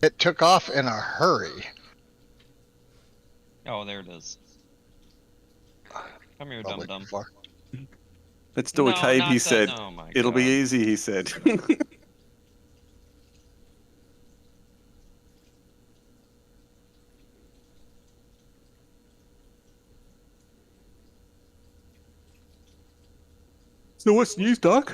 It took off in a hurry. Oh, there it is. Come here, Probably dum-dum. too far. Let's do a No, cave, not he that- said. oh my It'll be God. easy, he said. So what's news, Doc?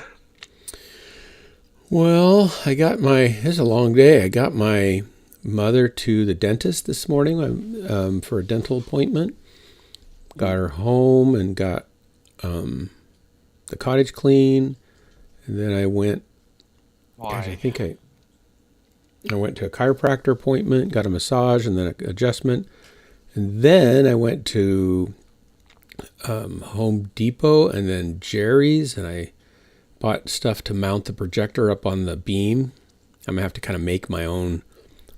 Well, it's a long day. I got my mother to the dentist this morning for a dental appointment. Got her home and got the cottage clean. And then I went, Why? I went to a chiropractor appointment, got a massage and then an adjustment. And then I went to Home Depot and then Jerry's, and I bought stuff to mount the projector up on the beam. I'm going to have to kind of make my own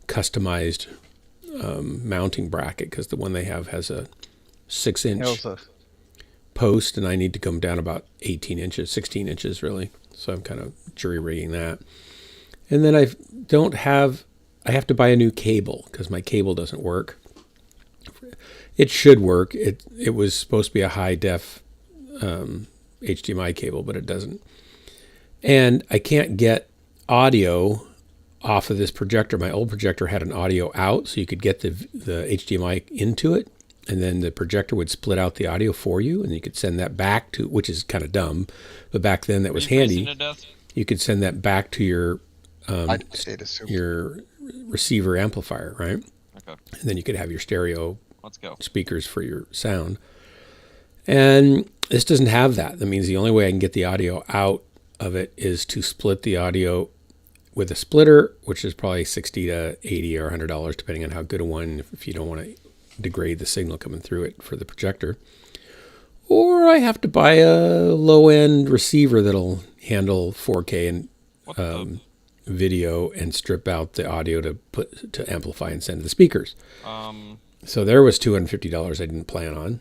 customized mounting bracket because the one they have has a 6-inch post, and I need to come down about 18 inches, 16 inches really. So I'm kind of jury rigging that. And then I have to buy a new cable because my cable doesn't work. It should work. It was supposed to be a high def HDMI cable, but it doesn't. And I can't get audio off of this projector. My old projector had an audio out, so you could get the HDMI into it, and then the projector would split out the audio for you, and you could send that back to, which is kind of dumb, but back then that was handy. You could send that back to your receiver amplifier, right? Okay. And then you could have your stereo Let's go. speakers for your sound. And this doesn't have that. That means the only way I can get the audio out of it is to split the audio with a splitter, which is probably $60 to $80 or $100, depending on how good a one, if you don't want to degrade the signal coming through it for the projector. Or I have to buy a low-end receiver that'll handle 4K and video and strip out the audio to amplify and send to the speakers. So there was $250 I didn't plan on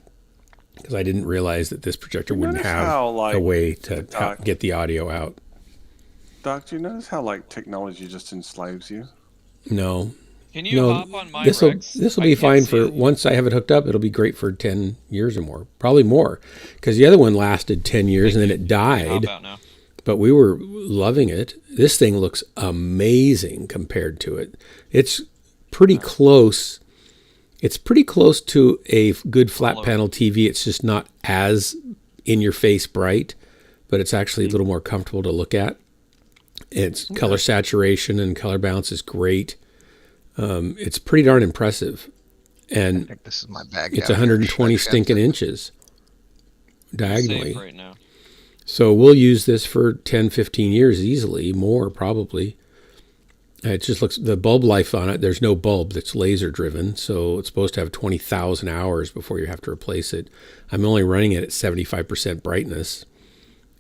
because I didn't realize that this projector wouldn't have a way to get the audio out. Doc, do you notice how technology just enslaves you? No. Can you hop on my Rex? This will be fine for once I have it hooked up. It'll be great for 10 years or more, probably more, because the other one lasted 10 years and then it died. But we were loving it. This thing looks amazing compared to it. It's pretty close. It's pretty close to a good flat panel TV. It's just not as in your face bright, but it's actually a little more comfortable to look at. Its color saturation and color balance is great. It's pretty darn impressive. And I think this is my bag. It's 120 stinking inches diagonally. Right now. So we'll use this for 10, 15 years easily, more probably. It just looks, the bulb life on it, there's no bulb that's laser driven. So it's supposed to have 20,000 hours before you have to replace it. I'm only running it at 75% brightness.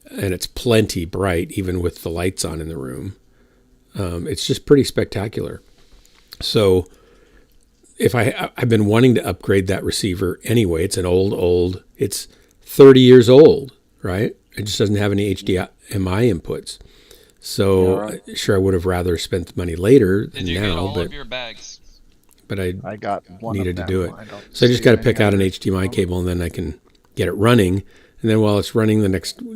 And it's plenty bright, even with the lights on in the room. It's just pretty spectacular. So if I've been wanting to upgrade that receiver anyway. It's an old, it's 30 years old, right? It just doesn't have any HDMI inputs. So sure, I would have rather spent the money later than now. Get all of your bags? But I got needed to do it. So I just got to pick out an HDMI cable and then I can get it running. And then while it's running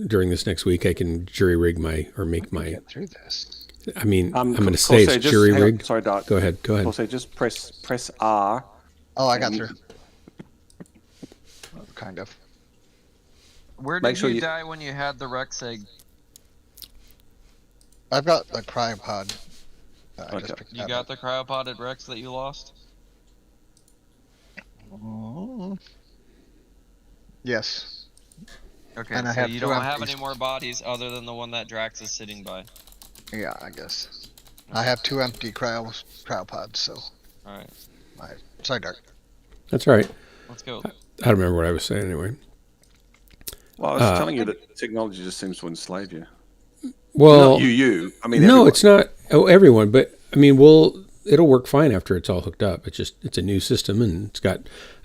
during this next week, I can jury rig get through this. I mean, I'm going to say it's jury rigged. Sorry, Doc. Go ahead. Also, just press R. Oh, I got through. Kind of. Where did you die when you had the Rex egg? I've got the cryopod. You got the cryopoded Rex that you lost? Yes. Okay, and so you don't have any more bodies other than the one that Drax is sitting by. Yeah, I guess. Okay. I have 2 empty cryopods, so. Alright. Sorry, Dark. That's all right. Let's go. I don't remember what I was saying anyway. Well, I was telling you that technology just seems to enslave you. Well, not you. I mean, no, everyone. It's not. Oh, everyone. But I mean, it'll work fine after it's all hooked up. It's a new system, and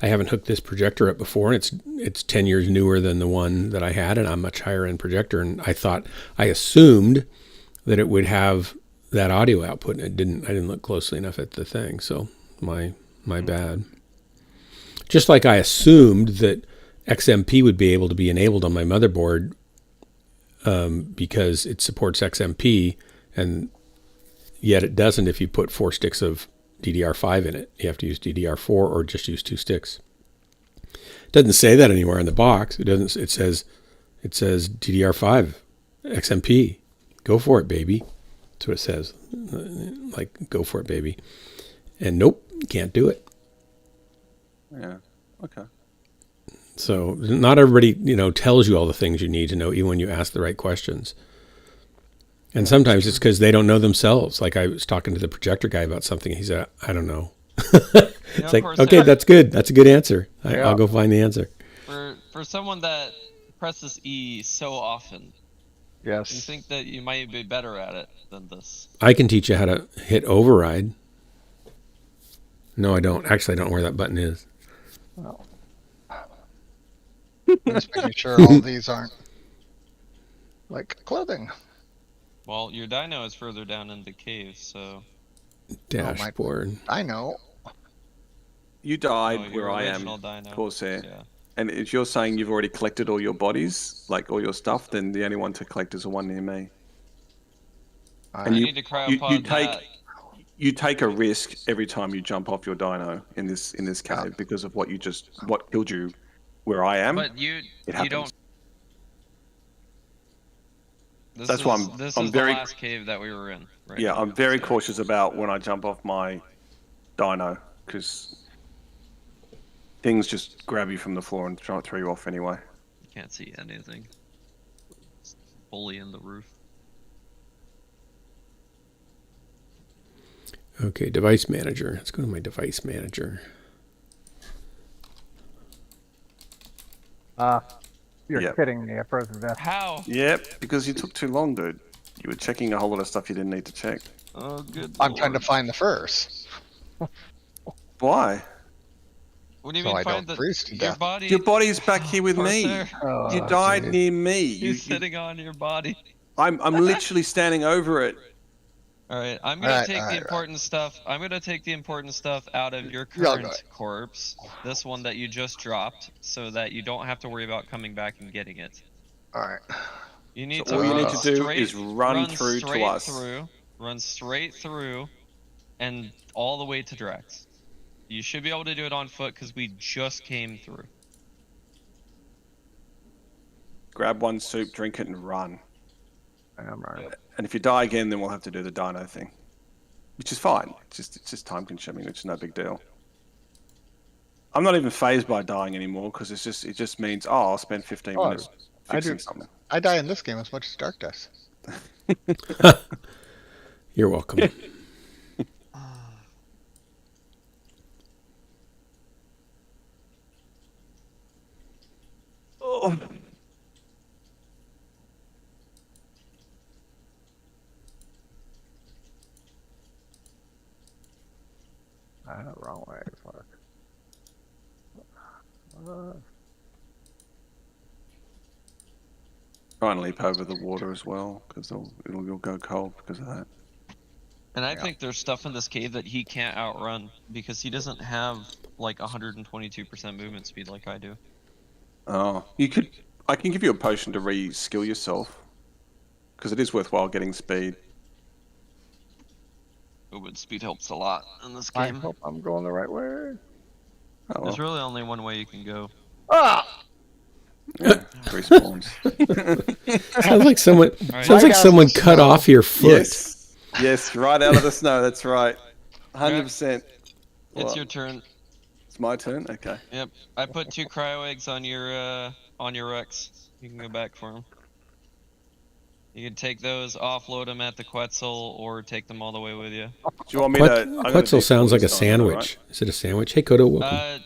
I haven't hooked this projector up before, and it's 10 years newer than the one that I had, and I'm a much higher end projector. And I assumed that it would have that audio output, and I didn't look closely enough at the thing. So my bad. Just like I assumed that XMP would be able to be enabled on my motherboard because it supports XMP, and yet it doesn't if you put 4 sticks of DDR5 in it. You have to use DDR4 or just use 2 sticks. It doesn't say that anywhere in the box. It doesn't. It says DDR5 XMP. Go for it, baby. That's what it says. Like, go for it, baby. And nope, can't do it. Yeah. Okay. So not everybody, tells you all the things you need to know, even when you ask the right questions. And sometimes it's because they don't know themselves. Like, I was talking to the projector guy about something. He said, I don't know. It's like, okay, that's good. That's a good answer. I'll go find the answer. For someone that presses E so often, Yes. you think that you might be better at it than this. I can teach you how to hit override. No, I don't. Actually, I don't know where that button is. Well, just making sure all these aren't like clothing. Well, your dyno is further down in the cave, so... Dashboard. I know. You died your where I am, original dyno. Corsair. Yeah. And if you're saying you've already collected all your bodies, like all your stuff, then the only one to collect is the one near me. And you need to cryopod you take a risk every time you jump off your dyno in this cave because of what killed you where I am. But you don't. That's why I'm very, the last cave that we were in. Right yeah, now. I'm very cautious about when I jump off my dyno because things just grab you from the floor and try to throw you off anyway. You can't see anything. It's fully in the roof. Okay, device manager. Let's go to my device manager. You're kidding me. I froze to death. How? Yep, because you took too long, dude. You were checking a whole lot of stuff you didn't need to check. Oh, good. I'm trying to find the furs. Why? What do you So mean I find don't freeze to death. Your body's back here with me. Corsair. You died near me. He's sitting on your body. I'm literally standing over it. All right, I'm gonna take the important stuff. I'm gonna take the important stuff out of your current corpse, this one that you just dropped, so that you don't have to worry about coming back and getting it. All right. You need So all you need to do is run through to us. Run straight through, and all the way to Drax. You should be able to do it on foot because we just came through. Grab one soup, drink it, and run. I'm right. And if you die again, then we'll have to do the dyno thing, which is fine. It's just time consuming, which is no big deal. I'm not even phased by dying anymore because it just means I'll spend 15 minutes fixing something. I die in this game as much as Dark does. You're welcome. Oh. Wrong way. Fuck. Try and leap over the water as well because you'll go cold because of that. And I think there's stuff in this cave that he can't outrun because he doesn't have like 122% movement speed like I do. Oh, I can give you a potion to re-skill yourself because it is worthwhile getting speed. Movement speed helps a lot in this I game. hope I'm going the right way. Oh, well. There's really only one way you can go. Ah! Yeah, respawns. Sounds like someone. Right. Sounds like someone cut off your foot. Yes, right out of the snow. That's right. 100%. It's your turn. It's my turn. Okay. Yep. I put 2 cryo eggs on your Rex. You can go back for them. You can take those, offload them at the Quetzal, or take them all the way with you. Do you want me to? Quetzal sounds like a sandwich. Right? Is it a sandwich? Hey, Kodo, welcome.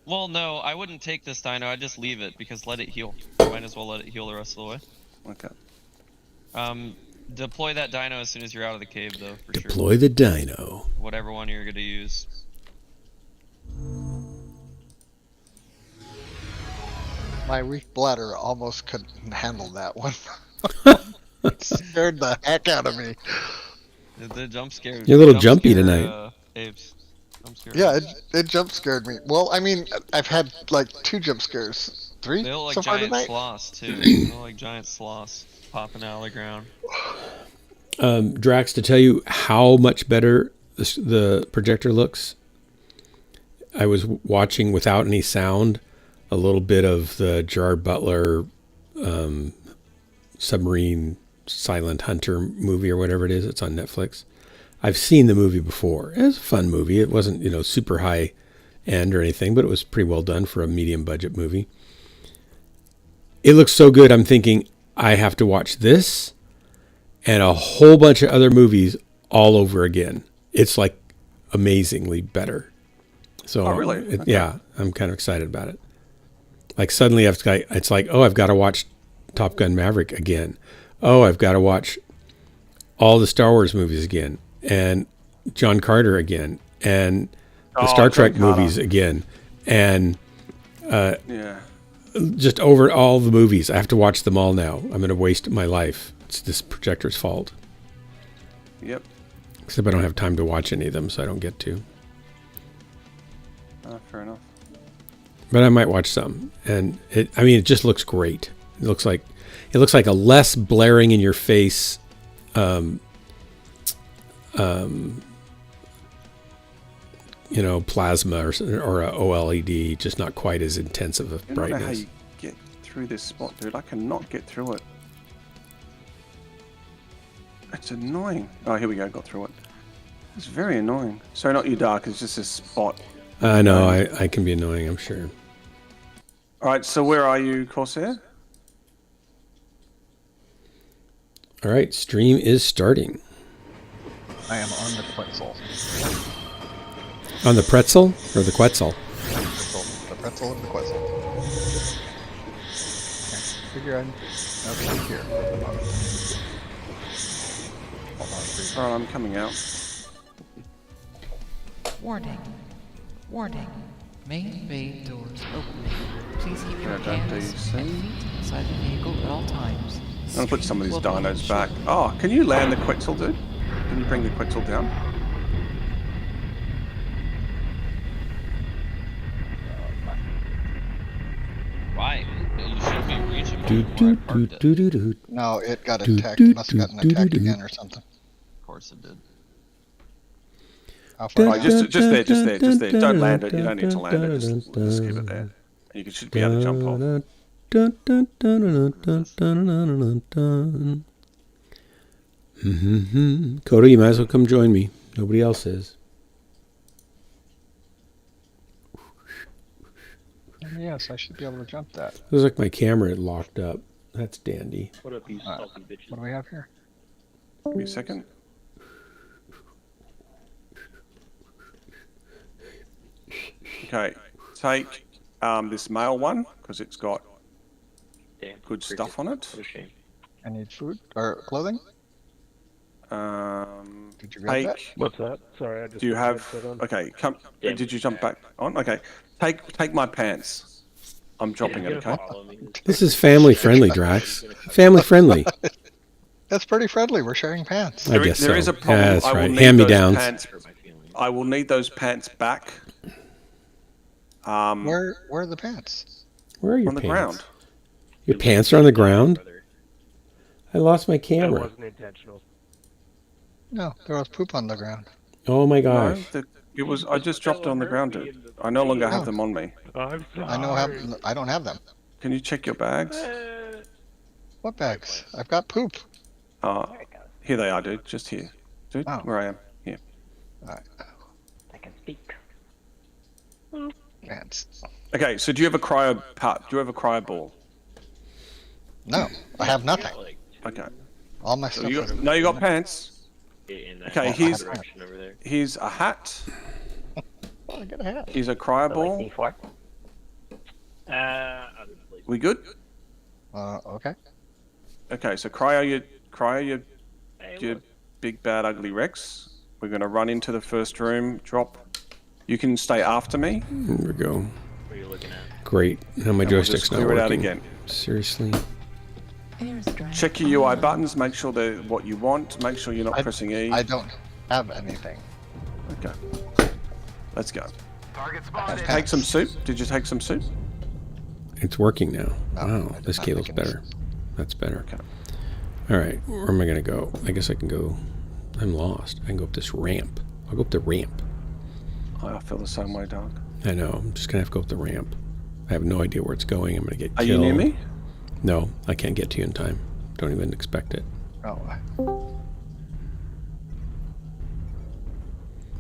Well, no, I wouldn't take this dino. I'd just leave it because let it heal. Might as well let it heal the rest of the way. Okay. Deploy that dino as soon as you're out of the cave, though. For Deploy the dino. Whatever one you're gonna use. My weak bladder almost couldn't handle that one. It scared the heck out of me. The jump scare. You're a little jump jumpy scare, tonight. Apes. Jump scare. Yeah, it jump scared me. Well, I mean, I've had like 2 jump scares. 3 They look like so far giant tonight. sloths too. They look like giant sloths popping out of the ground. Drax, to tell you how much better the projector looks, I was watching without any sound a little bit of the Gerard Butler submarine silent hunter movie or whatever it is. It's on Netflix. I've seen the movie before. It was a fun movie. It wasn't, super high end or anything, but it was pretty well done for a medium budget movie. It looks so good. I'm thinking I have to watch this and a whole bunch of other movies all over again. It's like amazingly better. So Oh, really? Okay. Yeah, I'm kind of excited about it. Like suddenly it's like, oh, I've got to watch Top Gun Maverick again. Oh, I've got to watch all the Star Wars movies again, and John Carter again, and the Star Trek movies again, and just over all the movies. I have to watch them all now. I'm going to waste my life. It's this projector's fault. Yep. Except I don't have time to watch any of them, so I don't get to. Fair enough. But I might watch some, and it just looks great. It looks like a less blaring in your face, plasma or a OLED, just not quite as intensive of brightness. I don't know how you get through this spot, dude. I cannot get through it. It's annoying. Oh, here we go. Got through it. It's very annoying. Sorry, not you, Dark. It's just this spot. I know. I can be annoying, I'm sure. All right. So where are you, Corsair? All right. Stream is starting. I am on the Quetzal. On the pretzel or the Quetzal? The pretzel and the Quetzal. Figure I'd be here. All right, I'm coming out. Warning. Warning. Main bay doors opening. Please keep your Yeah, don't hands DC. and feet inside the vehicle at all times. I'm gonna put some of these Stream will be dinos back. Oh, can you land the Quetzal, dude? Can you bring the Quetzal down? Right. You should be reachable before I parked it. No, it got Do, attacked. do, Must have gotten do, do, attacked do. again or something. Of course it did. How far? Oh, just there. Don't land it. You don't need to land it. Just keep it there. You should be able to jump off. Coda, you might as well come join me. Nobody else is. Yes, I should be able to jump that. Looks like my camera had locked up. That's dandy. What up, you salty bitches? What do we have here? Give me a second. Okay, take this male one because it's got Damn, good stuff on it. What a shame. I need food. Or clothing? Did you grab that? Take. What's that? Sorry, I just. Do you put the have? headset on. Okay, come. Damn. Did you jump back on? Okay, take my pants. I'm dropping it. Okay. Follow me. This is family friendly, Drax. Family friendly. That's pretty friendly. We're sharing pants. I guess There is so. a problem. Yeah, that's I will right. need Hand me those downs. pants. Hurt my feelings. I will need those pants back. Where are the pants? Where are your on the pants? ground. Your pants are on the ground? Brother. I lost my That camera. wasn't intentional. No, there was poop on the ground. Oh my No, gosh. it was. I just dropped it on the ground, dude. I no longer have them on me. I'm sorry. I don't have them. Can you check your bags? What bags? I've got poop. Here they are, dude. Just here, dude. Oh. Where I am. Here. I can speak. Pants. Okay. So do you have a cryo part? Do you have a cryo ball? No, I have nothing. Got, like, Okay. All my So stuff. you is- got, no, you got pants. in that Okay, he's- direction over there. Here's a hat. Oh, I got a hat. Here's a cryo ball. D4? I'll do the We good? Okay. Okay. So cryo your Hey, your look. big bad ugly Rex. We're gonna run into the first room. Drop. You can stay after me. There we go. What are you looking at? Great. Now my And we'll just joystick's not clear it out working. again. Seriously? Airstrike. Check your UI online. buttons. Make sure they're what you want. Make sure you're not pressing E. I don't have anything. Okay. Let's go. Target spotted. Take some soup. Did you take some soup? It's working now. No, Wow, I did this not cable's make any better. That's better. Okay. All right, where am I gonna go? I guess I can go. I'm lost. I can go up this ramp. I'll go up the ramp. I feel the same way, Doug. I know. I'm just gonna have to go up the ramp. I have no idea where it's going. I'm gonna get Are killed. you near me? No, I can't get to you in time. Don't even expect it. Oh,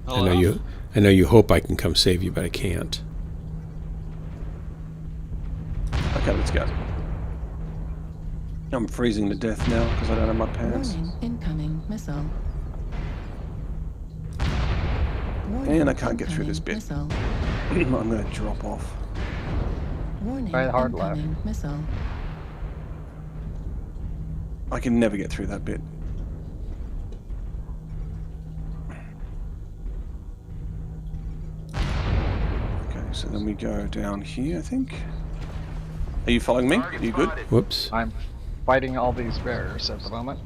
I know you. I know you hope I can come save you, but I can't. Okay, let's go. I'm freezing to death now because I don't have my pants. Warning, incoming missile. And I can't get through this bit. Missile. I'm going to drop off. Warning, Try the hard left. incoming missile. I can never get through that bit. Okay, so then we go down here, I think. Are you following me? Are you good? Whoops. I'm fighting all these bears at the moment.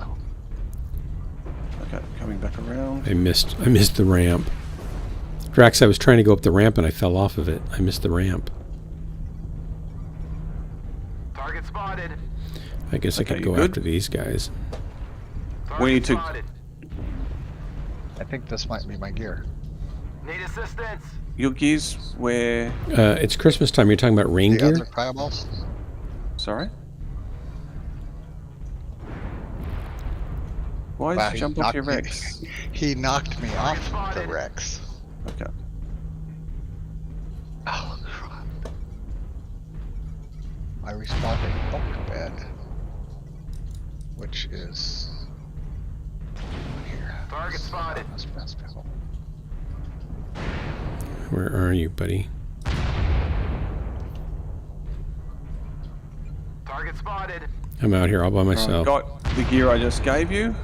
Okay, coming back around. I missed the ramp. Drax, I was trying to go up the ramp and I fell off of it. I missed the ramp. Target spotted. I guess Okay, I could you go good? after these guys. We need to- Spotted. I think this might be my gear. Need assistance. Your gears where... It's Christmas time. You're talking about rain The gear? other cryo balls? Sorry? Why Wow, did you he jump off your knocked me- Rex? He knocked me off the spotted. Rex. Okay. Oh, crap. I respawned in bunk bed, which is here. Target spotted. That's best people. Where are you, buddy? Target spotted. I'm out here all by myself. Got the gear I just gave you.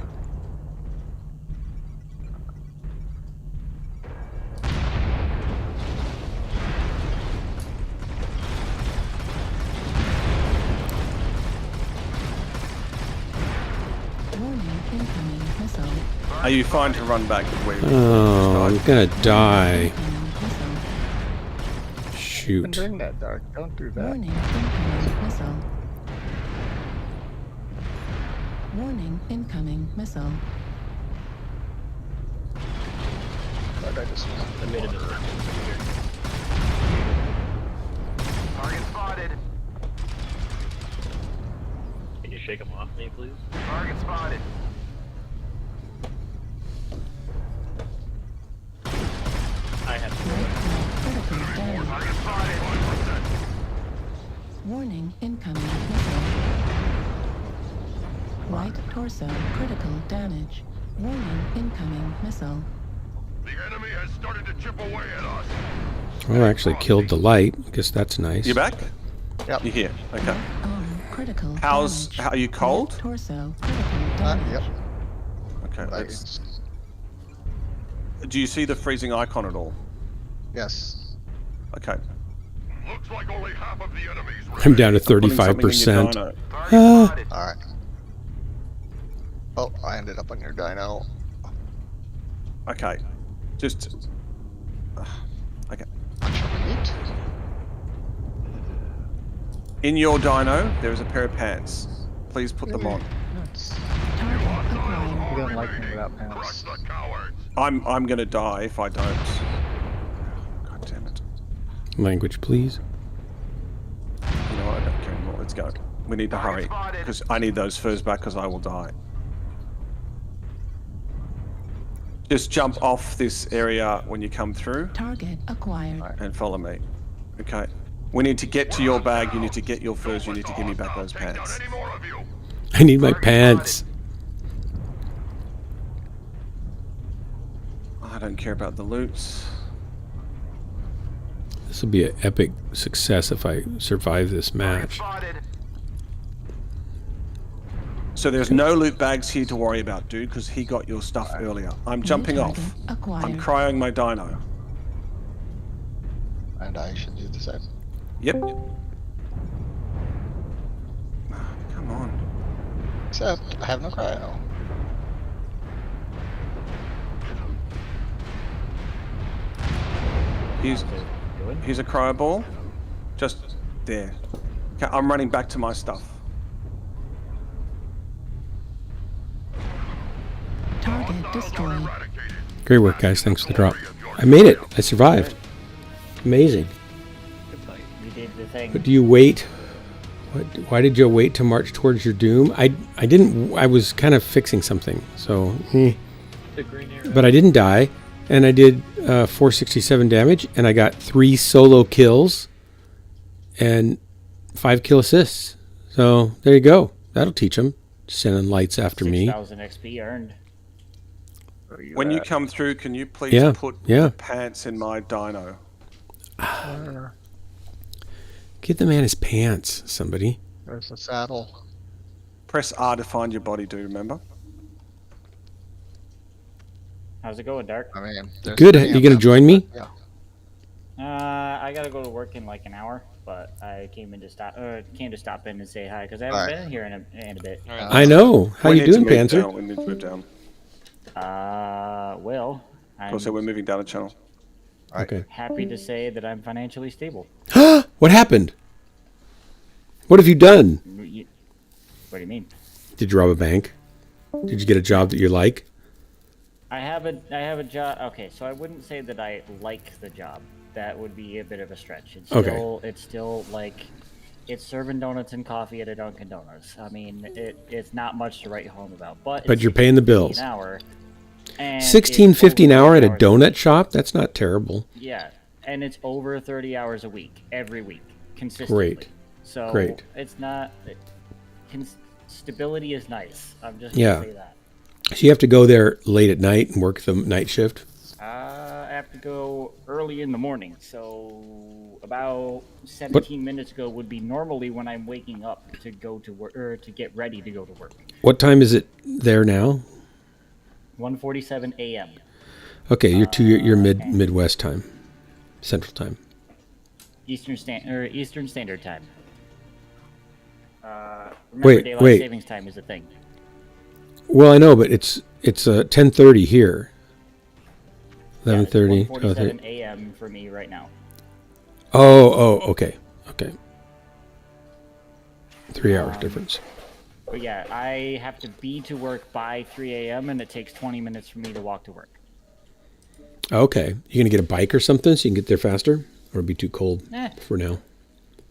Warning, incoming missile. Are you fine to run back where you Oh, I'm just gonna die. Incoming missile. Been Shoot. doing that, Dark. Don't do that. Warning, incoming missile. Warning, incoming missile. But I just I made it. Target spotted. Can you shake them off me, please? Target spotted. I have Critical damage. Target spotted. Warning, incoming missile. Right torso, critical damage. Warning, incoming missile. The enemy has started to chip away at us. Well, I actually killed the light. I guess that's nice. You back? Yep. You're here. Okay. Arm, critical How's... damage. How are you cold? Right torso, critical damage. yep. Okay, I- let's... Do you see the freezing icon at all? Yes. Okay. Looks like only half of the enemy's I'm down to Putting something in your 35%. dyno. Target spotted. Alright. Oh, I ended up on your dyno. Okay. Just... okay. Bunch of meat. In your dyno, there is a pair of pants. Please put them on. Nuts. Target acquired. He doesn't like me without pants. The cowards. I'm gonna die if I don't. God damn it. Language, please. You know what? I don't care anymore. Let's go. We need to hurry. Because I need those furs back because I will die. Just jump off this area when you come through Target acquired. and follow me. Okay. We need to get to your bag. You need to get your furs. You need to give me back those Take down pants. any more of you. I need my pants. I don't care about the loots. This will be an epic success if I survive this Target match. spotted. So there's no loot bags here to worry about, dude, because he got your stuff earlier. I'm jumping New off. target Acquired. I'm cryoing my dino. And I should do the same. Yep. Come on. Except I have no cryo. Here's a cryo ball. Just there. Okay, I'm running back to my stuff. Target destroyed. Eradicated. Great work, guys. Thanks for the drop. I made it. I survived. Amazing. We did the thing. But do you wait? Why did you wait to march towards your doom? I didn't. I was kind of fixing something. So, The green arrow. but I didn't die, and I did 467 damage, and I got 3 solo kills, and 5 kill assists. So there you go. That'll teach them. Sending lights after me. 6,000 XP earned. When you come through, can you please Yeah, put yeah. the pants in my dyno? Give the man his pants, somebody. There's a saddle. Press R to find your body, do you remember? How's it going, Dark? I mean, there's Good. three You of gonna them, join me? Yeah. I gotta go to work in like an hour, but I came to stop in and say hi because I haven't Alright. been in here in a bit. All right, I know. How We you need to doing, move Panzer? down, We need to move down. Well, I'm Also, we're moving down a channel. Okay. happy to say that I'm financially stable. What happened? What have you done? What do you mean? Did you rob a bank? Did you get a job that you like? I have a job. Okay, so I wouldn't say that I like the job. That would be a bit of a stretch. It's still like it's serving donuts and coffee at a Dunkin' Donuts. I mean, it's not much to write home about. But But you're paying the $16.50 bills. an hour. And it's $16.50 an over hour at a 30 hours donut shop? That's not terrible. Yeah, and it's over 30 hours a week, every week, consistently. Great. So Great. it's not. Stability is nice. I'm just Yeah. gonna say that. So you have to go there late at night and work the night shift? I have to go early in the morning, so about 17 minutes ago would be normally when I'm waking up to go to work or to get ready to go to work. What time is it there now? 1:47 a.m. Okay, you're Midwest time, Central time. Eastern Standard Time. Remember, Wait, daylight wait. savings time is a thing. Well, I know, but it's 10:30 here. 11:30. 1:47 a.m. for me right now. Okay. 3 hours difference. But yeah, I have to be to work by 3 a.m. and it takes 20 minutes for me to walk to work. Okay. You gonna get a bike or something so you can get there faster? Or it'd be too cold Eh. for now?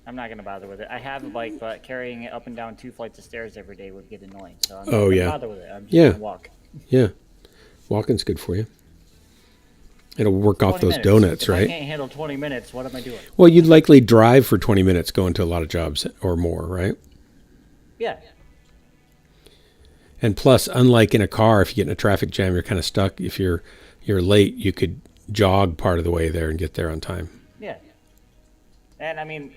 I'm not gonna bother with it. I have a bike, but carrying it up and down 2 flights of stairs every day would get annoying. So I'm not Oh, gonna yeah. bother with it. I'm just Yeah. gonna walk. Yeah. Walking's good for you. It'll work off 20 those minutes. donuts, If I right? can't handle 20 minutes, what am I doing? Well, you'd likely drive for 20 minutes going to a lot of jobs or more, right? Yeah. And plus, unlike in a car, if you get in a traffic jam, you're kind of stuck. If you're late, you could jog part of the way there and get there on time. Yeah. And I mean,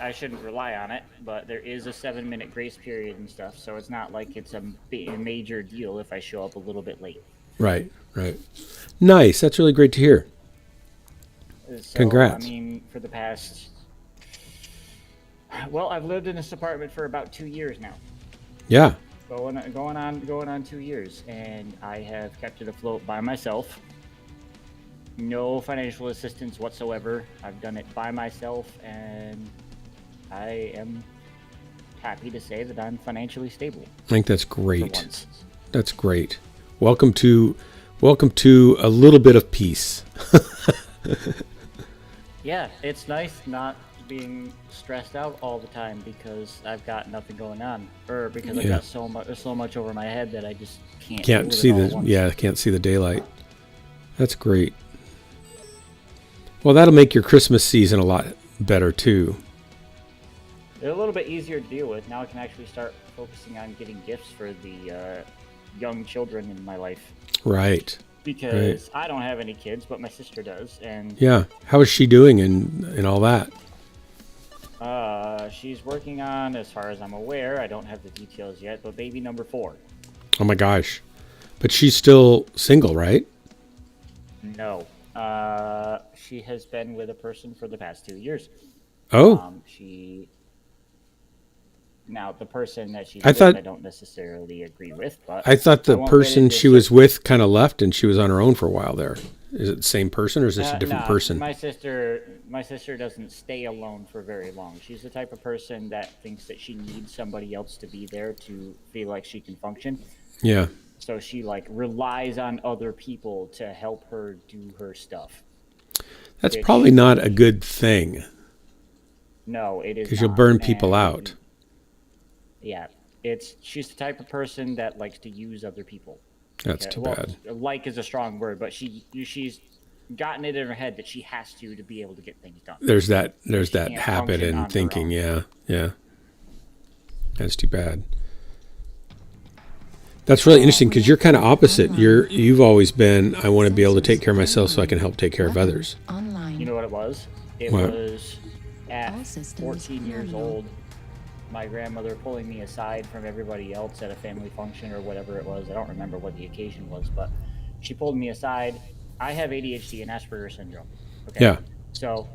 I shouldn't rely on it, but there is a 7-minute grace period and stuff, so it's not like it's a major deal if I show up a little bit late. Right. Nice. That's really great to hear. So, Congrats. I mean, for the past, well, I've lived in this apartment for about 2 years now. Yeah. Going on 2 years, and I have kept it afloat by myself. No financial assistance whatsoever. I've done it by myself, and I am happy to say that I'm financially stable. I think that's For great. once. That's great. Welcome to a little bit of peace. Yeah, it's nice not being stressed out all the time because I've got nothing going on, or because I've Yeah. got so much over my head that I just can't. deal Can't with see it all at once. can't see the daylight. That's great. Well, that'll make your Christmas season a lot better too. They're a little bit easier to deal with now. I can actually start focusing on getting gifts for the young children in my life Right. because I don't have any kids, but my sister does, and Yeah. How is she doing and all that? she's working on, as far as I'm aware, I don't have the details yet, but baby number 4. Oh my gosh. But she's still single, right? No. She has been with a person for the past 2 years. Oh. She Now, the person that she's I with, thought- I don't necessarily agree with, but I thought the won't get person into she was with kind of left and she was on her own for a while there. Is it the same person or is this a different nah, person? My sister doesn't stay alone for very long. She's the type of person that thinks that she needs somebody else to be there to feel like she can function. Yeah. So she like relies on other people to help her do her stuff. That's Which- probably not a good thing No, it is because you'll not. burn people And- out. Yeah, she's the type of person that likes to use other people. That's Okay, too well, bad. Like is a strong word, but she's gotten it in her head that she has to be able to get things done. There's that She can't habit function on and her thinking. own. Yeah. That's too bad. That's really interesting because you're kind of opposite. You've always been, I want to be able to take care of myself so I can help take care of others. Online. You know what it was? It What? was at All systems 14 years nominal. old, my grandmother pulling me aside from everybody else at a family function or whatever it was. I don't remember what the occasion was, but she pulled me aside. I have ADHD and Asperger's syndrome. Okay? Yeah. So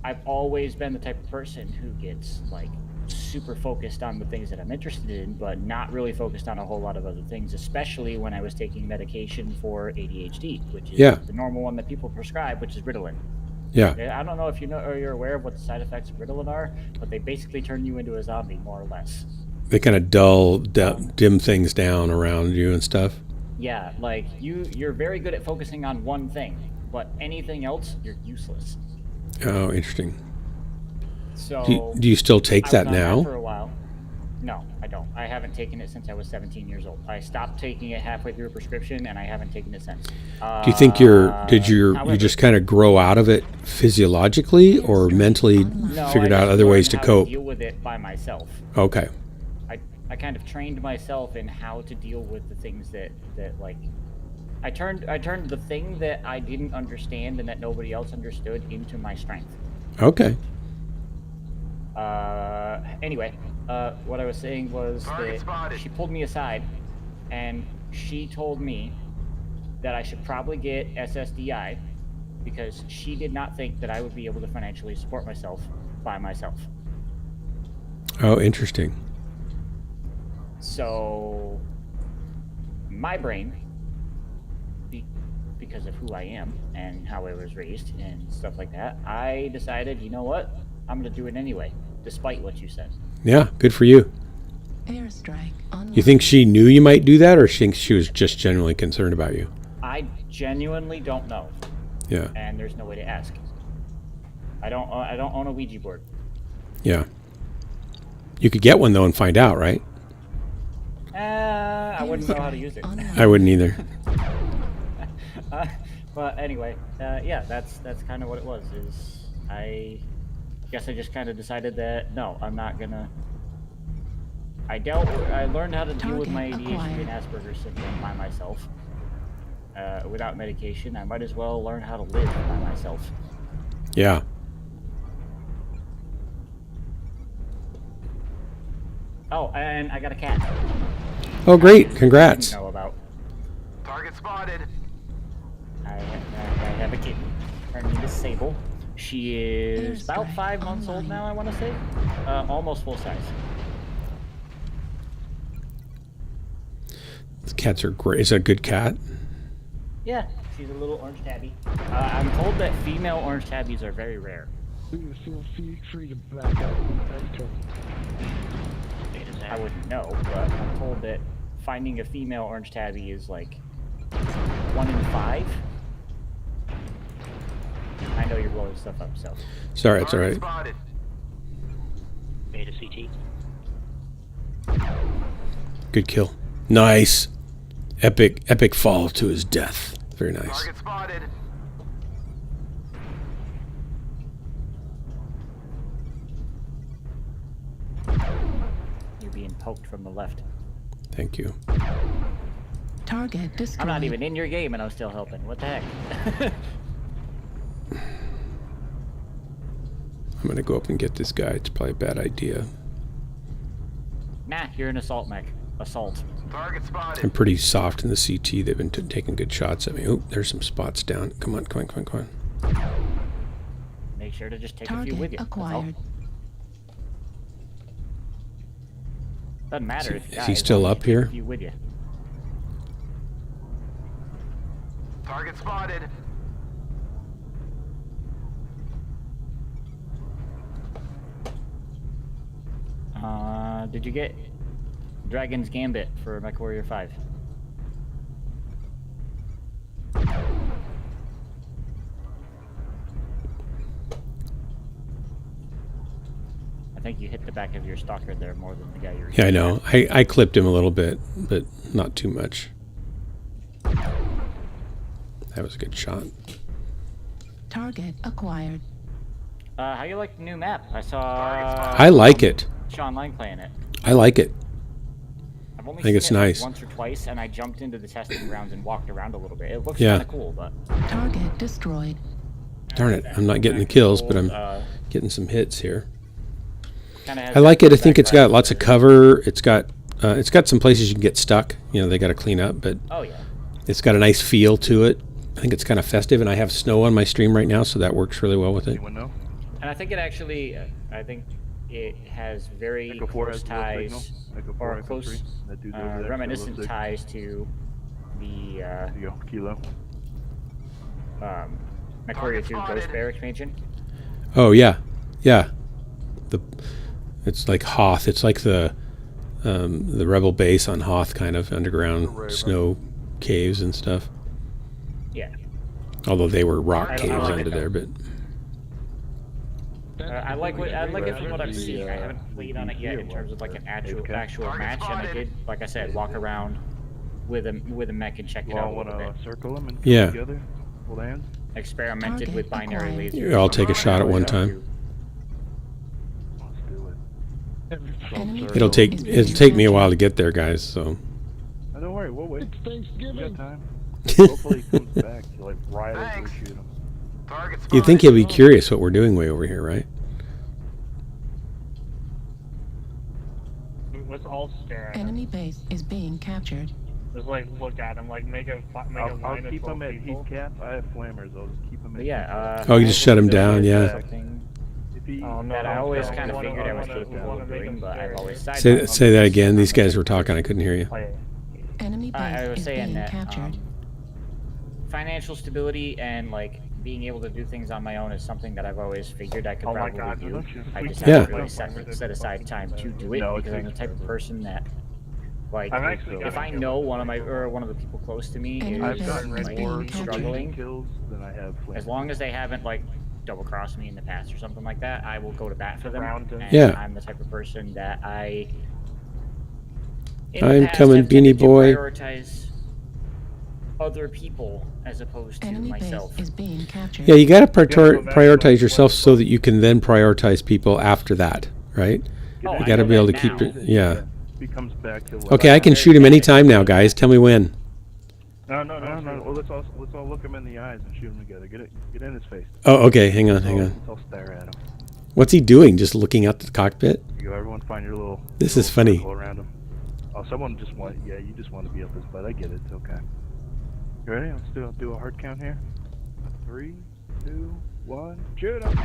I've always been the type of person who gets like super focused on the things that I'm interested in, but not really focused on a whole lot of other things, especially when I was taking medication for ADHD, which is Yeah. the normal one that people prescribe, which is Ritalin. Yeah. I don't know if you know or you're aware of what the side effects of Ritalin are, but they basically turn you into a zombie, more or less. They kind of dim things down around you and stuff. Yeah, like you're very good at focusing on one thing, but anything else, you're useless. Oh, interesting. So Do you still take I that was on now? for a while. No, I don't. I haven't taken it since I was 17 years old. I stopped taking it halfway through a prescription, and I haven't taken it since. Do you think you however, just kind of grow out of it physiologically or mentally no, figured I out just other ways learned to how cope? deal with it by myself. Okay. I kind of trained myself in how to deal with the things that like I turned the thing that I didn't understand and that nobody else understood into my strength. Okay. Anyway, what I was saying was Target that spotted. she pulled me aside and she told me that I should probably get SSDI because she did not think that I would be able to financially support myself by myself. Oh, interesting. So, my brain, because of who I am and how I was raised and stuff like that, I decided, you know what? I'm going to do it anyway, despite what you said. Yeah, good for you. Airstrike online. You think she knew you might do that or she thinks she was just genuinely concerned about you? I genuinely don't know, Yeah. and there's no way to ask. I don't own a Ouija board. Yeah. You could get one though and find out, right? I wouldn't know how to use it. I wouldn't either. But anyway, yeah, that's kind of what it was. Is I guess I just kind of decided that no, I'm not gonna. I learned how to deal with my Target ADHD and acquired. Asperger's syndrome by myself. Without medication, I might as well learn how to live by myself. Yeah. Oh, and I got a cat. Oh, great. Didn't Congrats. know about. Target spotted. I have a kitten. Her name is Sable. She is about Airstrike 5 months old online. now, I want to say. Almost full size. Cats are great. Is that a good cat? Yeah, she's a little orange tabby. I'm told that female orange tabbies are very rare. Feel free to back up. I wouldn't know, but I'm told that finding a female orange tabby is like 1 in 5. I know you're blowing stuff up, so. Sorry, it's all Target right. spotted. Beta CT. Good kill. Nice. Epic fall to his death. Very nice. Target spotted. You're being poked from the left. Thank you. Target destroyed. I'm not even in your game and I'm still helping. What the heck? I'm gonna go up and get this guy. It's probably a bad idea. Nah, you're an assault mech. Assault. Target spotted. I'm pretty soft in the CT. They've been taking good shots at me. Oh, there's some spots down. Come on. Make sure to just take a few Target with you. That's all. acquired. Doesn't matter. Is he still up here? You with you. Target spotted. Did you get Dragon's Gambit for MechWarrior 5? I think you hit the back of your stalker there more than the guy you're. Yeah, I know. I clipped him a little bit, but not too much. That was a good shot. Target acquired. How you like the new map? I saw. I like it. Sean Lang playing it. I like it. I've only I think seen it's it nice. once or twice, and I jumped into the testing grounds and walked around a little bit. It looks Yeah. kind of cool, but. Target destroyed. Darn it. I'm not getting the kills, but I'm getting some hits here. Kinda I like it. I think it's got lots of cover. It's got some places you can get stuck. You know, they got to clean up, but Oh yeah. it's got a nice feel to it. I think it's kind of festive, and I have snow on my stream right now, so that works really well with it. And I think it actually, I think it has very close ties, or close reminiscent ties to the MechWarrior 2 Ghost Bear expansion. Oh yeah, yeah. It's like Hoth. It's like the rebel base on Hoth, kind of underground snow caves and stuff. Yeah. Although they were rock I caves like under it, there, but I like it from what I've seen. I haven't played on it yet in terms of like an actual match, and I did, like I said, walk around with a mech and check it out a little bit. Circle them and yeah. together. Hold hands. Experimented with binary lasers. Here, I'll take a shot at one time. It'll take me a while to get there, guys. So. Oh, don't worry, we'll wait. It's Thanksgiving. We got time. Hopefully he comes back to like right as we shoot him. Target spotted. You'd think he'll be curious what we're doing way over here, right? Let's all stare at him. Enemy base is being captured. Just like look at him, like make a I'll line of keep 12 him at heat people. cap. I have flammers. I'll just keep him at Yeah. Oh, you just shut him down, yeah. Something If he, Oh, no, that I always kind of wanna- figured I was wanna- capable wanna of make doing, him but I've scared. always Say that again. These guys were talking. I couldn't hear you. Oh, yeah. Enemy base I was is saying being that captured. financial stability and like being able to do things on my own is something that I've always figured I could Oh my probably God, do. don't you- I just Yeah. haven't really set aside time to do it because I'm the type of person that, like, I've actually if I gotten know one of the people close to me Enemy I've is gotten base is like being more captured. struggling, kills than I have flammers. as long as they haven't like double crossed me in the past or something like that, I will go to bat for them. Around him. And Yeah. I'm the type of person that in the I'm past coming, have tended Beanie to Boy. prioritize other people as opposed to Enemy myself. base is being captured. Yeah, you got to prioritize yourself so that you can then prioritize people after that, right? Oh, You I got to know be able to that keep now. it. Yeah. If he comes back, he'll Okay, I can shoot him anytime now, guys. Tell me when. No. Well, let's all look him in the eyes and shoot him together. Get in his face. Oh, okay. Hang on. Let's all stare at him. What's he doing? Just looking out the cockpit? You go, everyone find your little. This little is funny. circle around him. Oh, someone just want. Yeah, you just want to be up his butt. I get it. It's okay. You ready? Let's do a hard count here. 3, 2, 1. Shoot him.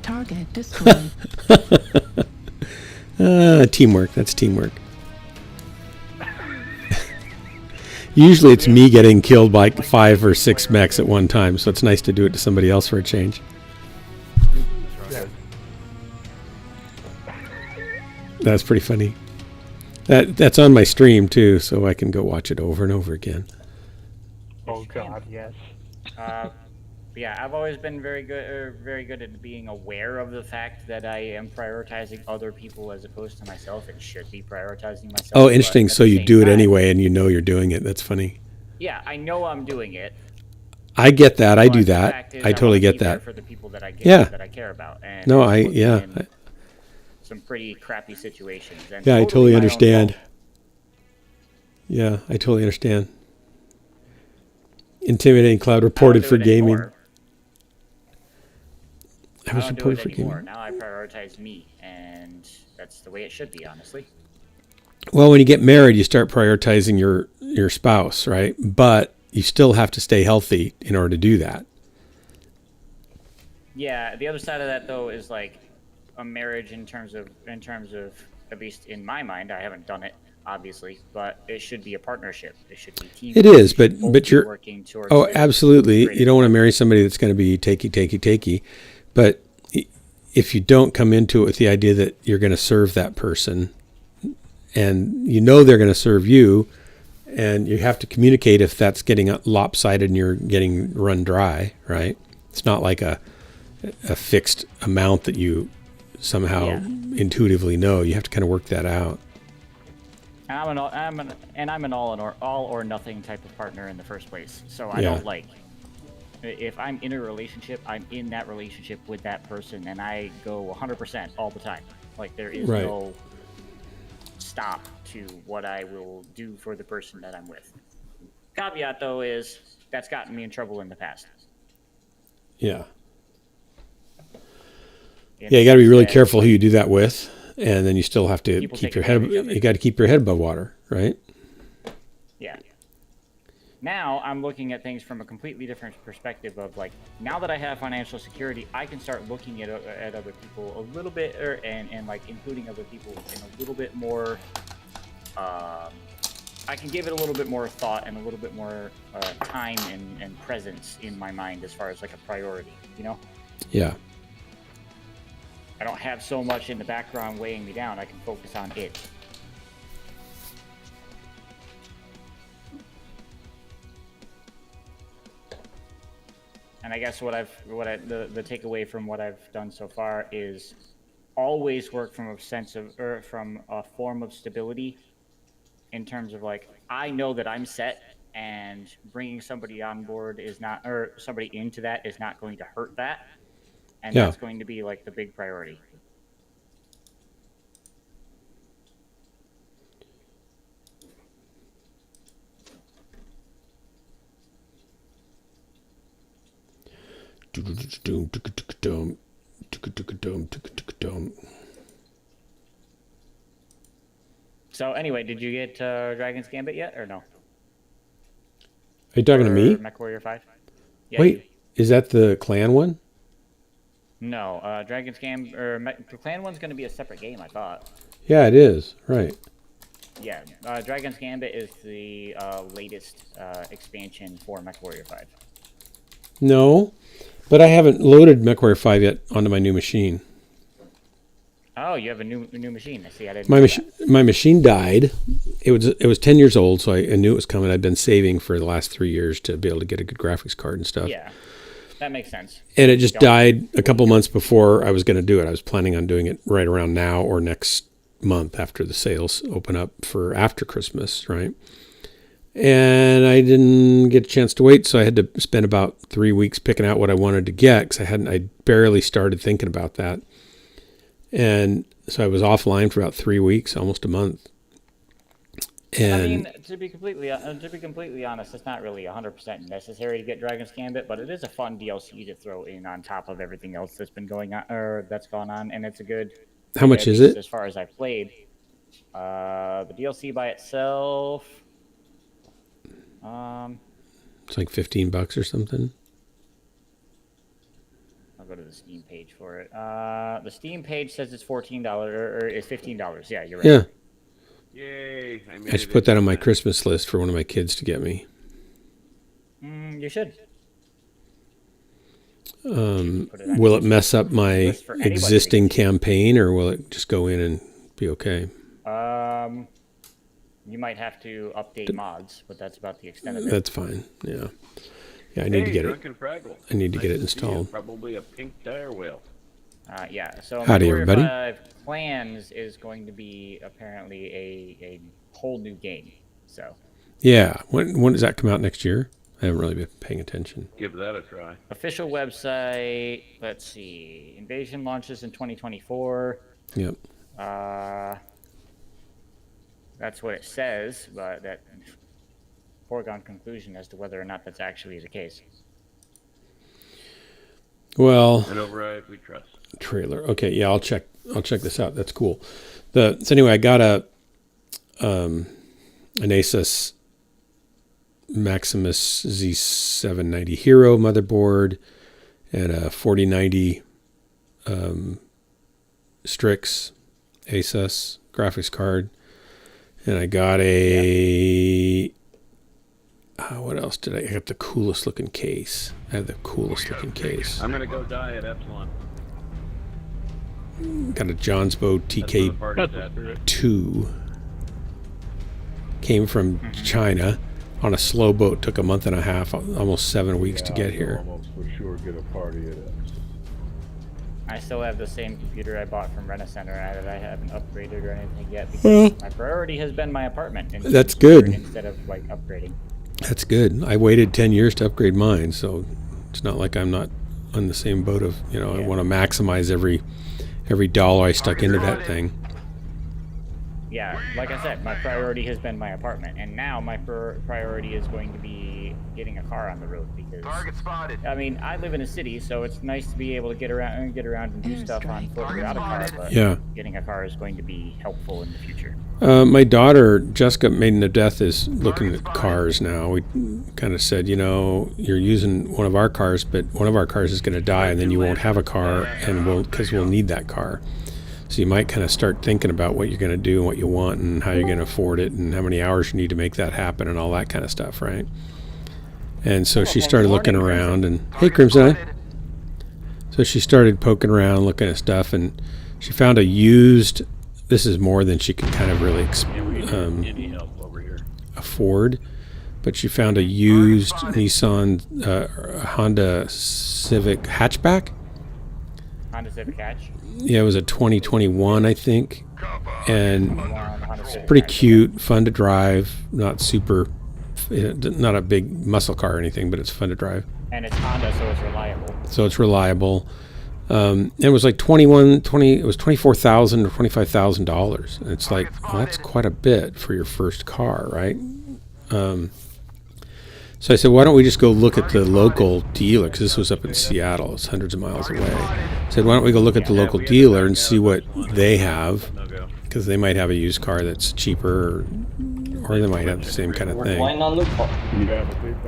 Target destroyed. Teamwork. That's teamwork. Usually it's me getting killed by 5 or 6 mechs at one time, so it's nice to do it to somebody else for a change. That's pretty funny. That's on my stream too, so I can go watch it over and over again. Oh God, yes. Yeah, I've always been very good at being aware of the fact that I am prioritizing other people as opposed to myself, and should be prioritizing myself. Oh, but interesting. at So the you same do it time- anyway, and you know you're doing it. That's funny. Yeah, I know I'm doing it. I get that. I but do the that. fact is I totally wanna get be there that. for the people that I Yeah. that I care about. And No, it's I put me yeah. in some pretty crappy situations. And Yeah, I totally my own understand. fault. Yeah, I totally understand. Intimidating Cloud reported for gaming. I was don't do reported it for anymore. gaming. Now I prioritize me, and that's the way it should be, honestly. Well, when you get married, you start prioritizing your spouse, right? But you still have to stay healthy in order to do that. Yeah, the other side of that though is like a marriage in terms of at least in my mind, I haven't done it, obviously, but it should be a partnership. It should be team. It is, but you're working towards. Oh, absolutely. You don't want to marry somebody that's going to be takey. But if you don't come into it with the idea that you're going to serve that person, and you know they're going to serve you, and you have to communicate if that's getting lopsided and you're getting run dry, right? It's not like a fixed amount that you somehow intuitively know. You have to kind of work that out. I'm an all or nothing type of partner in the first place. So I don't like, if I'm in a relationship, I'm in that relationship with that person, and I go 100% all the time. Like there is no stop to what I will do for the person that I'm with. Caveat though is that's gotten me in trouble in the past. Yeah. You got to be really careful who you do that with, and then you still have to keep your head. You got to keep your head above water, right? Yeah. Now I'm looking at things from a completely different perspective of like, now that I have financial security, I can start looking at other people a little bit, and like including other people in a little bit more. I can give it a little bit more thought and a little bit more time and presence in my mind as far as like a priority, you know? Yeah. I don't have so much in the background weighing me down. I can focus on it. And I guess the takeaway from what I've done so far is always work from a sense of, or from a form of stability, in terms of like, I know that I'm set, and bringing somebody on board is not, or somebody into that is not going to hurt that. And that's going to be like the big priority. So anyway, did you get Dragon's Gambit yet, or no? Are you talking to me? Mech Warrior 5? Yeah, wait, is that the clan one? No, Dragon's Gambit, the clan one's going to be a separate game, I thought. Yeah, it is. Right. Yeah, Dragon's Gambit is the latest expansion for Mech Warrior 5. No, but I haven't loaded Mech Warrior 5 yet onto my new machine. Oh, you have a new machine. I see. I didn't. My machine died. It was 10 years old, so I knew it was coming. I'd been saving for the last 3 years to be able to get a good graphics card and stuff. Yeah, that makes sense. And it just died a couple months before I was going to do it. I was planning on doing it right around now or next month after the sales open up for after Christmas, right? And I didn't get a chance to wait, so I had to spend about 3 weeks picking out what I wanted to get, because I barely started thinking about that. And so I was offline for about 3 weeks, almost a month. And I mean, to be completely honest, it's not really 100% necessary to get Dragon's Gambit, but it is a fun DLC to throw in on top of everything else that's been going on, or that's gone on, and it's a good. How much is it? As far as I've played, the DLC by itself, it's like $15 or something. I'll go to the Steam page for it. The Steam page says it's $14 or it's $15. Yeah, you're right. Yeah. Yay! I should put that on my Christmas list for one of my kids to get me. You should. Will it mess up my existing campaign, or will it just go in and be okay? You might have to update mods, but that's about the extent of it. That's fine. Yeah. Yeah, I need to get it. I need to get it installed. Probably a pink dire whale. Yeah. So howdy, everybody. 5 Clans is going to be apparently a whole new game. So. Yeah. When does that come out next year? I haven't really been paying attention. Give that a try. Official website. Let's see. Invasion launches in 2024. Yep. That's what it says, but that foregone conclusion as to whether or not that's actually the case. Well, and override we trust. Trailer. Okay, yeah, I'll check this out. That's cool. So anyway, I got an Asus Maximus Z790 Hero motherboard and a 4090 Strix Asus graphics card. And I got a... what else did I got? The coolest looking case. I have the coolest looking case. I'm gonna go die at Epsilon. Got a John's Bow TK2. Came from China on a slow boat. Took a month and a half, almost 7 weeks to get here. Almost for sure get a party at it. I still have the same computer I bought from Rent-A-Center that I haven't upgraded or anything yet because my priority has been my apartment. That's good. Instead of like upgrading. That's good. I waited 10 years to upgrade mine, so it's not like I'm not on the same boat of, you know, I want to maximize every dollar I stuck into that thing. Yeah, like I said, my priority has been my apartment, and now my priority is going to be getting a car on the road because Target spotted. I mean, I live in a city, so it's nice to be able to get around and do stuff on foot without a car, but getting a car is going to be helpful in the future. My daughter, Jessica Maiden of Death, is looking at cars now. We kind of said, you know, you're using one of our cars, but one of our cars is going to die, and then you won't have a car, and because we'll need that car. So you might kind of start thinking about what you're going to do and what you want and how you're going to afford it and how many hours you need to make that happen and all that kind of stuff, right? And so she started looking around and, hey, Crimson. So she started poking around, looking at stuff, and she found a used, this is more than she could kind of really afford, but she found a used Nissan Honda Civic hatchback. Honda Civic Hatch? Yeah, it was a 2021, I think, and it's pretty cute, fun to drive, not a big muscle car or anything, but it's fun to drive. And it's Honda, so it's reliable. It was like $24,000 or $25,000. And it's like, well, that's quite a bit for your first car, right? So I said, why don't we just go look at the local dealer? Because this was up in Seattle. It's hundreds of miles away. I said, why don't we go look at the local dealer and see what they have? Because they might have a used car that's cheaper, or they might have the same kind of thing. Why not look for Toyota?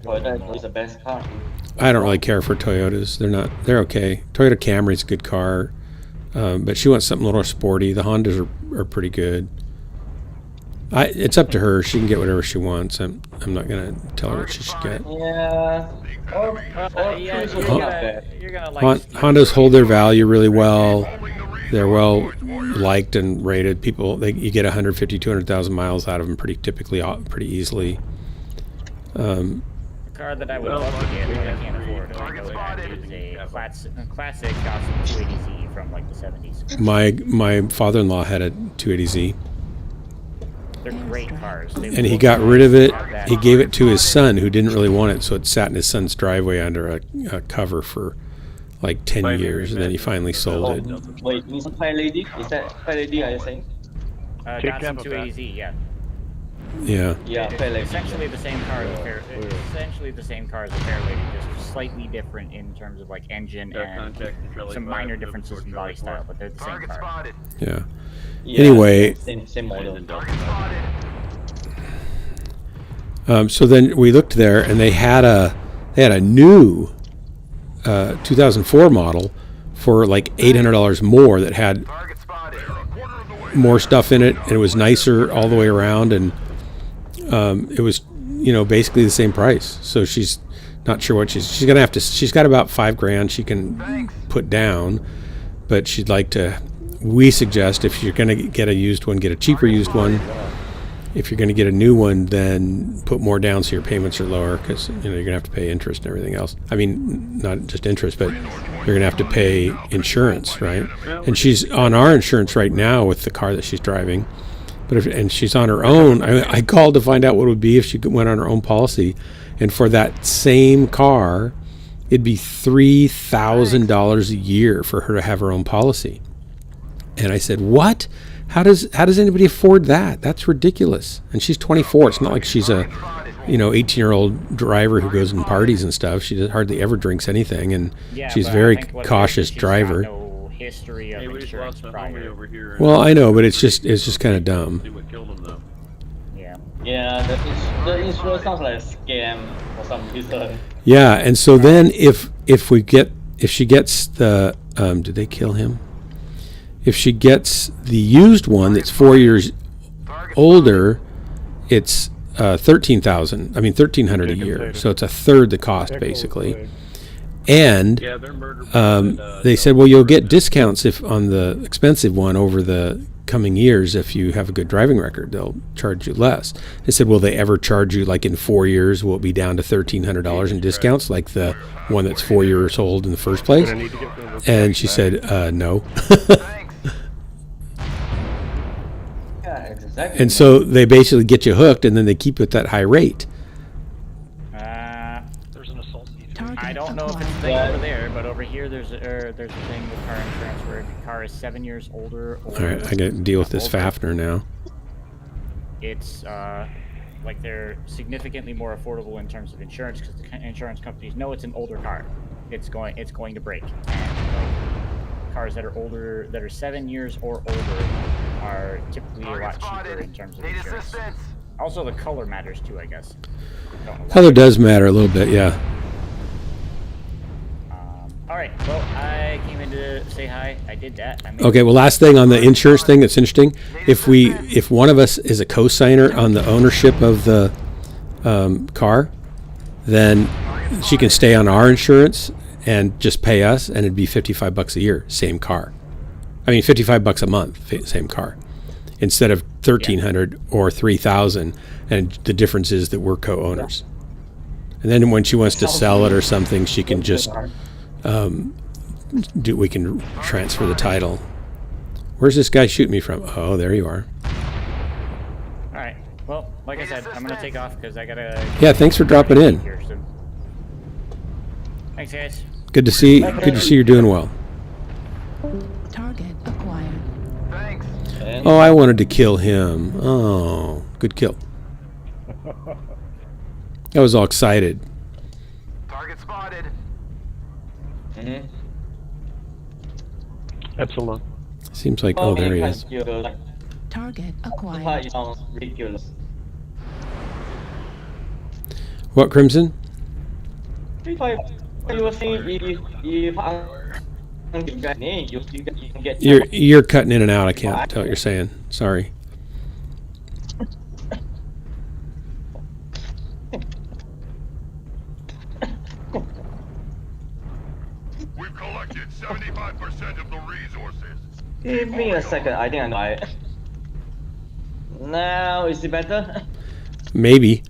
Toyota is the best car. I don't really care for Toyotas. They're okay. Toyota Camry's a good car. But she wants something a little more sporty. The Hondas are pretty good. It's up to her. She can get whatever she wants. I'm not gonna tell her what she should get. Yeah. You're gonna like Hondas hold their value really well. They're well liked and rated. You get 150, 200,000 miles out of them pretty easily. The car that I would love to get, but I can't afford is a classic Datsun 280Z from like the 70s. My father-in-law had a 280Z. They're great cars. And he got rid of it. He gave it to his son, who didn't really want it, so it sat in his son's driveway under a cover for like 10 years, and then he finally sold it. Wait, is Fire Lady? Is that Fire Lady, are you saying? Datsun 280Z, yeah. Yeah. Yeah, Fire Lady. Essentially the same car as a Fair Lady, just slightly different in terms of like engine and some minor differences in body style, but they're the same car. Yeah. Anyway, same model. so then we looked there, and they had a new 2004 model for like $800 more that had more stuff in it, and it was nicer all the way around, and it was, you know, basically the same price. So she's not sure what she's gonna have to. She's got about $5,000 she can put down, but she'd like to. We suggest if you're going to get a used one, get a cheaper used one. If you're going to get a new one, then put more down so your payments are lower, because you're going to have to pay interest and everything else. I mean, not just interest, but you're going to have to pay insurance, right? And she's on our insurance right now with the car that she's driving. But and she's on her own. I called to find out what it would be if she went on her own policy, and for that same car, it'd be $3,000 a year for her to have her own policy. And I said, what? How does anybody afford that? That's ridiculous. And she's 24. It's not like she's a, 18-year-old driver who goes and parties and stuff. She hardly ever drinks anything, and she's a very cautious driver. No history of insurance prior. Well, I know, but it's just kind of dumb. Yeah, the insurance sounds like a scam for some reason. Yeah, and so then if she gets the did they kill him? If she gets the used one that's 4 years older, it's $1300 a year. So it's a third the cost basically. And Yeah, they're murder. they said, well, you'll get discounts if on the expensive one over the coming years. If you have a good driving record, they'll charge you less. They said, will they ever charge you, like in 4 years, will it be down to $1,300 in discounts, like the one that's 4 years old in the first place? And she said, no. Yeah, exactly. And so they basically get you hooked, and then they keep you at that high rate. There's an assault. I don't know if it's a thing over there, but over here there's a thing with car insurance where if your car is 7 years older or All right, I got to deal with this older, Fafner now. it's like they're significantly more affordable in terms of insurance because the insurance companies know it's an older car. It's going to break. And cars that are older, that are 7 years or older, are typically a lot cheaper in terms of insurance. Also, the color matters too, I guess. Don't know why. Color does matter a little bit, yeah. All right. Well, I came in to say hi. I did that. Okay, well, last thing on the insurance thing that's interesting, if one of us is a co-signer on the ownership of the car, then she can stay on our insurance and just pay us, and it'd be $55 a year, same car. I mean, $55 a month, same car, instead of $1,300 or $3,000, and the difference is that we're co-owners. And then when she wants to sell it or something, she can just we can transfer the title. Where's this guy shooting me from? Oh, there you are. All right. Well, like I said, I'm gonna take off because I gotta. Yeah, thanks for dropping in. Here, so. Thanks, guys. Good to see. Good to see you're doing well. Target acquired. Thanks. Oh, I wanted to kill him. Oh, good kill. I was all excited. Target spotted. Mm-hmm. Epsilon. Seems like, oh, there he is. Target acquired. Sounds ridiculous. What, Crimson? You were saying you get You're cutting in and out. I can't tell what you're saying. Sorry. We've collected 75% of the resources. Give me a second. I think I know it. Now is it better? Maybe.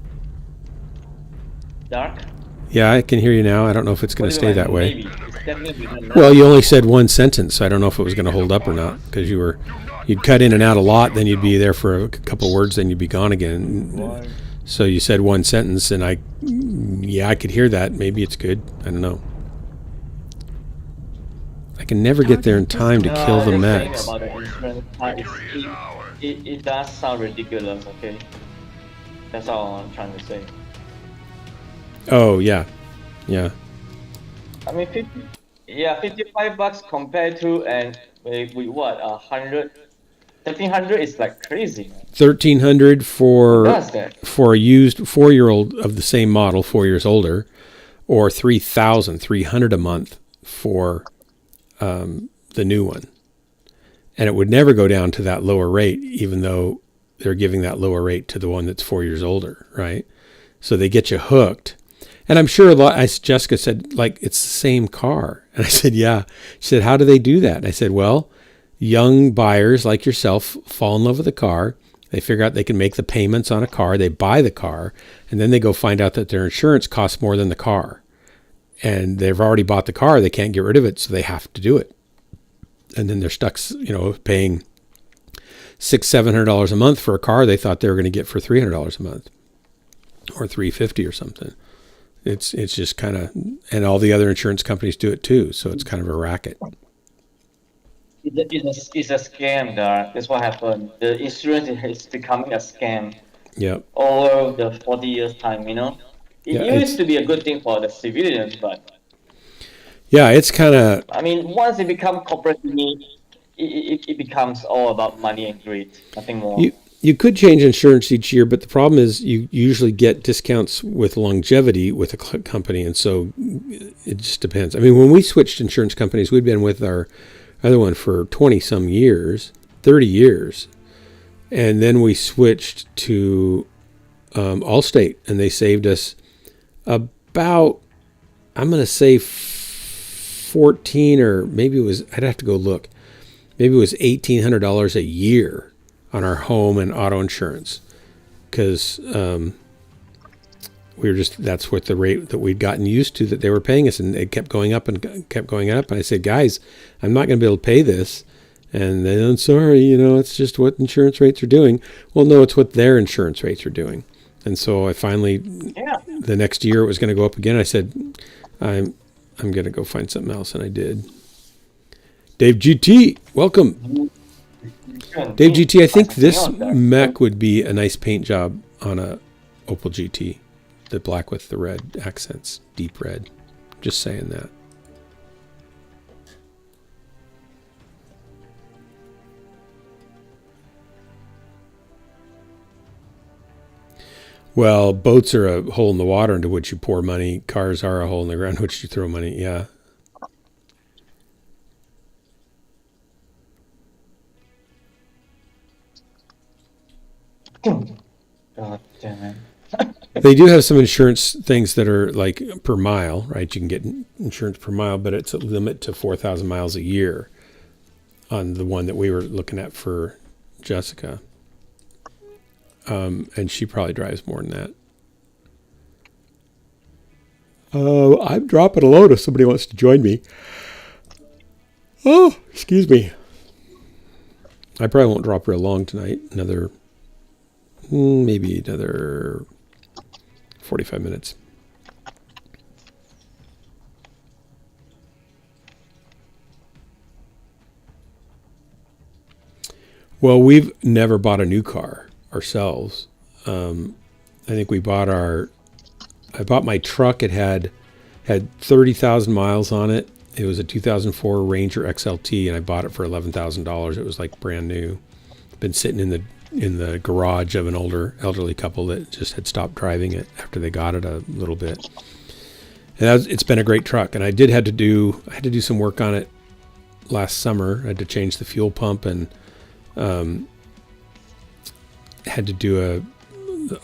Dark. Yeah, I can hear you now. I don't know if it's going to stay that way. Maybe. It's definitely better now. Well, you only said one sentence, so I don't know if it was going to hold up or not, because you'd cut in and out a lot, then you'd be there for a couple words, then you'd be gone again. So you said one sentence, and I could hear that. Maybe it's good. I don't know. I can never get there in time to kill the mechs. It does sound ridiculous, okay? That's all I'm trying to say. Oh, yeah. Yeah. I mean, $55 compared to, and with what, 1,300 is like crazy. $1,300 Does that? for a used 4-year-old of the same model, 4 years older, or $3,300 a month for the new one. And it would never go down to that lower rate, even though they're giving that lower rate to the one that's 4 years older, right? So they get you hooked. And I'm sure Jessica said, like, it's the same car. And I said, yeah. She said, how do they do that? And I said, well, young buyers like yourself fall in love with a car. They figure out they can make the payments on a car. They buy the car. And then they go find out that their insurance costs more than the car. And they've already bought the car. They can't get rid of it, so they have to do it. And then they're stuck, paying $600-700 a month for a car they thought they were going to get for $300 a month or $350 or something. It's just kind of, and all the other insurance companies do it too. So it's kind of a racket. It's a scam, Doc. That's what happened. The insurance is becoming a scam. Yep. Over the 40 years time, It used to be a good thing for the civilians, but yeah, it's kind of. I mean, once it becomes corporate, it becomes all about money and greed, nothing more. You could change insurance each year, but the problem is you usually get discounts with longevity with a company, and so it just depends. I mean, when we switched insurance companies, we'd been with our other one for 20 some years, 30 years. And then we switched to Allstate, and they saved us about, I'm going to say 14, or maybe it was, I'd have to go look. Maybe it was $1,800 a year on our home and auto insurance, because we were just, that's what the rate that we'd gotten used to that they were paying us, and it kept going up and kept going up. And I said, guys, I'm not going to be able to pay this. And then, I'm sorry, you know, it's just what insurance rates are doing. Well, no, it's what their insurance rates are doing. And so I finally, the next year it was going to go up again. I said, I'm going to go find something else. And I did. Dave GT, welcome. Dave GT, I think this mech would be a nice paint job on a Opel GT. The black with the red accents, deep red. Just saying that. Well, boats are a hole in the water into which you pour money. Cars are a hole in the ground in which you throw money. Yeah. God damn it. They do have some insurance things that are like per mile, right? You can get insurance per mile, but it's a limit to 4,000 miles a year on the one that we were looking at for Jessica. And she probably drives more than that. I'm dropping a load if somebody wants to join me. Oh, excuse me. I probably won't drop real long tonight. Maybe another 45 minutes. Well, we've never bought a new car ourselves. I think I bought my truck. It had 30,000 miles on it. It was a 2004 Ranger XLT, and I bought it for $11,000. It was like brand new. Been sitting in the garage of an elderly couple that just had stopped driving it after they got it a little bit. And it's been a great truck. And I had to do some work on it last summer. I had to change the fuel pump and had to do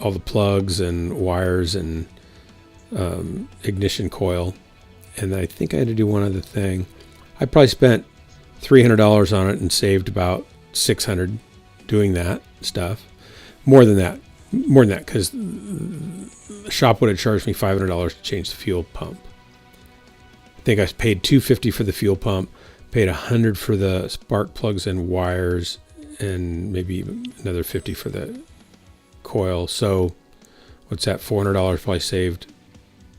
all the plugs and wires and ignition coil. And I think I had to do one other thing. I probably spent $300 on it and saved about $600 doing that stuff. More than that, because the shop would have charged me $500 to change the fuel pump. I think I paid $250 for the fuel pump, paid $100 for the spark plugs and wires, and maybe another $50 for the coil. So what's that? $400 probably saved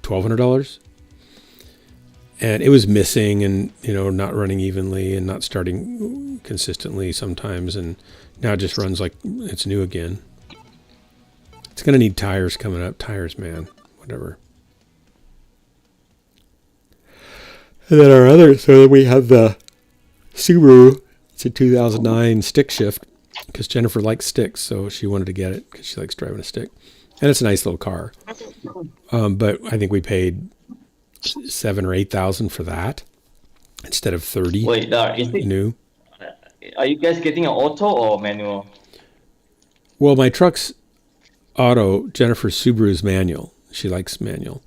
$1,200. And it was missing and, not running evenly and not starting consistently sometimes. And now it just runs like it's new again. It's going to need tires coming up. Tires, man. Whatever. And then so we have the Subaru. It's a 2009 stick shift because Jennifer likes sticks. So she wanted to get it because she likes driving a stick. And it's a nice little car. But I think we paid $7,000 or $8,000 for that instead of $30,000. Wait, is it new? Are you guys getting an auto or manual? Well, my truck's auto. Jennifer's Subaru's manual. She likes manual.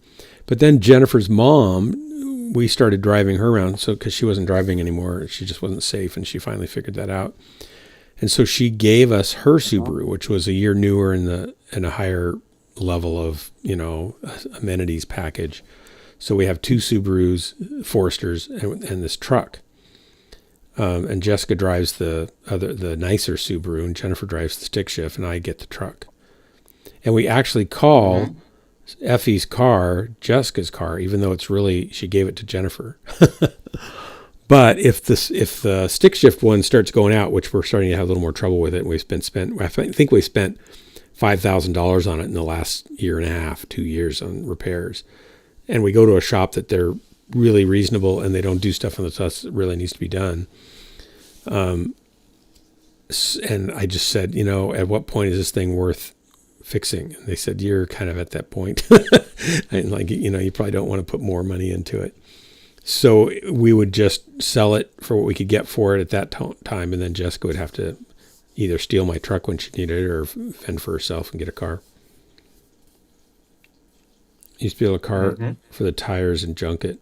But then Jennifer's mom, we started driving her around because she wasn't driving anymore. She just wasn't safe, and she finally figured that out. And so she gave us her Subaru, which was a year newer and a higher level of amenities package. So we have two Subarus, Foresters, and this truck. And Jessica drives the nicer Subaru, and Jennifer drives the stick shift, and I get the truck. And we actually call Effie's car Jessica's car, even though she gave it to Jennifer. But if the stick shift one starts going out, which we're starting to have a little more trouble with it, I think we spent $5,000 on it in the last year and a half, 2 years on repairs. And we go to a shop that they're really reasonable and they don't do stuff on the stuff that really needs to be done. And I just said, at what point is this thing worth fixing? And they said, you're kind of at that point. And you probably don't want to put more money into it. So we would just sell it for what we could get for it at that time, and then Jessica would have to either steal my truck when she needed it or fend for herself and get a car. Used to be able to car for the tires and junk it.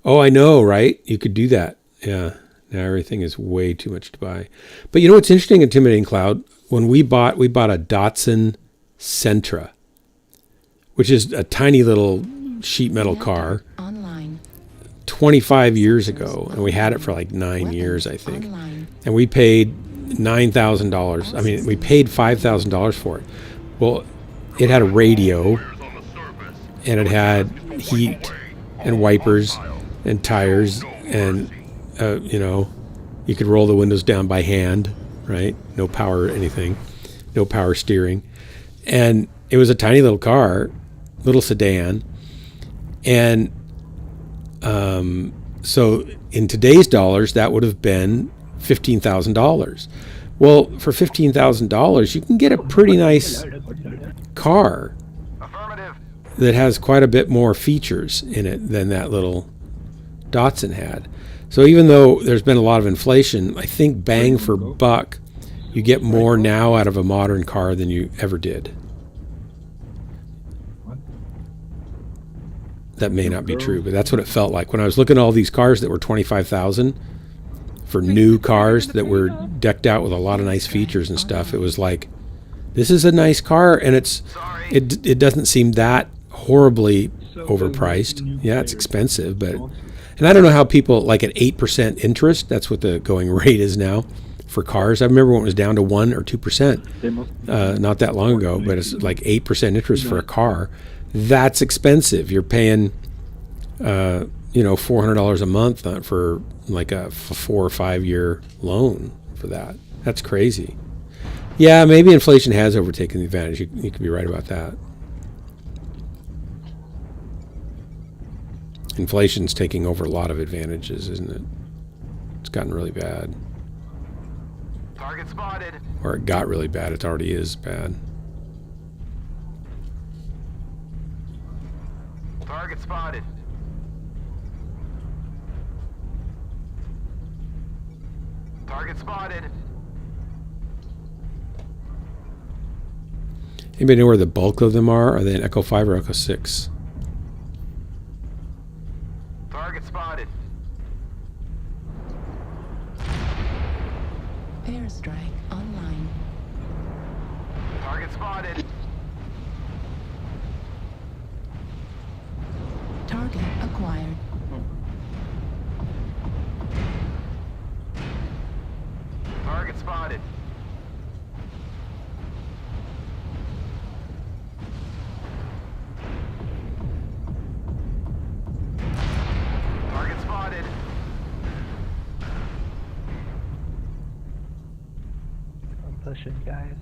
Oh, I know, right? You could do that. Yeah. Now everything is way too much to buy. But you know what's interesting, Intimidating Cloud? When we bought a Datsun Sentra, which is a tiny little sheet metal car, 25 years ago, and we had it for like 9 years, I think. And we paid $9,000. I mean, we paid $5,000 for it. Well, it had a radio, and it had heat and wipers and tires, and you know, you could roll the windows down by hand, right? No power or anything, no power steering. And it was a tiny little car, little sedan. And so in today's dollars, that would have been $15,000. Well, for $15,000, you can get a pretty nice car that has quite a bit more features in it than that little Datsun had. So even though there's been a lot of inflation, I think bang for buck, you get more now out of a modern car than you ever did. That may not be true, but that's what it felt like. When I was looking at all these cars that were $25,000 for new cars that were decked out with a lot of nice features and stuff, it was like, this is a nice car, and it doesn't seem that horribly overpriced. Yeah, it's expensive, but... And I don't know how people, like at 8% interest, that's what the going rate is now for cars. I remember when it was down to 1 or 2%, not that long ago, but it's like 8% interest for a car. That's expensive. You're paying, $400 a month for like a 4 or 5 year loan for that. That's crazy. Yeah, maybe inflation has overtaken the advantage. You could be right about that. Inflation's taking over a lot of advantages, isn't it? It's gotten really bad. Target spotted. Or it got really bad. It already is bad. Target spotted. Target spotted. Anybody know where the bulk of them are? Are they in Echo 5 or Echo 6? Target spotted. Airstrike online. Target spotted. Target acquired. Target spotted. Target spotted. I'm pushing, guys.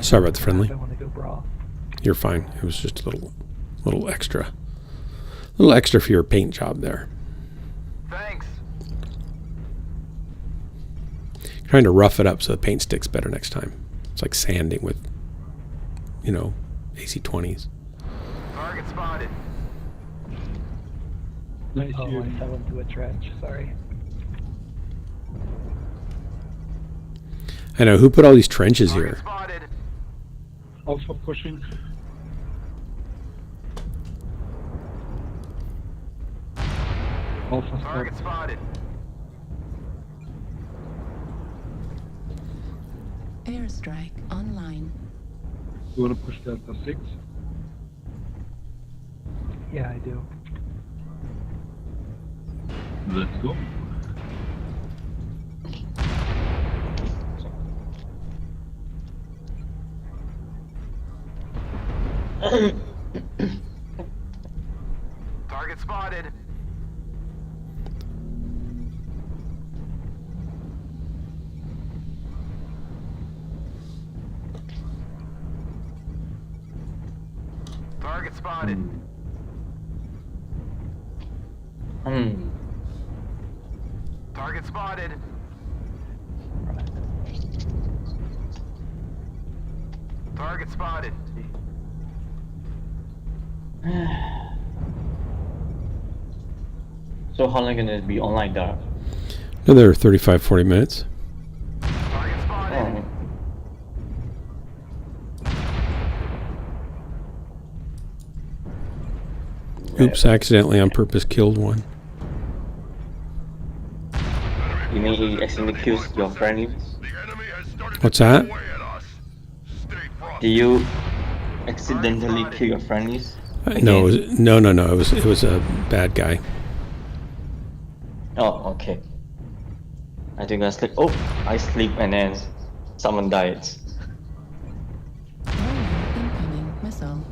Sorry about the friendly. I want to go bra. You're fine. It was just a little extra. A little extra for your paint job there. Thanks. Trying to rough it up so the paint sticks better next time. It's like sanding with, AC-20s. Target spotted. Nice I fell into a trench. Sorry. I know. Who put all these trenches here? Spotted. Also pushing. Also Target spotted. Airstrike online. You want to push Delta 6? Yeah, I do. Let's go. Target spotted. Target spotted. Target spotted. Target spotted. So how long gonna be online, Dark? Another 35, 40 minutes. Oh. Oops, accidentally on purpose killed one. You mean he accidentally kills your friendly? What's that? Do you accidentally kill your friendlies? No, it was a bad guy. Oh, okay. I think I sleep. Oh, I sleep and then someone dies. Incoming missile.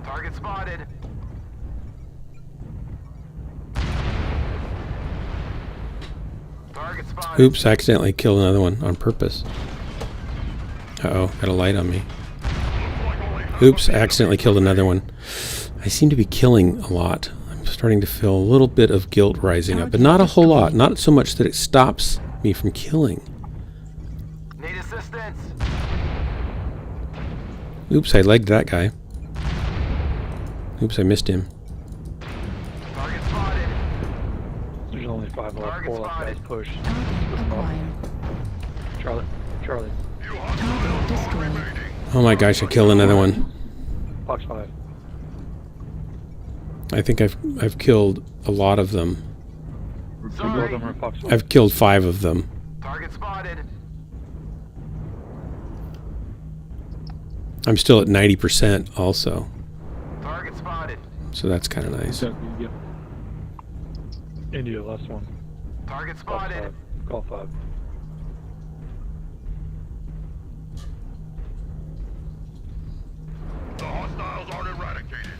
Target spotted. Target spotted. Oops, accidentally killed another one on purpose. Uh-oh, got a light on me. Oops, accidentally killed another one. I seem to be killing a lot. I'm starting to feel a little bit of guilt rising up, but not a whole lot. Not so much that it stops me from killing. Need assistance. Oops, I legged that guy. Oops, I missed him. Target spotted. There's only 5 left. 4 left. Guys, push. Acquired. Charlie. Target destroyed. Oh my gosh, I killed another one. Fox 5. I think I've killed a lot of them. Two of them are Fox 5. I've killed 5 of them. Target spotted. I'm still at 90% also. Target spotted. So that's kind of nice. Yep. India, last one. Target spotted. Call 5. The hostiles aren't eradicated.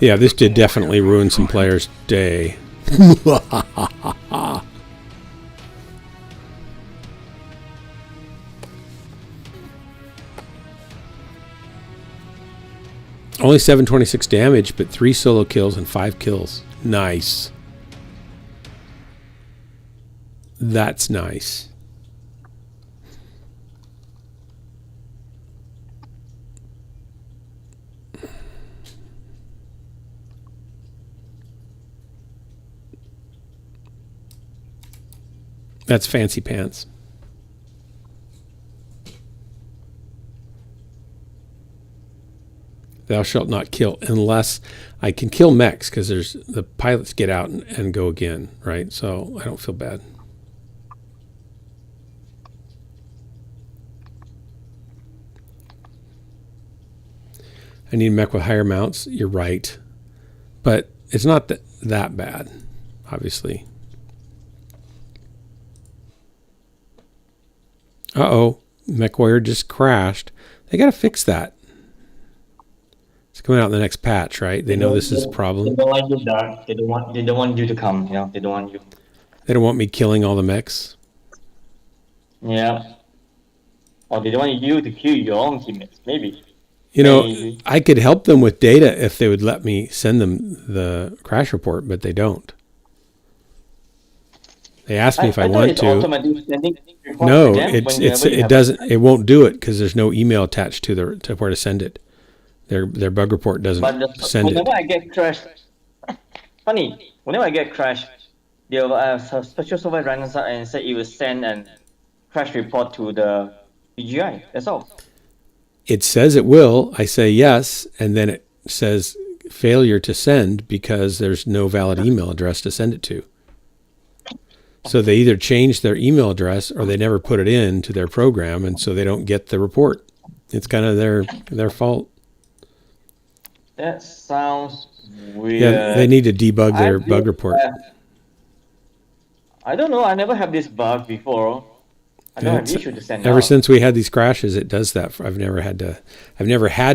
Yeah, this did definitely ruin some players' day. Only 726 damage, but 3 solo kills and 5 kills. Nice. That's nice. That's fancy pants. Thou shalt not kill unless I can kill mechs, because there's the pilots get out and go again, right? So I don't feel bad. I need a mech with higher mounts. You're right, but it's not that bad, obviously. Uh-oh, MechWarrior just crashed. They got to fix that. It's coming out in the next patch, right? They know this is a problem. They don't like you, Dark. They don't want you to come. You know, they don't want you. They don't want me killing all the mechs. Yeah. Or they don't want you to kill your own teammates. Maybe. You know, Maybe. I could help them with data if they would let me send them the crash report, but they don't. They asked me if I want to. No, it doesn't. It won't do it because there's no email attached to where to send it. Their bug report doesn't send it. Whenever I get crashed, funny. Whenever I get crashed, the special software runs out and say it will send a crash report to the BGI. That's all. It says it will. I say yes, and then it says failure to send because there's no valid email address to send it to. So they either change their email address or they never put it into their program, and so they don't get the report. It's kind of their fault. That sounds weird. Yeah, they need to debug their bug report. I don't know. I never have this bug before. I don't have issue to send Ever out. since we had these crashes, it does that. I've never had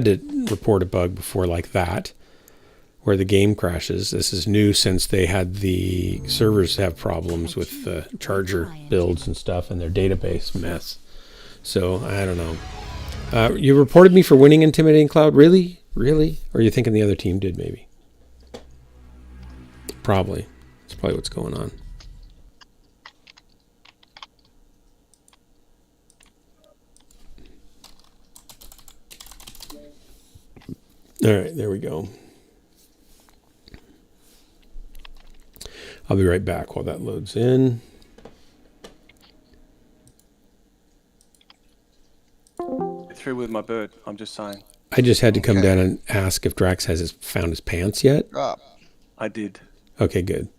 to report a bug before like that, where the game crashes. This is new since they had the servers have problems with the charger builds and stuff and their database mess. So I don't know. You reported me for winning Intimidating Cloud? Really? Or are you thinking the other team did maybe? Probably. That's probably what's going on. All right, there we go. I'll be right back while that loads in. Through with my bird. I'm just saying. I just had to come down and ask if Drax has found his pants yet. Drop. I did. Okay, good.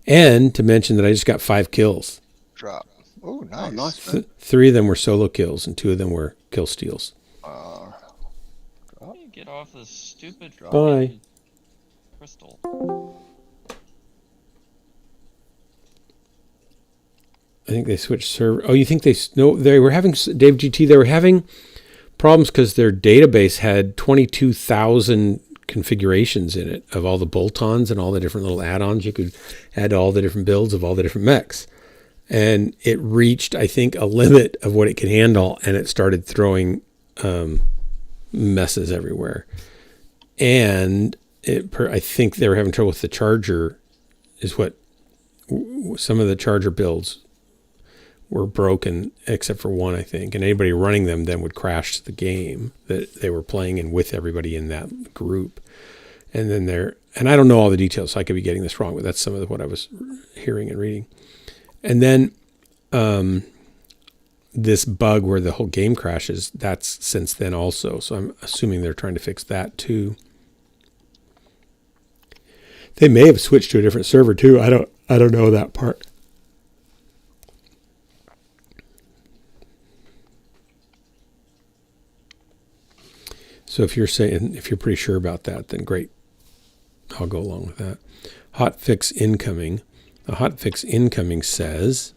And to mention that I just got 5 kills. Drop. Oh, nice. Oh, nice, man. 3 of them were solo kills, and 2 of them were kill steals. Get off this stupid Bye. crystal. I think they switched server. Oh, you think they... No, they were having... Dave GT, they were having problems because their database had 22,000 configurations in it of all the bolt-ons and all the different little add-ons you could add to all the different builds of all the different mechs. And it reached, I think, a limit of what it could handle, and it started throwing messes everywhere. And I think they were having trouble with the charger, is what some of the charger builds were broken, except for one, I think. And anybody running them then would crash the game that they were playing in with everybody in that group. And then and I don't know all the details, so I could be getting this wrong, but that's some of what I was hearing and reading. And then this bug where the whole game crashes, that's since then also. So I'm assuming they're trying to fix that too. They may have switched to a different server too. I don't know that part. So if you're pretty sure about that, then great. I'll go along with that. Hotfix incoming. The hotfix incoming says,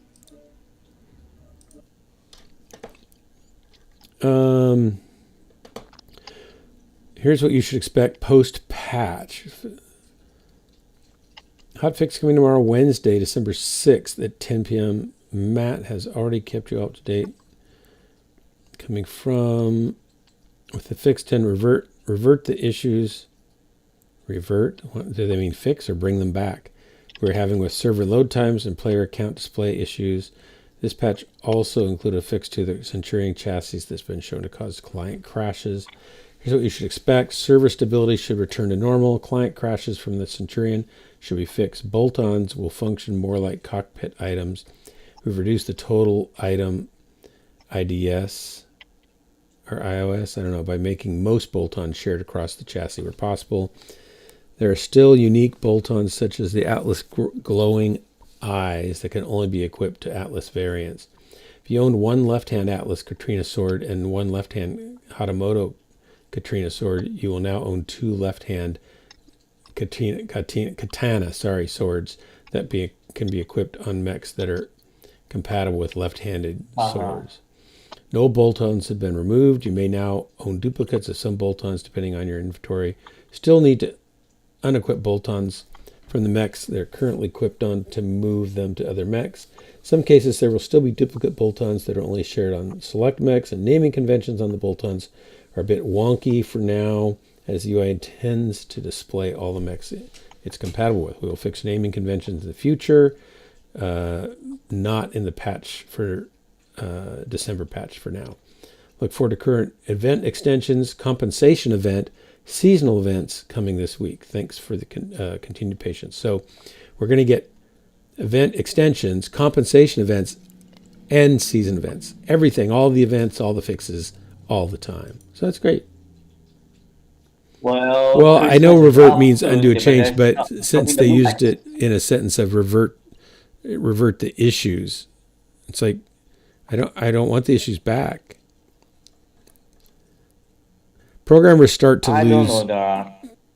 here's what you should expect post-patch. Hotfix coming tomorrow, Wednesday, December 6th at 10 p.m. Matt has already kept you up to date. Coming from, with the fix 10, revert the issues. Revert? What, do they mean fix or bring them back? We're having with server load times and player account display issues. This patch also included a fix to the Centurion chassis that's been shown to cause client crashes. Here's what you should expect. Server stability should return to normal. Client crashes from the Centurion should be fixed. Bolt-ons will function more like cockpit items. We've reduced the total item IDS or iOS, I don't know, by making most bolt-ons shared across the chassis where possible. There are still unique bolt-ons such as the Atlas glowing eyes that can only be equipped to Atlas variants. If you owned one left-hand Atlas Katrina sword and one left-hand Hatamoto Katrina sword, you will now own 2 left-hand katana swords that can be equipped on mechs that are compatible with left-handed swords. No bolt-ons have been removed. You may now own duplicates of some bolt-ons depending on your inventory. Still need to unequip bolt-ons from the mechs they're currently equipped on to move them to other mechs. In some cases, there will still be duplicate bolt-ons that are only shared on select mechs, and naming conventions on the bolt-ons are a bit wonky for now, as the UI intends to display all the mechs it's compatible with. We will fix naming conventions in the future, not in the patch for December patch for now. Look forward to current event extensions, compensation event, seasonal events coming this week. Thanks for the continued patience. So we're going to get event extensions, compensation events, and season events. Everything, all the events, all the fixes, all the time. So that's great. Well, I know revert means undo a change, but since they used it in a sentence of revert the issues, it's like I don't want the issues back. Programmers start to lose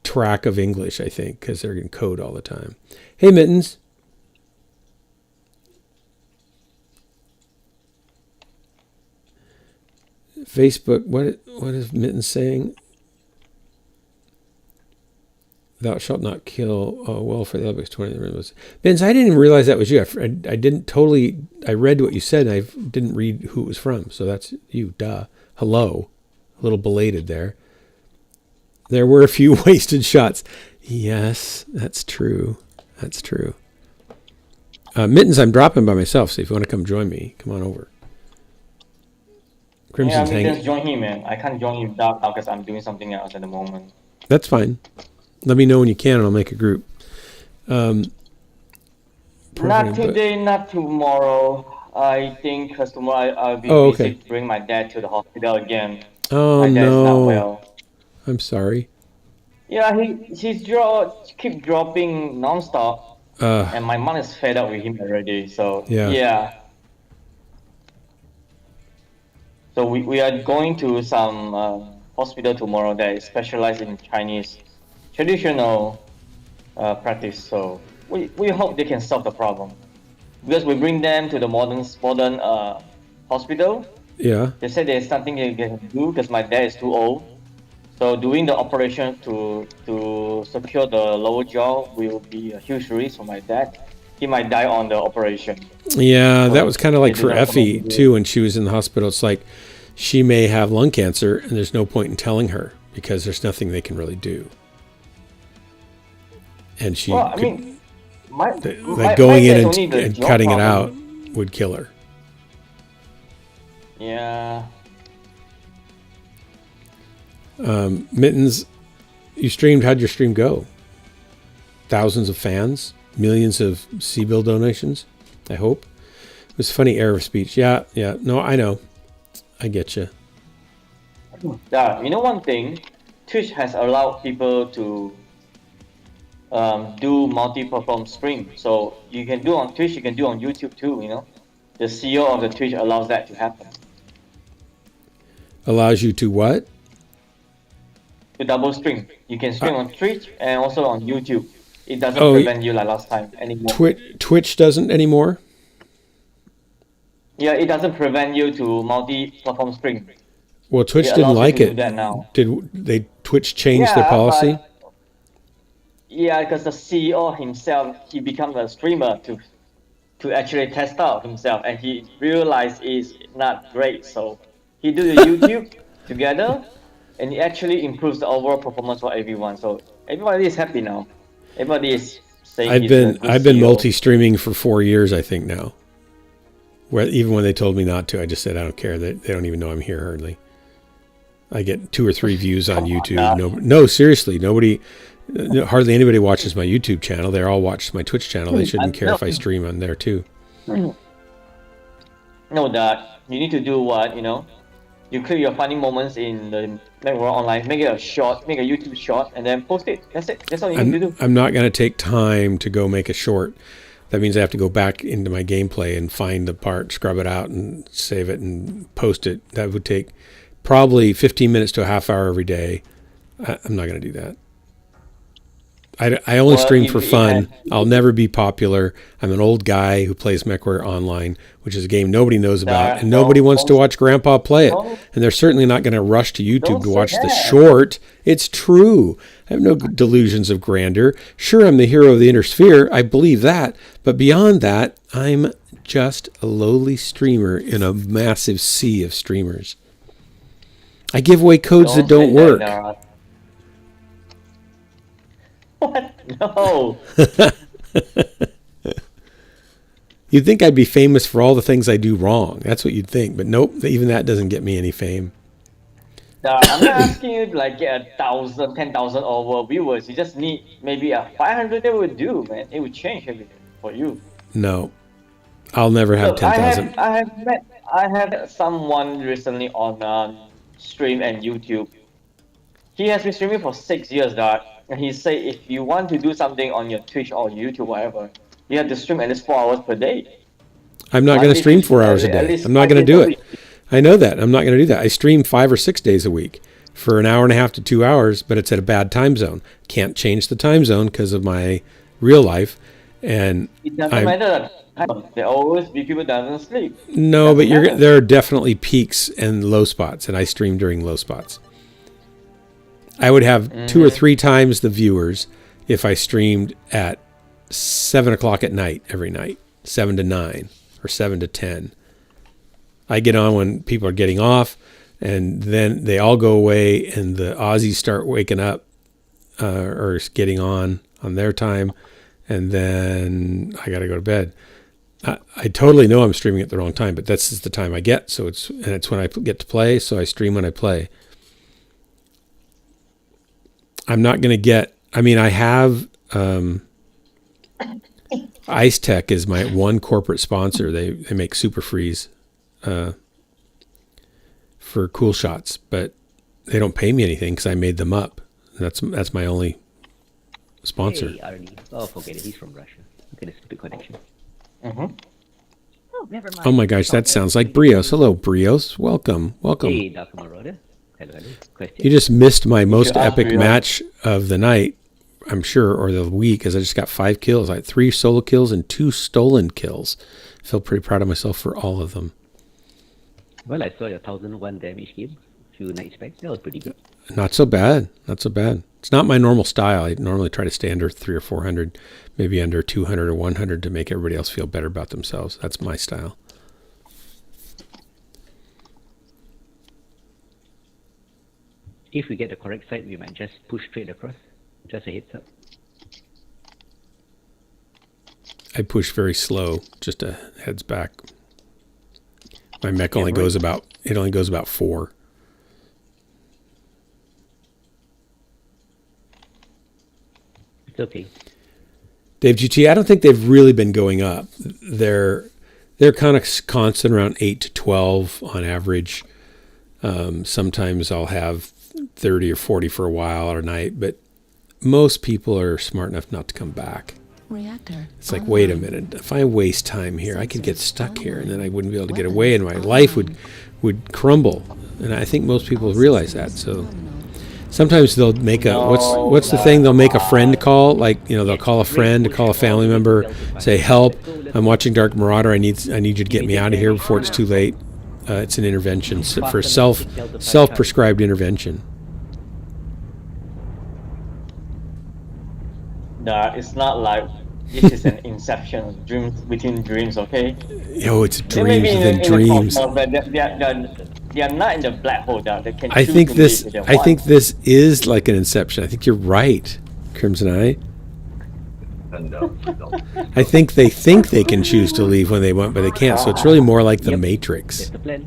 track of English, I think, because they're in code all the time. Hey, Mittens. Facebook, what is Mittens saying? Thou shalt not kill. Oh, well, for the Olympics 20. Mittens, I didn't even realize that was you. I didn't totally. I read what you said, and I didn't read who it was from. So that's you. Duh. Hello. A little belated there. There were a few wasted shots. Yes, that's true. That's true. Mittens, I'm dropping by myself, so if you want to come join me, come on over. Crimson's yeah, hanging. join him, man. I can't join him now because I'm doing something else at the moment. That's fine. Let me know when you can, and I'll make a group. Not today, not tomorrow. I think because tomorrow I'll be busy to bring my dad to the hospital again. Oh, my dad's not well. I'm sorry. Yeah, he's keep dropping nonstop, and my mom is fed up with him already. So yeah. So we are going to some hospital tomorrow that is specialized in Chinese traditional practice. So we hope they can solve the problem, because we bring them to the modern hospital. Yeah. They said there's nothing they can do because my dad is too old. So doing the operation to secure the lower jaw will be a huge risk for my dad. He might die on the operation. Yeah, So that was kind of like they for do not Effie recommend too when she was in the hospital. It's like she may have lung cancer, and there's no point in telling her because there's nothing they can really do. And she, well, I mean, going in and cutting it out would kill her. Yeah. Mittens, you streamed. How'd your stream go? Thousands of fans, millions of C-bill donations. I hope. It was a funny error of speech. Yeah. No, I know. I get you. Yeah, you know one thing, Twitch has allowed people to do multi-platform stream. So you can do on Twitch, you can do on YouTube too. You know, the CEO of the Twitch allows that to happen. Allows you to what? To double stream. You can stream on Twitch and also on YouTube. It doesn't prevent you like last time anymore. Twitch doesn't anymore? Yeah, it doesn't prevent you to multi-platform stream. Well, Twitch didn't like it. Did they? Twitch changed their policy? Yeah, because the CEO himself, he becomes a streamer to actually test out himself, and he realized it's not great. So he do the YouTube together, and it actually improves the overall performance for everyone. So everybody is happy now. Everybody is saying I've been multi-streaming for 4 years, I think now. Where even when they told me not to, I just said I don't care. They don't even know I'm here hardly. I get 2 or 3 views on YouTube. No, seriously, hardly anybody watches my YouTube channel. They all watch my Twitch channel. They shouldn't care if I stream on there too. No, Dad. You need to do what, you clip your funny moments in the World Online, make it a short, make a YouTube short, and then post it. That's it. That's all you need to do. I'm not going to take time to go make a short. That means I have to go back into my gameplay and find the part, scrub it out, and save it and post it. That would take probably 15 minutes to a half hour every day. I'm not going to do that. I only stream for fun. I'll never be popular. I'm an old guy who plays MechWarrior Online, which is a game nobody knows about, and nobody wants to watch Grandpa play it. And they're certainly not going to rush to YouTube to watch the short. It's true. I have no delusions of grandeur. Sure, I'm the hero of the inner sphere. I believe that. But beyond that, I'm just a lowly streamer in a massive sea of streamers. I give away codes that don't work. What? No. You'd think I'd be famous for all the things I do wrong. That's what you'd think. But nope, even that doesn't get me any fame. I'm not asking you to get 1,000, 10,000 over viewers. You just need maybe a 500. That would do, man. It would change everything for you. No, I'll never have 10,000. I have met someone recently on stream and YouTube. He has been streaming for 6 years, Dad. And he said if you want to do something on your Twitch or YouTube, whatever, you have to stream at least 4 hours per day. I'm not going to stream 4 hours a day. I'm not going to do it. I know that. I'm not going to do that. I stream 5 or 6 days a week for an hour and a half to 2 hours, but it's at a bad time zone. Can't change the time zone because of my real life. And it doesn't matter. There always be people that doesn't sleep. No, but there are definitely peaks and low spots, and I stream during low spots. I would have 2 or 3 times the viewers if I streamed at 7 o'clock at night every night, 7 to 9 or 7 to 10. I get on when people are getting off, and then they all go away, and the Aussies start waking up or getting on their time, and then I got to go to bed. I totally know I'm streaming at the wrong time, but that's just the time I get. So it's when I get to play. So I stream when I play. I'm not going to get. I mean, I have Ice Tech is my one corporate sponsor. They make Super Freeze for cool shots, but they don't pay me anything because I made them up. That's my only sponsor. Hey, Arnie. Oh, forget it. He's from Russia. Look at his stupid connection. Mm-hmm. Oh, never mind. Oh my gosh, that sounds like Brios. Hello, Brios. Welcome. Hey, Dr. Marauder. Hello. Question. You just missed my most ask epic Brios. match of the night, I'm sure, or the week, as I just got 5 kills. I had 3 solo kills and 2 stolen kills. I feel pretty proud of myself for all of them. Well, I saw your 1001 damage game a few nights back. That was pretty good. Not so bad. Not so bad. It's not my normal style. I normally try to stay under 300 or 400, maybe under 200 or 100 to make everybody else feel better about themselves. That's my style. If we get the correct side, we might just push straight across. Just a heads up. I push very slow, just a heads back. My mech only goes about 4. It's okay. Dave GT, I don't think they've really been going up. They're kind of constant around 8 to 12 on average. Sometimes I'll have 30 or 40 for a while or a night, but most people are smart enough not to come back. Reactor. It's like, wait a minute, if I waste time here, I could get stuck here and then I wouldn't be able to get away and my life would crumble. And I think most people realize that. So sometimes they'll make a, what's the thing? They'll make a friend call, like, they'll call a friend, call a family member, say, help, I'm watching Dark Marauder, I need you to get me out of here before it's too late. It's an intervention for self-prescribed intervention. No, it's not like this is an inception, dreams within dreams, okay? Yo, it's They may dreams be within in dreams. The but they are not in the black hole. They can I choose think to this. live if they I want. think this is like an inception. I think you're right, Crimson Eye. No. I think they can choose to leave when they want, but they can't. So it's really more like the Matrix, That's the plan.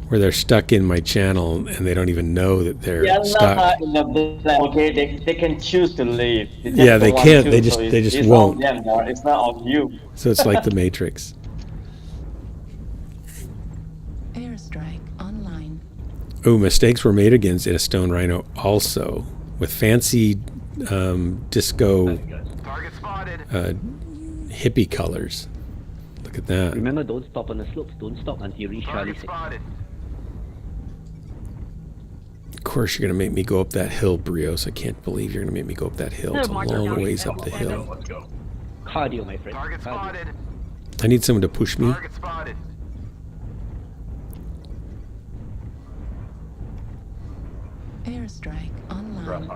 where they're stuck in my channel and they don't even know that They they're are stuck. not in the black. Okay, they can choose to leave. They just Yeah, they don't want can't. to, They so just it's won't. on them, dog. It's not on you. So it's like the Matrix. Airstrike online. Oh, mistakes were made against in a Stone Rhino also with fancy disco hippie colors. Look at that. Remember, don't stop on the slopes. Don't stop until you reach Charlie 6. Of course, you're going to make me go up that hill, Brios. I can't believe you're going to make me go up that hill. It's a long ways up the hill. Cardio, my friend. Cardio. I need someone to push me. Airstrike online.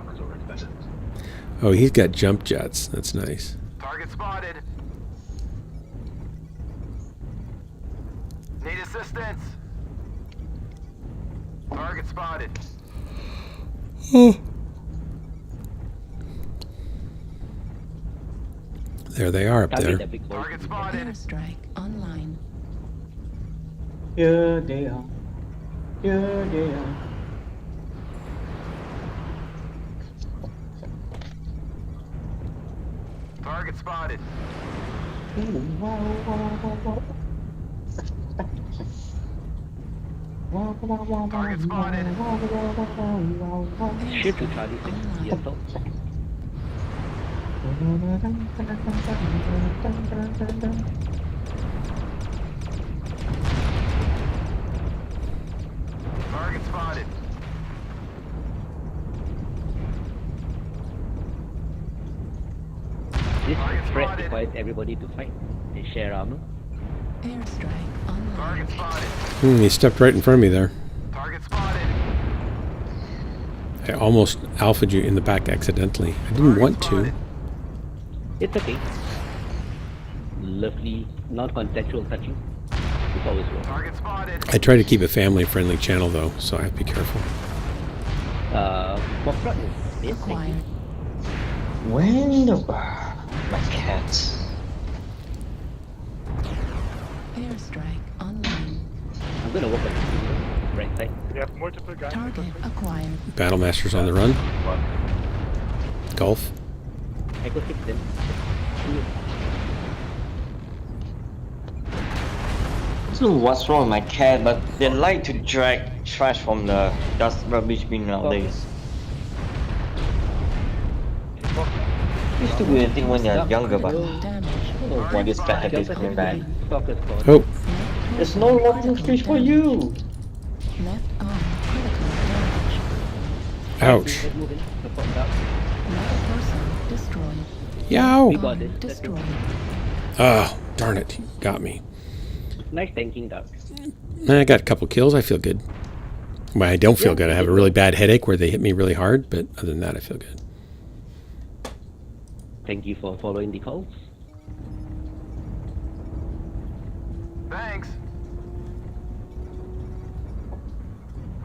Oh, he's got jump jets. That's nice. Target spotted. Need assistance. Target spotted. Oh. There they are up there. Target spotted. Airstrike online. Here they are. Here they are. Target spotted. Target spotted. Shift to Charlie 6. Yes, so. Target spotted. This threat requires everybody to fight and share armor. Airstrike online. Target spotted. He stepped right in front of me there. Target spotted. I almost alpha'd you in the back accidentally. I didn't want to. It's okay. Lovely, non-contextual touching. It's always works. Target spotted. I try to keep a family-friendly channel though, so I have to be careful. For front, yes, thank you. Acquired. When the my cat. Airstrike online. I'm gonna walk on the right side. We have multiple guys. Target acquired. Battlemaster's on the run. Golf. I go fix them. I don't know what's wrong with my cat, but they like to drag trash from the dust rubbish bin nowadays. Used to be a thing when you're younger, but I don't know why this bad habit is coming back. Oh. There's no logging fish for you! Left arm critical damage. Ouch. Another person destroyed. Yow. We got this. Destroyed. Oh, darn it. He got me. Nice tanking duck. I got a couple kills. I feel good. Well, I don't feel good. I have a really bad headache where they hit me really hard, but other than that, I feel good. Thank you for following the calls. Thanks.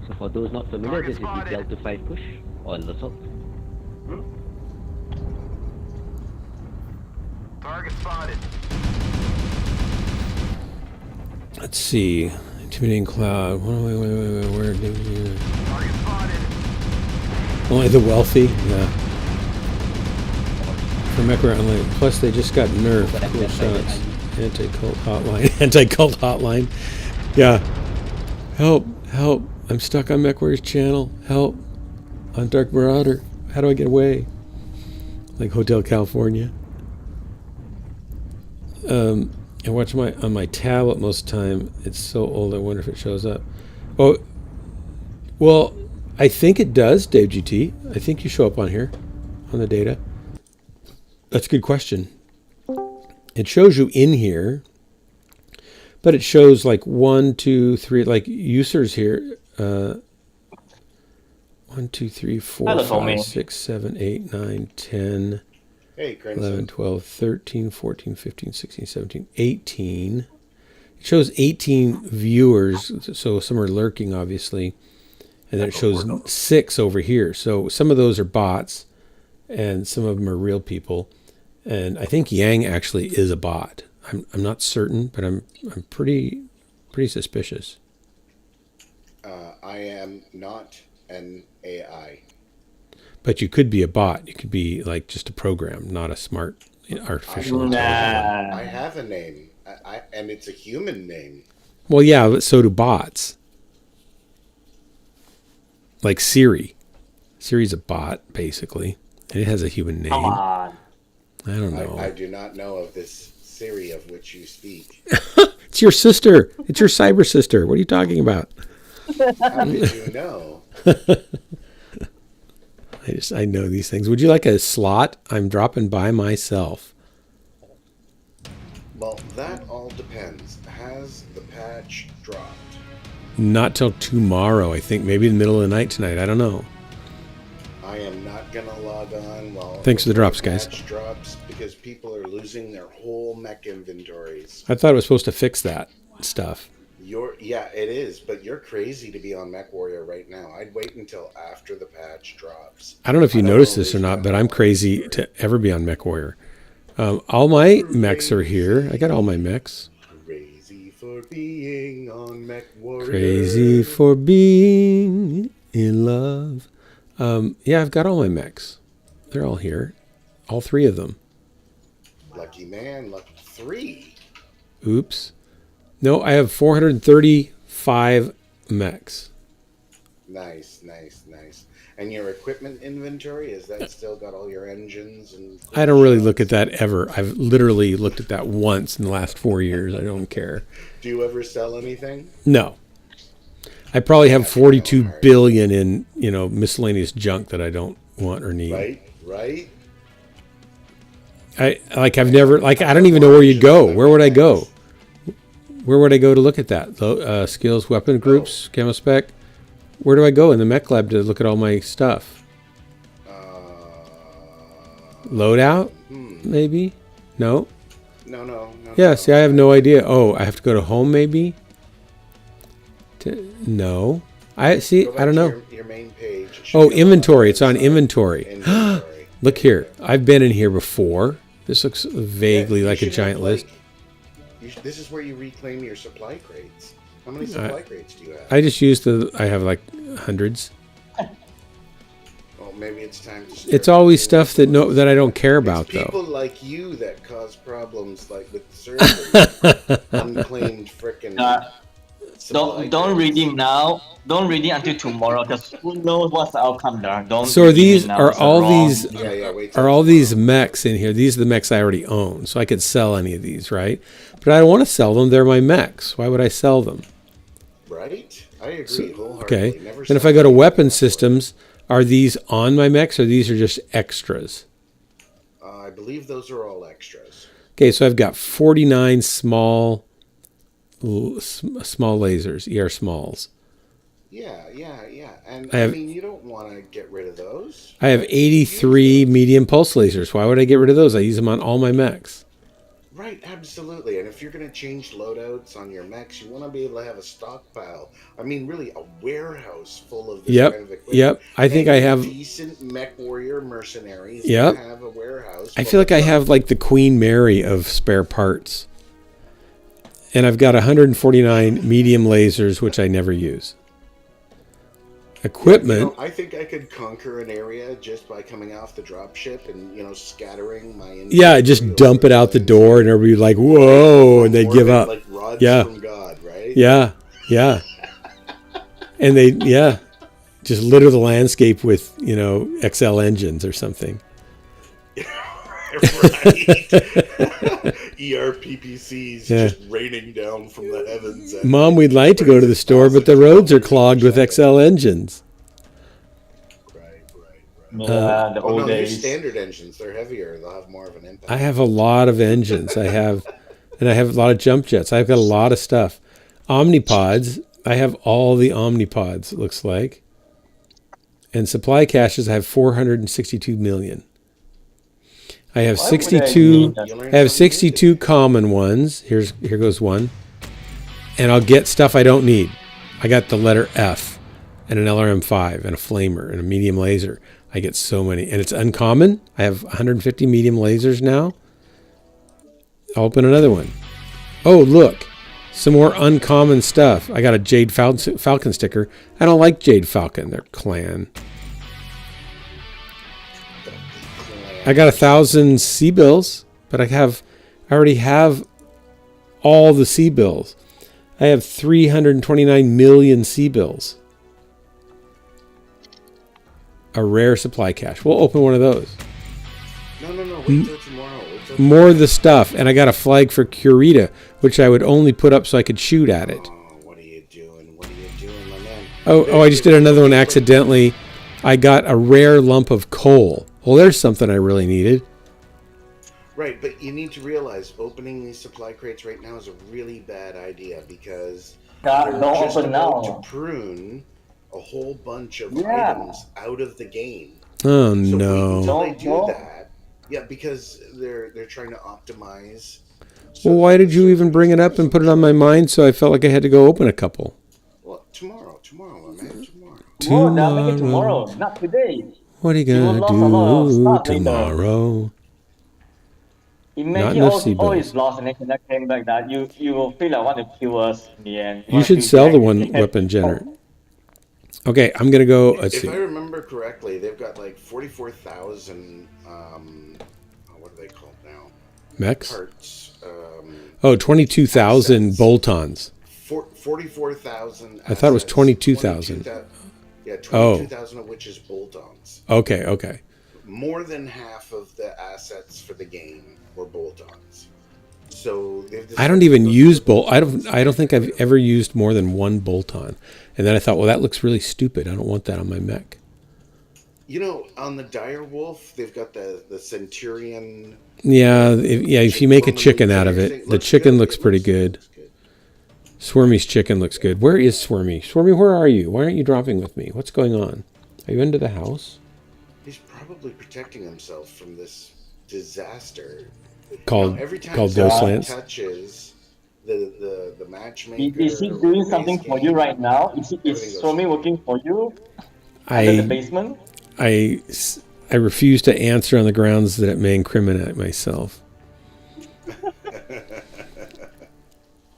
So for those not familiar, this is the Delta 5 push on the assault. Target spotted. Let's see. Intimidating cloud. Wait. Where did you... Target spotted. Only the wealthy? Yeah. For Mech Online. Plus, they just got nerfed. Cool shots. Anti-cult hotline. Anti-cult hotline. Yeah. Help. Help. I'm stuck on MechWarrior's channel. Help. I'm Dark Marauder. How do I get away? Like Hotel California. I watch on my tablet most of the time. It's so old, I wonder if it shows up. Oh, well, I think it does, Dave GT. I think you show up on here, on the data. That's a good question. It shows you in here, but it shows like 1, 2, 3, like users here. 1, 2, 3, 4, 5, 6, 7, 8, 9, 10. Hey, 11, 12, 13, 14, 15, 16, 17, 18. It shows 18 viewers, so some are lurking, obviously. And then it shows 6 over here. So some of those are bots, and some of them are real people. And I think Yang actually is a bot. I'm not certain, but I'm pretty suspicious. I am not an AI. But you could be a bot. You could be like just a program, not a smart artificial intelligence. I have a name, and it's a human name. Well, yeah, but so do bots. Like Siri. Siri's a bot, basically. And it has a human name. Come on. I don't know. I do not know of this Siri of which you speak. It's your sister. It's your cyber sister. What are you talking about? How did you know? I know these things. Would you like a slot? I'm dropping by myself. Well, that all depends. Has the patch dropped? Not till tomorrow, I think. Maybe in the middle of the night tonight. I don't know. I am not gonna log on while Thanks for the drops, guys. patch drops because people are losing their whole mech inventories. I thought it was supposed to fix that stuff. Yeah, it is, but you're crazy to be on MechWarrior right now. I'd wait until after the patch drops. I don't know if you noticed this or not, but I'm crazy to ever be on MechWarrior. All my mechs are here. I got all my mechs. Crazy for being on MechWarrior. Crazy for being in love. Yeah, I've got all my mechs. They're all here. All 3 of them. Lucky man, lucky 3. Oops. No, I have 435 mechs. Nice. And your equipment inventory, is that still got all your engines and... I don't really look at that ever. I've literally looked at that once in the last 4 years. I don't care. Do you ever sell anything? No. I probably have 42 billion in, miscellaneous junk that I don't want or need. Right? I've never, I don't even know where you'd go. Where would I go? Where would I go to look at that? Skills, weapon groups, camo spec. Where do I go in the mech lab to look at all my stuff? Loadout? Maybe? No? No. Yeah, see, I have no idea. Oh, I have to go to home, maybe? No. I don't know. Your main page. Oh, inventory. It's on inventory. Look here. I've been in here before. This looks vaguely like a giant list. This is where you reclaim your supply crates. How many supply crates do you have? I just used I have like hundreds. Well, maybe it's time to It's always stuff that I don't care about, people though. like you that cause problems, like with the servers. Unclaimed frickin' Don't read him now. Don't read it until tomorrow, because who knows what's the outcome there. Don't. So read it now. It's wrong. are all these mechs in here? These are the mechs I already own, so I could sell any of these, right? But I don't want to sell them. They're my mechs. Why would I sell them? Right? I agree wholeheartedly. Okay. Never Then if I go to weapon systems, are these on my mechs or these are just extras? I believe those are all extras. Okay, so I've got 49 small lasers, ER smalls. Yeah. And I mean, you don't want to get rid of those. I have 83 medium pulse lasers. Why would I get rid of those? I use them on all my mechs. Right, absolutely. And if you're going to change loadouts on your mechs, you want to be able to have a stockpile. I mean, really, a warehouse full of this kind of equipment. Yep. I think I have decent mech warrior mercenaries. Yep. Have a warehouse. I feel like I have like the Queen Mary of spare parts. And I've got 149 medium lasers, which I never use. Equipment. I think I could conquer an area just by coming off the dropship and scattering my. Yeah, just dump it out the door, and everybody like, "Whoa!" and they give up. Like rods from God, right? Yeah. And they just litter the landscape with XL engines or something. Right. ERPPCs just raining down from the heavens. Mom, we'd like to go to the store, but the roads are clogged with XL engines. The old they're days. standard engines. They're heavier. They'll have more of an impact. I have a lot of engines. I have a lot of jump jets. I've got a lot of stuff. Omnipods. I have all the omnipods, it looks like. And supply caches, I have 462 million. I have 62. I have 62 common ones. Here goes one. And I'll get stuff I don't need. I got the letter F and an LRM5 and a flamer and a medium laser. I get so many, and it's uncommon. I have 150 medium lasers now. I'll open another one. Oh, look, some more uncommon stuff. I got a Jade Falcon sticker. I don't like Jade Falcon. They're clan. I got 1,000 C-bills, but I already have all the C-bills. I have 329 million C-bills. A rare supply cache. We'll open one of those. No. Wait till tomorrow. More of the stuff, and I got a flag for Curita, which I would only put up so I could shoot at it. What are you doing? What are you doing, my man? Oh, I just did another one accidentally. I got a rare lump of coal. Well, there's something I really needed. Right, but you need to realize opening these supply crates right now is a really bad idea because don't just open about now. to prune a whole bunch of items out of the game. Oh, so no. until they do that, because they're trying to optimize. Well, why did you even bring it up and put it on my mind so I felt like I had to go open a couple? Well, tomorrow, my man, Tomorrow, not today. What are you going to do tomorrow? Imagine all is lost and then cannot came back. That you will feel like want to kill us in the end. You should sell the one weapon generator. Okay, I'm going to go. Let's see. If I remember correctly, they've got like 44,000. What are they called now? Mechs? Parts. 22,000 bolt-ons. 44,000. I thought it was 22,000. Yeah, 22,000 of which is bolt-ons. Okay. More than half of the assets for the game were bolt-ons. So I don't even use bolt. I don't think I've ever used more than one bolt-on. And then I thought, well, that looks really stupid. I don't want that on my mech. On the dire wolf, they've got the Centurion. Yeah, if you make a chicken out of it, the chicken looks pretty good. Swarmy's chicken looks good. Where is Swarmy? Swarmy, where are you? Why aren't you dropping with me? What's going on? Are you into the house? He's probably protecting himself from this disaster. Called Ghostlands. Touches the matchmaker. Is he doing something for you right now? Is Swarmy working for you? In the basement? I I refuse to answer on the grounds that it may incriminate myself.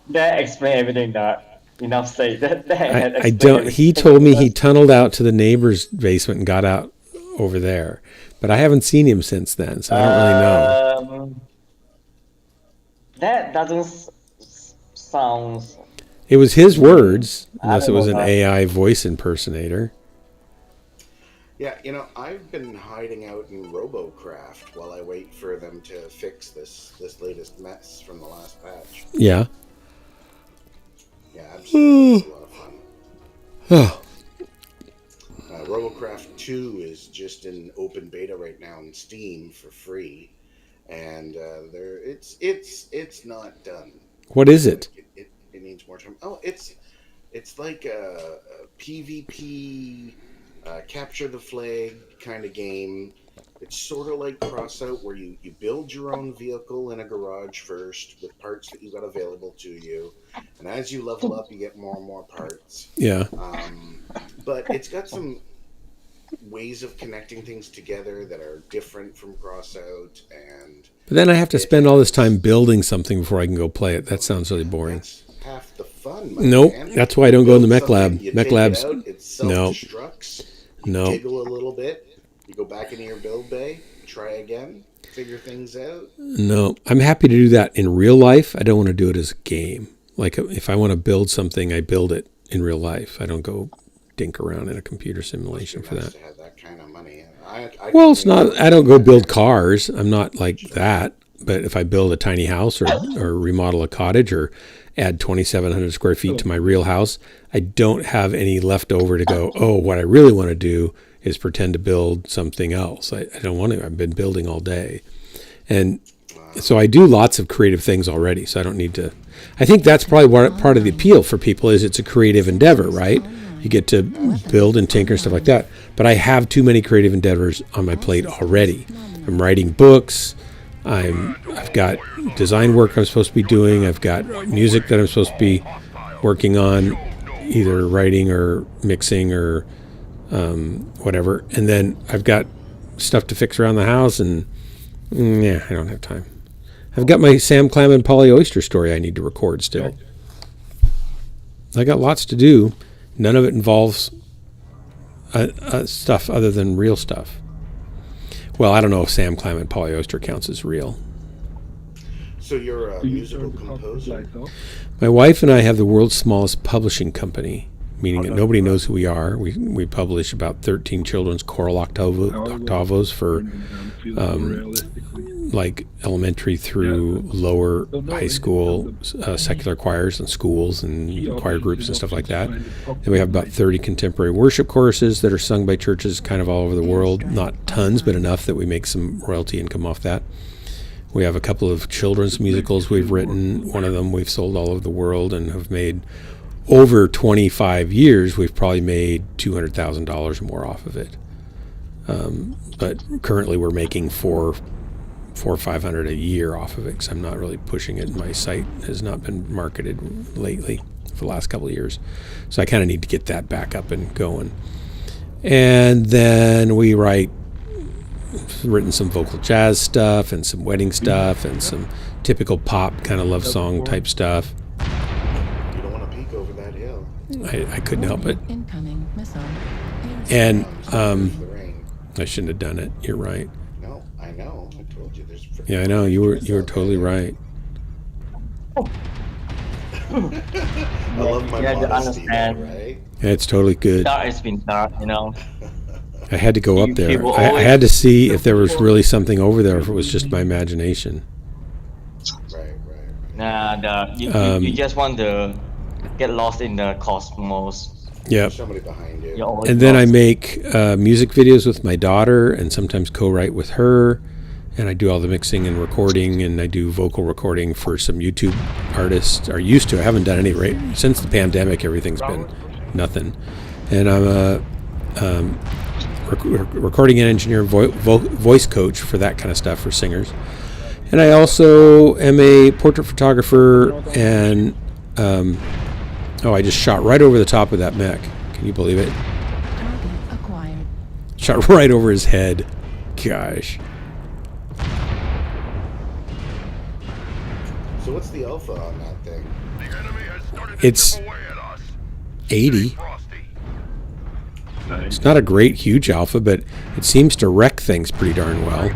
That explains everything. That enough say that. I don't. He told me he tunneled out to the neighbor's basement and got out over there, but I haven't seen him since then, so I don't really know. That doesn't sound. It was his words, unless it was an AI voice impersonator. Yeah, you know, I've been hiding out in RoboCraft while I wait for them to fix this latest mess from the last patch. Yeah. Yeah, absolutely. It's a lot of fun. Oh. RoboCraft 2 is just in open beta right now on Steam for free, and it's not done. What is it? It needs more time. Oh, it's like a PvP capture the flag kind of game. It's sort of like Crossout, where you build your own vehicle in a garage first with parts that you got available to you, and as you level up, you get more and more parts. Yeah. But it's got some ways of connecting things together that are different from Crossout, and But then I have to spend all this time building something before I can go play it. That sounds really boring. that's half the fun. Nope. That's why I don't go in the mech lab. You Mech take it labs. out, it No. self-destructs. You No. jiggle a little bit. You go back into your build bay, try again, figure things out. No. I'm happy to do that in real life. I don't want to do it as a game. Like if I want to build something, I build it in real life. I don't go dink around in a computer simulation for that. To have that kind of money. Well, it's not. I don't go build cars. I'm not like that. But if I build a tiny house or remodel a cottage or add 2,700 square feet to my real house, I don't have any left over to go, oh, what I really want to do is pretend to build something else. I don't want to. I've been building all day. And so I do lots of creative things already, so I don't need to. I think that's probably part of the appeal for people is it's a creative endeavor, right? You get to build and tinker and stuff like that. But I have too many creative endeavors on my plate already. I'm writing books. I've got design work I'm supposed to be doing. I've got music that I'm supposed to be working on, either writing or mixing or whatever. And then I've got stuff to fix around the house, and I don't have time. I've got my Sam Clam and Polly Oyster story I need to record still. I got lots to do. None of it involves stuff other than real stuff. Well, I don't know if Sam Clam and Polly Oyster counts as real. So you're a musical composer? My wife and I have the world's smallest publishing company, meaning that nobody knows who we are. We publish about 13 children's choral octavos for like elementary through lower high school secular choirs and schools and choir groups and stuff like that. And we have about 30 contemporary worship choruses that are sung by churches kind of all over the world. Not tons, but enough that we make some royalty income off that. We have a couple of children's musicals we've written. One of them we've sold all over the world and have made, over 25 years, we've probably made $200,000 or more off of it. But currently we're making $400 or $500 a year off of it because I'm not really pushing it. My site has not been marketed lately for the last couple of years. So I kind of need to get that back up and going. And then we written some vocal jazz stuff and some wedding stuff and some typical pop kind of love song type stuff. You don't want to peek over that hill. I couldn't help it. And I shouldn't have done it. You're right. No, I know. I told you there's. Yeah, I know. You were totally right. I love my modesty, right? Yeah, it's totally good. Dark has been dark, you know. I had to go up there. I had to see if there was really something over there, or if it was just my imagination. Nah, you just want to get lost in the cosmos. Yep. Somebody behind you. And then I make music videos with my daughter, and sometimes co-write with her. And I do all the mixing and recording, and I do vocal recording for some YouTube artists. Or used to. I haven't done any since the pandemic. Everything's been nothing. And I'm a recording and engineer, voice coach for that kind of stuff for singers. And I also am a portrait photographer, and I just shot right over the top of that mech. Can you believe it? Shot right over his head. gosh. So what's the alpha on that thing? It's 80. It's not a great huge alpha, but it seems to wreck things pretty darn well.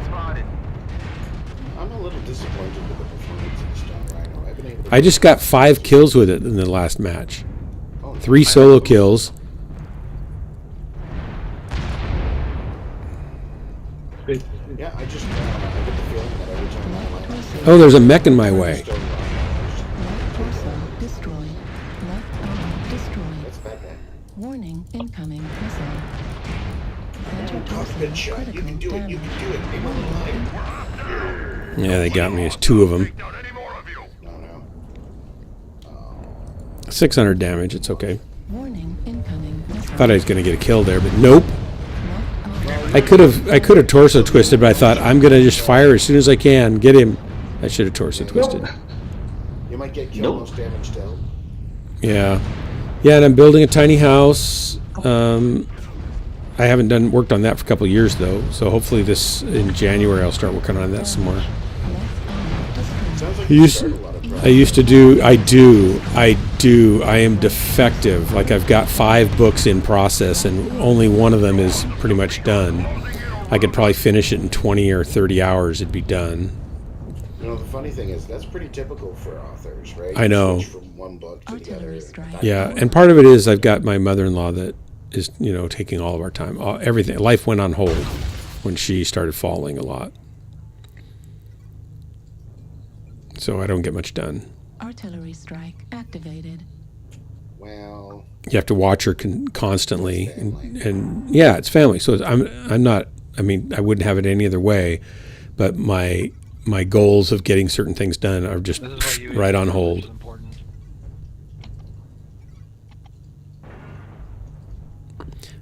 I'm a little disappointed with the performance of the Stone Rhino. I've been able to I just got 5 kills with it in the last match. 3 solo kills. Yeah, I just I get the feeling that every time I land, Oh, there's a mech in my way. Torso destroyed. Left arm destroyed. That's bad, man. Warning, incoming missile. Center Cockpit torso shot. You can critical do it. You damage. can do it. Aim on the line. Yeah, they got me. There's 2 of them. No, no. 600 damage. It's okay. Warning, incoming missile. Thought I was going to get a kill there, but nope. I could have torso twisted, but I thought I'm going to just fire as soon as I can. Get him. I should have torso twisted. You might get killed, most damage dealt. Yeah. Yeah, and I'm building a tiny house. I haven't worked on that for a couple of years though, so hopefully this in January I'll start working on that some more. I am defective. Like I've got 5 books in process and only one of them is pretty much done. I could probably finish it in 20 or 30 hours. It'd be done. You know, the funny thing is, that's pretty typical for authors, right? I know. You switch from one book to the other. Yeah, and part of it is I've got my mother-in-law that is, taking all of our time. Everything. Life went on hold when she started falling a lot. So I don't get much done. Artillery strike activated. Well, you have to watch her constantly, and yeah, it's family. So I'm not. I mean, I wouldn't have it any other way, but my goals of getting certain things done are just right on hold.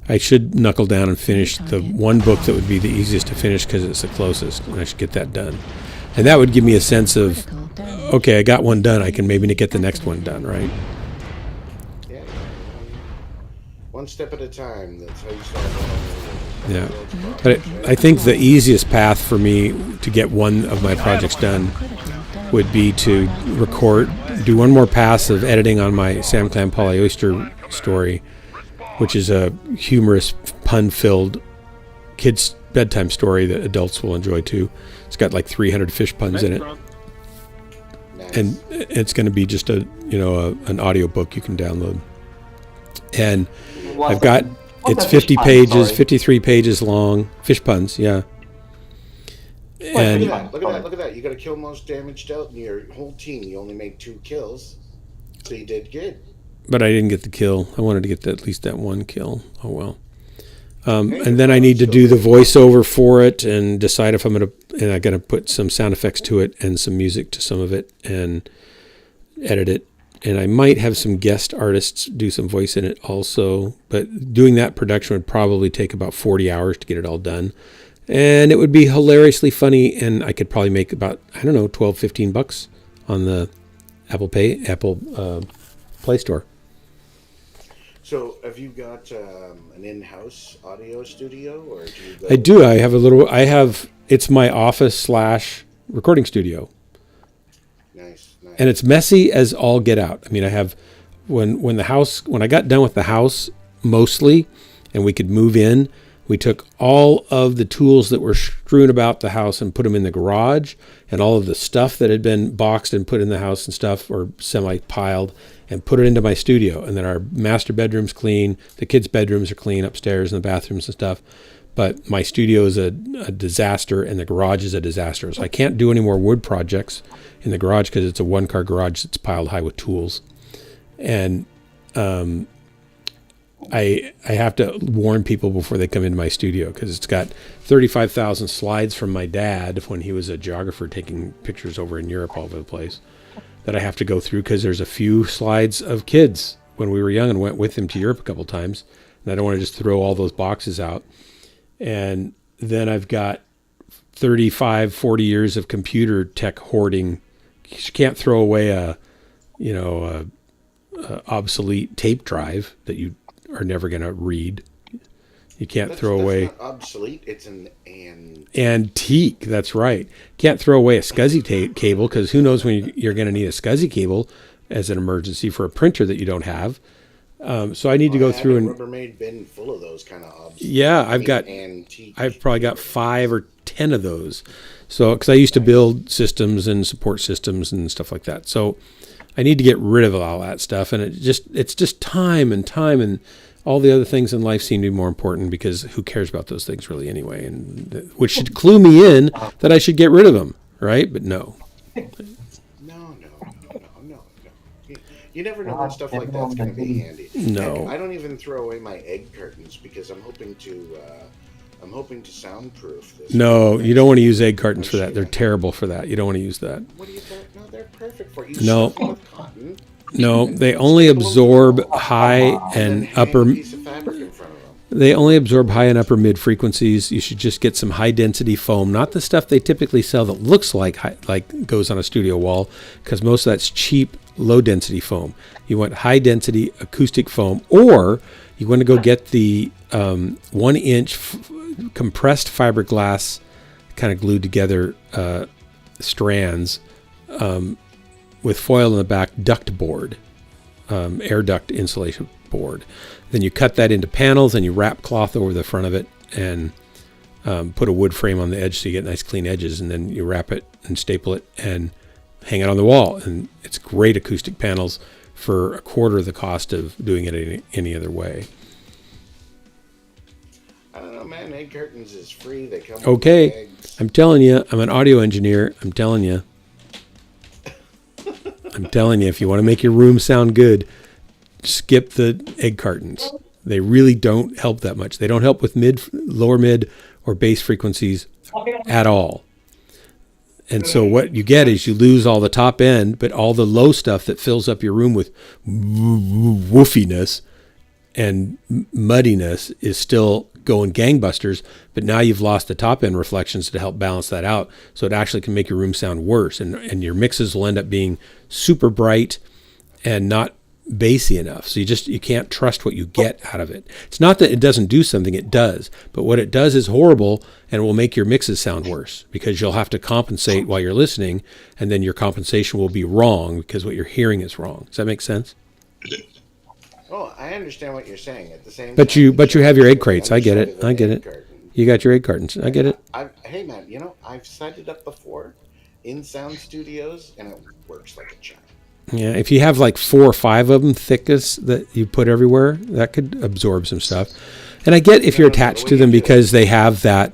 I should knuckle down and finish the one book that would be the easiest to finish because it's the closest, and I should get that done. And that would give me a sense of, okay, I got one done. I can maybe get the next one done, right? Yeah. One step at a time. That's how you start. Yeah. But I think the easiest path for me to get one of my projects done would be to do one more pass of editing on my Sam Clam Polyoyster story, which is a humorous, pun-filled kids' bedtime story that adults will enjoy too. It's got like 300 fish puns in it, and it's going to be just an audio book you can download. And I've got it's 50 pages, 53 pages long. Fish puns, yeah. And look at that! You got to kill most damage dealt in your whole team. You only made 2 kills, so you did good. But I didn't get the kill. I wanted to get at least that one kill. Oh well. And then I need to do the voiceover for it and decide if I'm going to, and I got to put some sound effects to it and some music to some of it and edit it. And I might have some guest artists do some voice in it also. But doing that production would probably take about 40 hours to get it all done. And it would be hilariously funny. And I could probably make about, I don't know, $12-15 on the Apple Play Store. So, have you got an in-house audio studio, or do you go? I do. I have. It's my office / recording studio. Nice. And it's messy as all get out. I mean, I have when I got done with the house mostly, and we could move in. We took all of the tools that were strewn about the house and put them in the garage, and all of the stuff that had been boxed and put in the house and stuff, or semi-piled, and put it into my studio. And then our master bedroom's clean. The kids' bedrooms are clean upstairs and the bathrooms and stuff. But my studio is a disaster, and the garage is a disaster. So I can't do any more wood projects in the garage because it's a one-car garage that's piled high with tools. And I have to warn people before they come into my studio because it's got 35,000 slides from my dad when he was a geographer taking pictures over in Europe all over the place that I have to go through because there's a few slides of kids when we were young and went with him to Europe a couple times. And I don't want to just throw all those boxes out. And then I've got 35, 40 years of computer tech hoarding. You can't throw away a obsolete tape drive that you are never going to read. You can't throw away. Not obsolete. It's an antique. That's right. Can't throw away a SCSI cable because who knows when you're going to need a SCSI cable as an emergency for a printer that you don't have. So I need to go through and Rubbermaid bin full of those kind of obsolete. Yeah, I've probably got 5 or 10 of those. So because I used to build systems and support systems and stuff like that. So I need to get rid of all that stuff, and it's just time, and all the other things in life seem to be more important because who cares about those things really anyway? And which should clue me in that I should get rid of them, right? But no. No. You never know when stuff like that's going to be handy. No. Heck, I don't even throw away my egg cartons because I'm hoping to soundproof this. No, you don't want to use egg cartons for that. They're terrible for that. You don't want to use that. What do you think? No, they're perfect for you. No. No, they only absorb high and upper. They only absorb high and upper mid frequencies. You should just get some high density foam, not the stuff they typically sell that looks like goes on a studio wall, because most of that's cheap, low density foam. You want high density acoustic foam, or you want to go get the 1-inch compressed fiberglass, kind of glued together strands. With foil in the back, duct board, air duct insulation board. Then you cut that into panels and you wrap cloth over the front of it and put a wood frame on the edge so you get nice clean edges, and then you wrap it and staple it and hang it on the wall. And it's great acoustic panels for a quarter of the cost of doing it any other way. I don't know, man. Egg curtains is free. They come Okay, with eggs. I'm telling you, I'm an audio engineer. I'm telling you, if you want to make your room sound good, skip the egg cartons. They really don't help that much. They don't help with lower mid, or bass frequencies at all. And so what you get is you lose all the top end, but all the low stuff that fills up your room with woofiness and muddiness is still going gangbusters, but now you've lost the top end reflections to help balance that out, so it actually can make your room sound worse, and your mixes will end up being super bright and not bassy enough. So you can't trust what you get out of it. It's not that it doesn't do something, it does, but what it does is horrible, and it will make your mixes sound worse because you'll have to compensate while you're listening, and then your compensation will be wrong because what you're hearing is wrong. Does that make sense? Oh, I understand what you're saying. At the same But time, you have your egg crates. I get it. You got your egg cartons. I get it. Hey man, I've set it up before in sound studios, and it works like a charm. Yeah, if you have like 4 or 5 of them thickest that you put everywhere, that could absorb some stuff. And I get if you're attached to them because they have that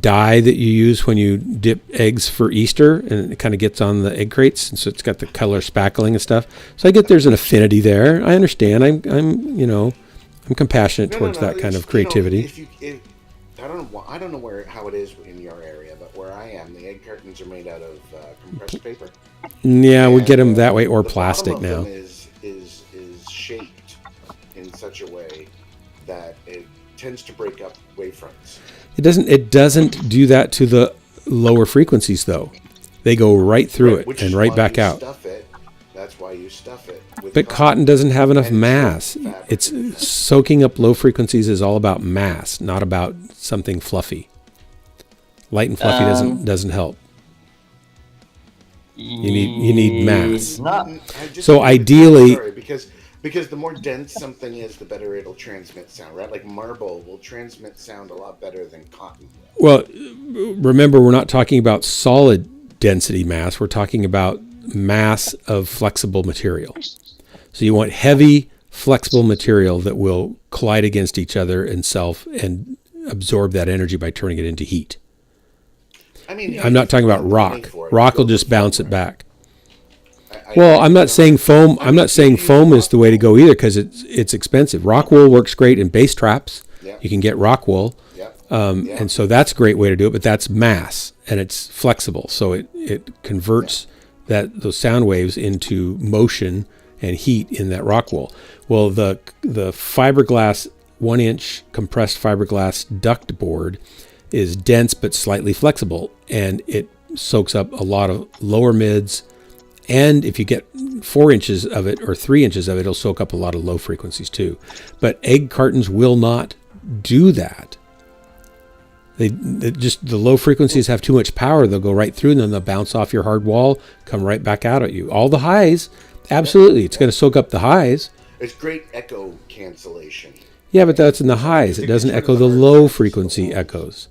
dye that you use when you dip eggs for Easter, and it kind of gets on the egg crates, and so it's got the color spackling and stuff. So I get there's an affinity there. I understand. I'm compassionate towards that kind of creativity. I don't know how it is in your area, but where I am, the egg cartons are made out of compressed paper. Yeah, we get them that way, or plastic now. The bottom of them is shaped in such a way that it tends to break up wavefronts. It doesn't do that to the lower frequencies though. They go right through it and right back out. That's why you stuff it. But cotton doesn't have enough mass. It's soaking up low frequencies is all about mass, not about something fluffy. Light and fluffy doesn't help. You need mass. So ideally, because the more dense something is, the better it'll transmit sound, right? Like marble will transmit sound a lot better than cotton. Well, remember, we're not talking about solid density mass. We're talking about mass of flexible material. So you want heavy, flexible material that will collide against each other and absorb that energy by turning it into heat. I'm not talking about rock. Rock will just bounce it back. Well, I'm not saying foam. I'm not saying foam is the way to go either because it's expensive. Rock wool works great in bass traps. You can get rock wool, and so that's a great way to do it. But that's mass and it's flexible, so it converts those sound waves into motion and heat in that rock wool. Well, the fiberglass 1-inch compressed fiberglass duct board is dense but slightly flexible, and it soaks up a lot of lower mids. And if you get 4 inches of it or 3 inches of it, it'll soak up a lot of low frequencies too. But egg cartons will not do that. The low frequencies have too much power. They'll go right through and then they'll bounce off your hard wall, come right back out at you. All the highs, absolutely. It's going to soak up the highs. It's great echo cancellation. Yeah, but that's in the highs. It doesn't echo the low frequency echoes.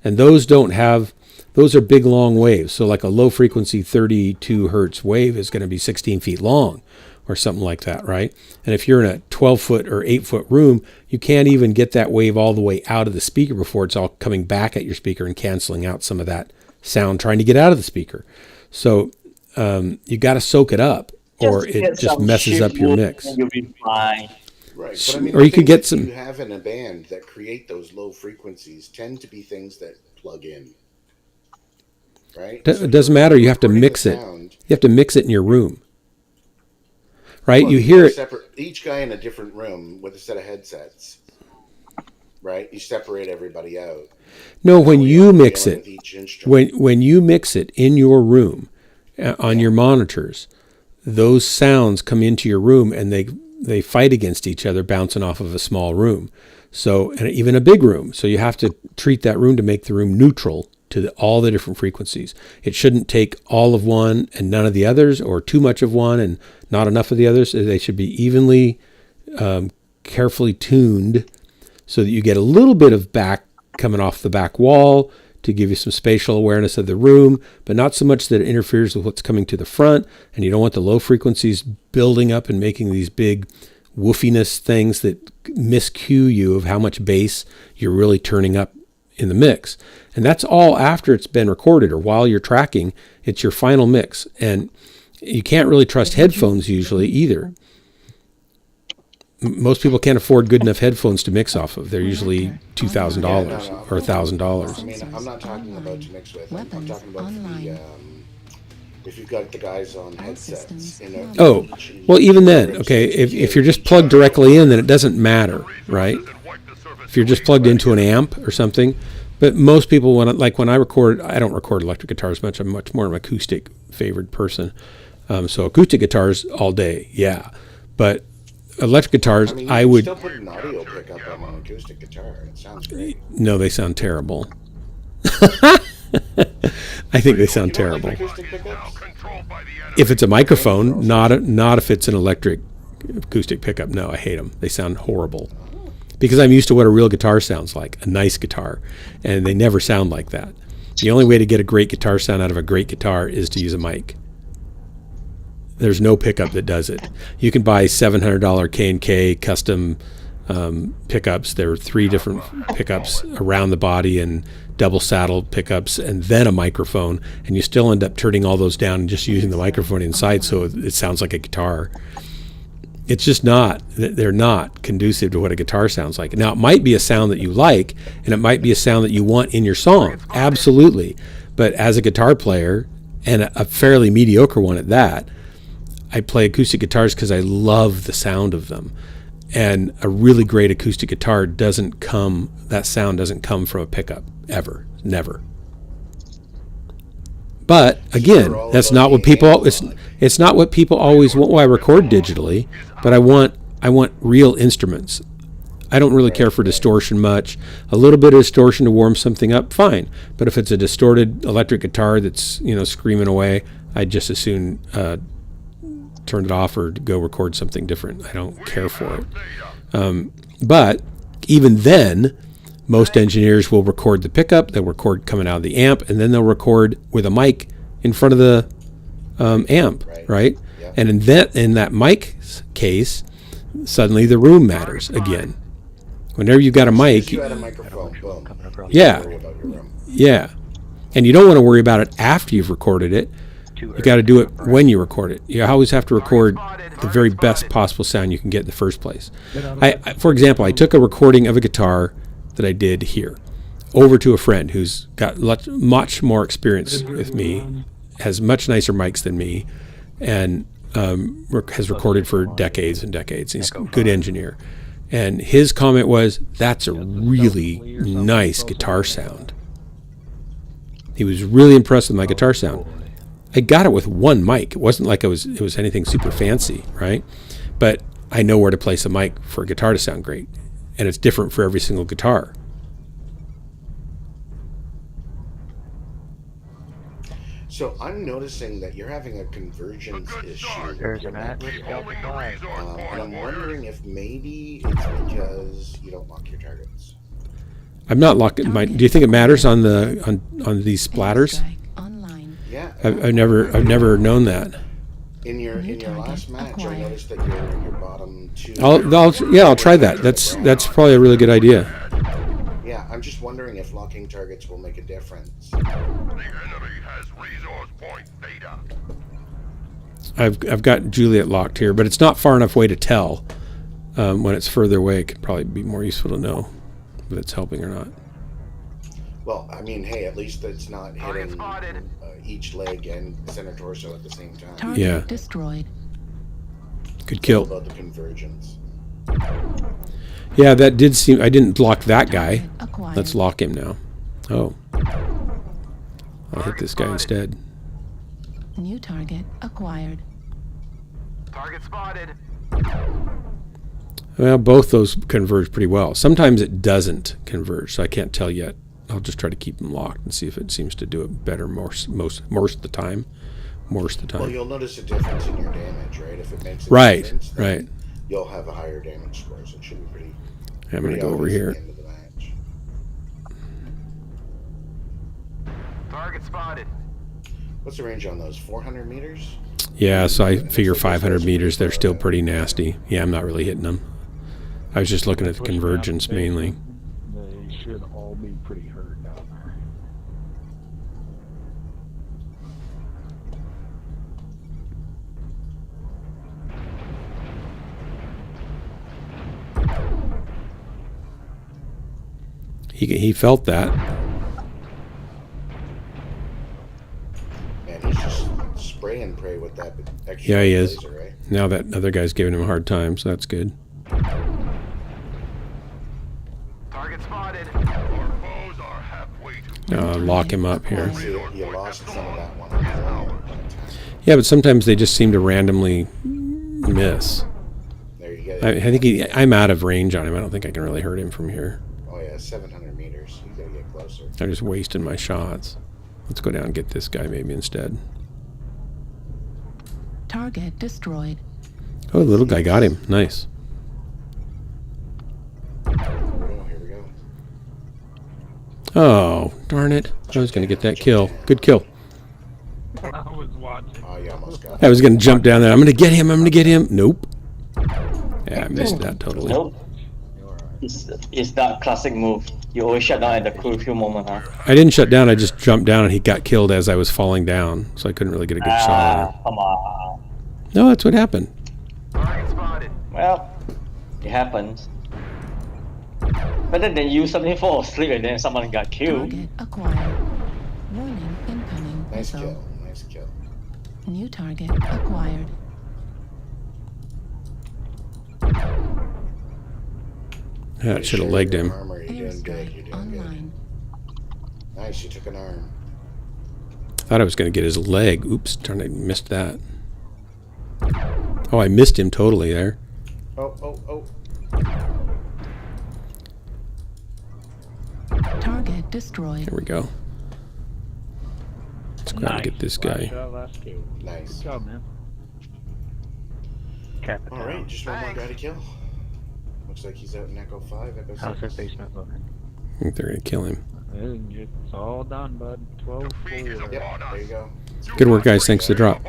And those are big long waves. So like a low frequency 32 hertz wave is going to be 16 feet long or something like that, right? And if you're in a 12-foot or 8-foot room, you can't even get that wave all the way out of the speaker before it's all coming back at your speaker and canceling out some of that sound trying to get out of the speaker. So you got to soak it up, or it just messes up your mix. You'll be fine. Right, but I mean, or you could get some. You have in a band that create those low frequencies tend to be things that plug in. Right. It doesn't matter. You have to mix it. You have to mix it in your room. Right. Well, you hear it. Each guy in a different room with a set of headsets. Right. You separate everybody out. No, when you mix it, when you mix it in your room, on your monitors, those sounds come into your room and they fight against each other, bouncing off of a small room. So, and even a big room. So you have to treat that room to make the room neutral to all the different frequencies. It shouldn't take all of one and none of the others, or too much of one and not enough of the others. They should be evenly, carefully tuned so that you get a little bit of back coming off the back wall to give you some spatial awareness of the room, but not so much that it interferes with what's coming to the front. And you don't want the low frequencies building up and making these big woofiness things that miscue you of how much bass you're really turning up in the mix. And that's all after it's been recorded, or while you're tracking. It's your final mix. And you can't really trust headphones usually either. Most people can't afford good enough headphones to mix off of. They're usually $2,000 or $1,000. I mean, I'm not talking about to mix with. I'm talking about if you've got the guys on headsets. Oh, well, even then, okay, if you're just plugged directly in, then it doesn't matter, right? If you're just plugged into an amp or something. But most people, when I record, I don't record electric guitars much. I'm much more of an acoustic favored person. So acoustic guitars all day, yeah. But electric guitars, I mean, I would still put an audio pickup on an acoustic guitar. It sounds great. No, they sound terrible. I think they sound terrible. If it's a microphone, not if it's an electric acoustic pickup. No, I hate them. They sound horrible. Because I'm used to what a real guitar sounds like, a nice guitar, and they never sound like that. The only way to get a great guitar sound out of a great guitar is to use a mic. There's no pickup that does it. You can buy $700 K&K custom pickups. There are 3 different pickups around the body and double saddle pickups, and then a microphone, and you still end up turning all those down and just using the microphone inside so it sounds like a guitar. It's just not. They're not conducive to what a guitar sounds like. Now, it might be a sound that you like, and it might be a sound that you want in your song. Absolutely. But as a guitar player, and a fairly mediocre one at that, I play acoustic guitars because I love the sound of them. And a really great acoustic guitar that sound doesn't come from a pickup, ever, never. But again, that's not what people, it's not what people always want. Well, I record digitally, but I want real instruments. I don't really care for distortion much. A little bit of distortion to warm something up, fine. But if it's a distorted electric guitar that's, screaming away, I'd just as soon turn it off or go record something different. I don't care for it. But even then, most engineers will record the pickup, they'll record coming out of the amp, and then they'll record with a mic in front of the amp, right? Yep. And in that mic case, suddenly the room matters again. Whenever you've got a mic, you had a microphone, boom. Yeah, yeah, and you don't want to worry about it after you've recorded it. You got to do it when you record it. You always have to record the very best possible sound you can get in the first place. For example, I took a recording of a guitar that I did here over to a friend who's got much more experience with me, has much nicer mics than me, and has recorded for decades and decades. He's a good engineer. And his comment was, "That's a really nice guitar sound." He was really impressed with my guitar sound. I got it with one mic. It wasn't like it was anything super fancy, right? But I know where to place a mic for a guitar to sound great. and it's different for every single guitar. So I'm noticing that you're having a convergence issue. There's an Atlas Delta 5. And I'm wondering if maybe it's because you don't lock your targets. I'm not locking my. Do you think it matters on the on these splatters? Yeah. I've never known that. In your last match, I noticed that your bottom two. I'll try that. That's probably a really good idea. Yeah, I'm just wondering if locking targets will make a difference. The enemy has resource point data. I've got Juliet locked here, but it's not far enough away to tell. When it's further away, it could probably be more useful to know if it's helping or not. Well, I mean, hey, at least it's not hitting each leg and center torso at the same time. Target destroyed. Good kill. About the convergence. Yeah, that did seem. I didn't lock that guy. Let's lock him now. Oh. I'll hit this guy instead. New target acquired. Target spotted. Well, both those converge pretty well. Sometimes it doesn't converge, so I can't tell yet. I'll just try to keep them locked and see if it seems to do it better most of the time. Well, you'll notice a difference in your damage, right? If it makes a right, difference, then right. You'll have a higher damage score, so it should be pretty. I'm going to go over here. Target spotted. What's the range on those? 400 meters? Yeah, so I figure 500 meters. They're still pretty nasty. Yeah, I'm not really hitting them. I was just looking at the convergence mainly. They should all be pretty hurt down there. He felt that. And he's just spray and pray with that extra Yeah, he is. laser, right? Now that other guy's giving him a hard time, so that's good. Target spotted. Our foes are halfway to. Lock him up here. You lost some of that one. Yeah, but sometimes they just seem to randomly miss. There you go. I think I'm out of range on him. I don't think I can really hurt him from here. Oh yeah, 700 meters. You gotta get closer. I'm just wasting my shots. Let's go down and get this guy maybe instead. Target destroyed. Oh, the little guy got him. Nice. Here we go. Oh, darn it. I was going to get that kill. Good kill. I was watching. Oh, you almost got it. I was going to jump down there. I'm going to get him. I'm going to get him. Nope. Yeah, I missed that totally. Nope. It's that classic move. You always shut down at the crucial moment, huh? I didn't shut down. I just jumped down and he got killed as I was falling down. So I couldn't really get a good shot on him. Come on. No, that's what happened. Target spotted. Well, it happens. Better than you suddenly fall asleep and then someone got killed. Target acquired. Warning incoming Nice missile. kill. Nice kill. New target acquired. Yeah, it should have legged him. Armor, you're doing good. You're doing good. Nice, you took an arm. Thought I was going to get his leg. Oops, darn, I missed that. Oh, I missed him totally there. Oh. Target destroyed. There we go. Let's go and get this guy. Last kill. Nice. Good job, man. All right, just one more guy to kill. Looks like he's out in Echo 5, Echo 6. How's that basement looking? I think they're going to kill him. It's all done, bud. 12-4. Yep, there you go. Good work, guys. Thanks for the drop.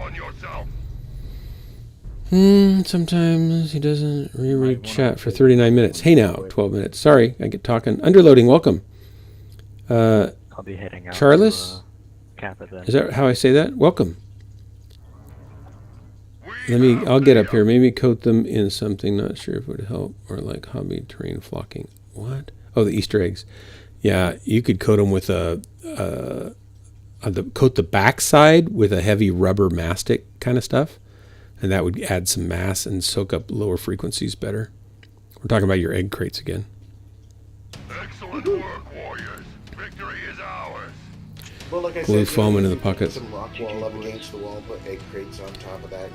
Sometimes he doesn't reread chat for 39 minutes. Hey now, 12 minutes. Sorry, I get talking. Underloading, welcome. I'll be heading out Charles? to Kappa then. Is that how I say that? Welcome. I'll get up here. Maybe coat them in something. Not sure if it would help. Or like hobby terrain flocking. What? Oh, the Easter eggs. Yeah, you could coat them with coat the backside with a heavy rubber mastic kind of stuff. And that would add some mass and soak up lower frequencies better. We're talking about your egg crates again. Excellent work, warriors. Victory is ours. Well, like I Glue said, foam into you the put pocket. some rock wall up against the wall, put egg crates on top of that.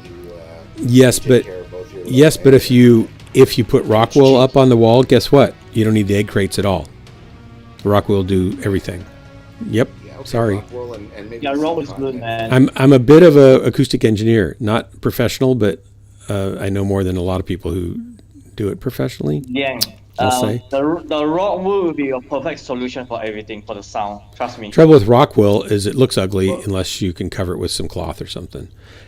Yes, take but care of both your yes, but eggs. if you put rock wool up on the wall, guess what? You don't need the egg crates at all. The Rockwell will do everything. Yep. Yeah, okay, Sorry. Rockwell and maybe Yeah, some roll is good, content. man. I'm a bit of a acoustic engineer, not professional, but I know more than a lot of people who do it professionally. Yeah. I'll say. The Rockwell will be a perfect solution for everything, for the sound. Trust me. Trouble with Rockwell is it looks ugly unless you can cover it with some cloth or something,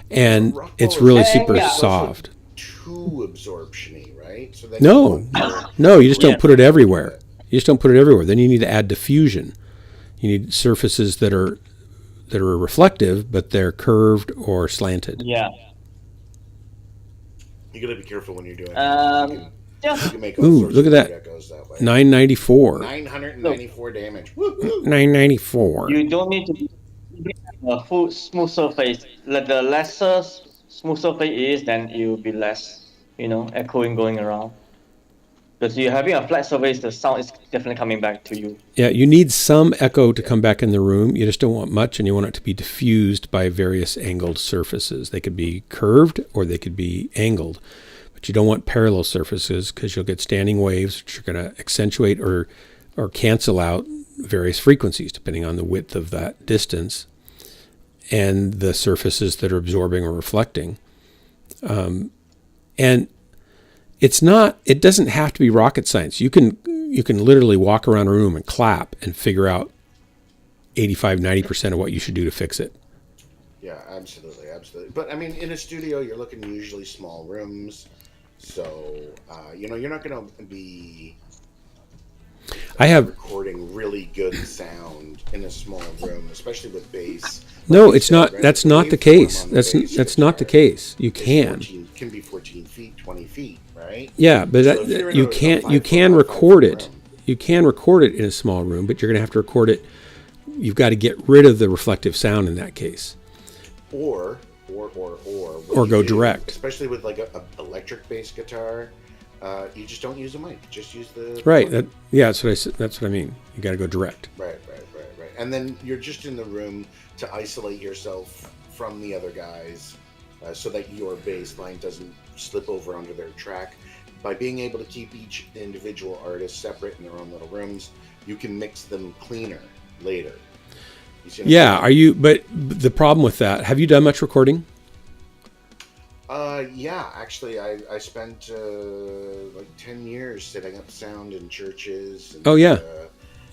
and it's really super soft. Too absorption-y, right? So that No, you just don't put it everywhere. You just don't put it everywhere. Then you need to add diffusion. You need surfaces that are reflective, but they're curved or slanted. Yeah. You gotta be careful when you're doing that. You can make all Ooh, sorts look at of that. echoes that way. 994. 994 damage. Woo-hoo. 994. You don't need to be a full smooth surface. Like the lesser smooth surface is, then it will be less, echoing going around. Because you're having a flat surface, the sound is definitely coming back to you. Yeah, you need some echo to come back in the room. You just don't want much, and you want it to be diffused by various angled surfaces. They could be curved or they could be angled. But you don't want parallel surfaces because you'll get standing waves, which are going to accentuate or cancel out various frequencies depending on the width of that distance and the surfaces that are absorbing or reflecting. And it doesn't have to be rocket science. You can literally walk around a room and clap and figure out 85-90% of what you should do to fix it. Yeah, absolutely. But I mean, in a studio, you're looking usually small rooms, so you're not going to be recording really good sound in a small room, especially with bass. No, it's not. Right? That's not the case. That's not the case. You can. Can be 14 feet, 20 feet, right? Yeah, but you can record it. You can record it in a small room, but you're going to have to record it. You've got to get rid of the reflective sound in that case. Or go direct. Especially with like a electric bass guitar, you just don't use a mic. Just use the right. That's what I mean. You got to go direct. Right. And then you're just in the room to isolate yourself from the other guys, so that your bass line doesn't slip over onto their track. By being able to keep each individual artist separate in their own little rooms, you can mix them cleaner later. Yeah, but the problem with that, have you done much recording? Yeah, actually, I spent like 10 years setting up sound in churches. And,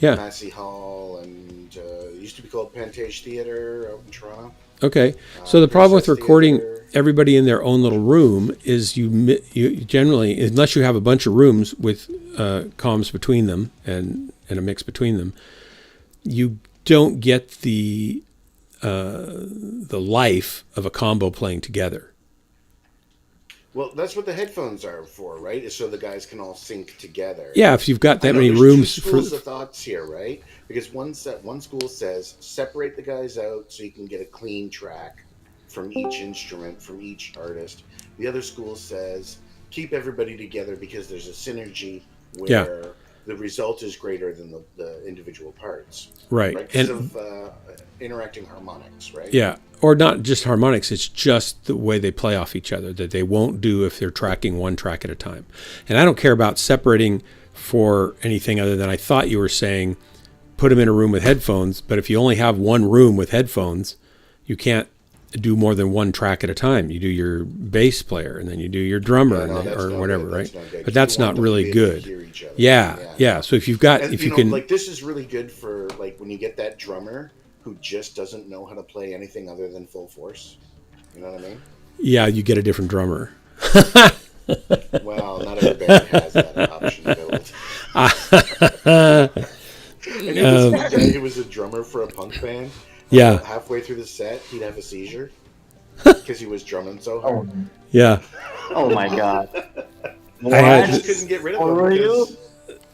Massey Hall, and it used to be called Pantage Theater out in Toronto. Okay, so the problem with recording everybody in their own little room is you generally, unless you have a bunch of rooms with comms between them and a mix between them, you don't get the life of a combo playing together. Well, that's what the headphones are for, right? Is so the guys can all sync together. Yeah, if you've got that many rooms. Two schools of thoughts here, right? Because one school says separate the guys out so you can get a clean track from each instrument, from each artist. The other school says keep everybody together because there's a synergy where the result is greater than the individual parts. Right. Because of interacting harmonics, right? Yeah. Or not just harmonics, it's just the way they play off each other that they won't do if they're tracking one track at a time. And I don't care about separating for anything other than I thought you were saying put them in a room with headphones, but if you only have one room with headphones, you can't do more than one track at a time. You do your bass player and then you do your drummer or whatever, right? But that's not really good. Yeah. So if you've got, and, if you can, like this is really good for like when you get that drummer who just doesn't know how to play anything other than full force. You know what I mean? Yeah, you get a different drummer. Well, not everybody has that option built. And this guy who was a drummer for a punk band. Yeah. Halfway through the set, he'd have a seizure because he was drumming so hard. Yeah. Oh my god. I just couldn't get rid of him because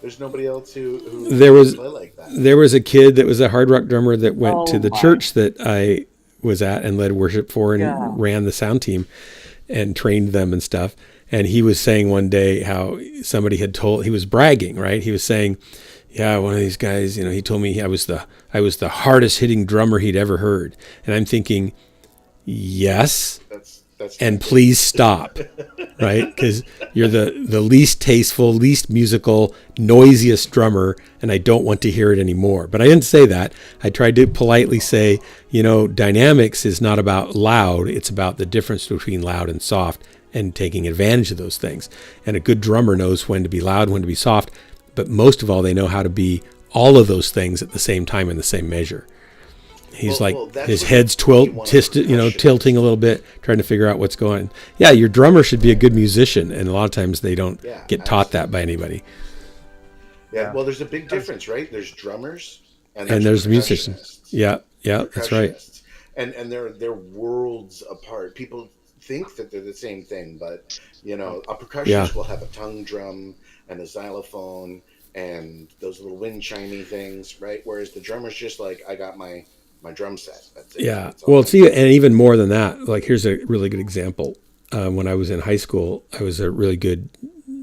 there's nobody else who play like that. There was a kid that was a hard rock drummer that went to the church that I was at and led worship for and ran the sound team and trained them and stuff. And he was saying one day how somebody had told, he was bragging, right? He was saying, yeah, one of these guys, he told me I was the hardest hitting drummer he'd ever heard. And I'm thinking, yes, and please stop, right? Because you're the least tasteful, least musical, noisiest drummer, and I don't want to hear it anymore. But I didn't say that. I tried to politely say, dynamics is not about loud. It's about the difference between loud and soft and taking advantage of those things. And a good drummer knows when to be loud, when to be soft, but most of all, they know how to be all of those things at the same time in the same measure. He's his head's tilting a little bit, trying to figure out what's going on. Yeah, your drummer should be a good musician, and a lot of times they don't get taught that by anybody. Yeah, well, there's a big difference, right? There's drummers and there's musicians. Yeah, that's right. And they're worlds apart. People think that they're the same thing, but a percussionist will have a tongue drum and a xylophone and those little wind chimey things, right? Whereas the drummer's just like, I got my drum set. That's it. Yeah. Well, and even more than that, like here's a really good example. When I was in high school, I was a really good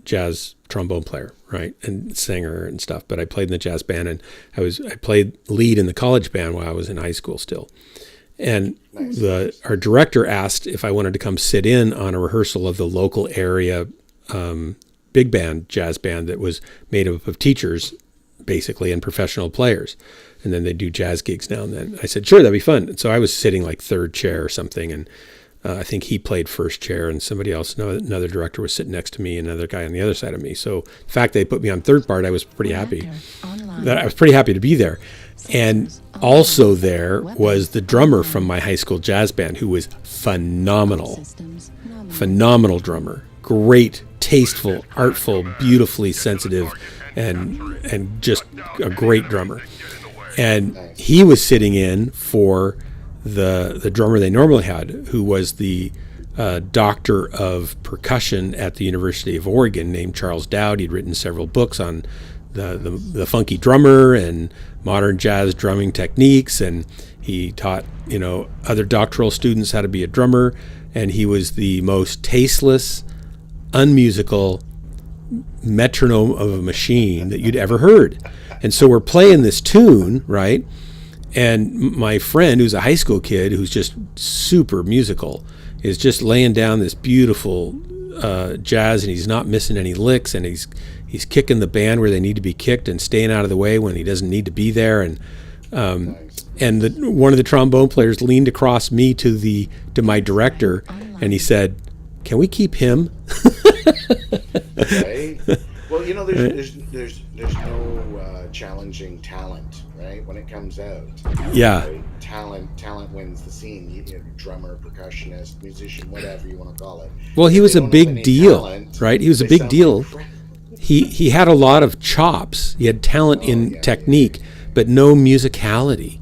jazz trombone player, right? And singer and stuff, but I played in the jazz band, and I played lead in the college band while I was in high school still. And our director asked if I wanted to come sit in on a rehearsal of the local area big band, jazz band that was made up of teachers, basically, and professional players. And then they do jazz gigs now and then. I said, sure, that'd be fun. And so I was sitting like third chair or something, and I think he played first chair, and somebody else, another director was sitting next to me, and another guy on the other side of me. So the fact they put me on third part, I was pretty happy. I was pretty happy to be there. And also there was the drummer from my high school jazz band, who was phenomenal drummer, great, tasteful, artful, beautifully sensitive, and just a great drummer. And he was sitting in for the drummer they normally had, who was the doctor of percussion at the University of Oregon, named Charles Dowd. He'd written several books on the funky drummer and modern jazz drumming techniques, and he taught other doctoral students how to be a drummer. And he was the most tasteless, unmusical metronome of a machine that you'd ever heard. And so we're playing this tune, right? And my friend, who's a high school kid who's just super musical, is just laying down this beautiful jazz, and he's not missing any licks, and he's kicking the band where they need to be kicked and staying out of the way when he doesn't need to be there. And one of the trombone players leaned across me to my director, and he said, "Can we keep him?" Right. Well, there's no challenging talent, right? When it comes out, yeah, right? Talent wins the scene. Drummer, percussionist, musician, whatever you want to call it. Well, he was a big deal, right? He was a big deal. He had a lot of chops. He had talent in technique, but no musicality.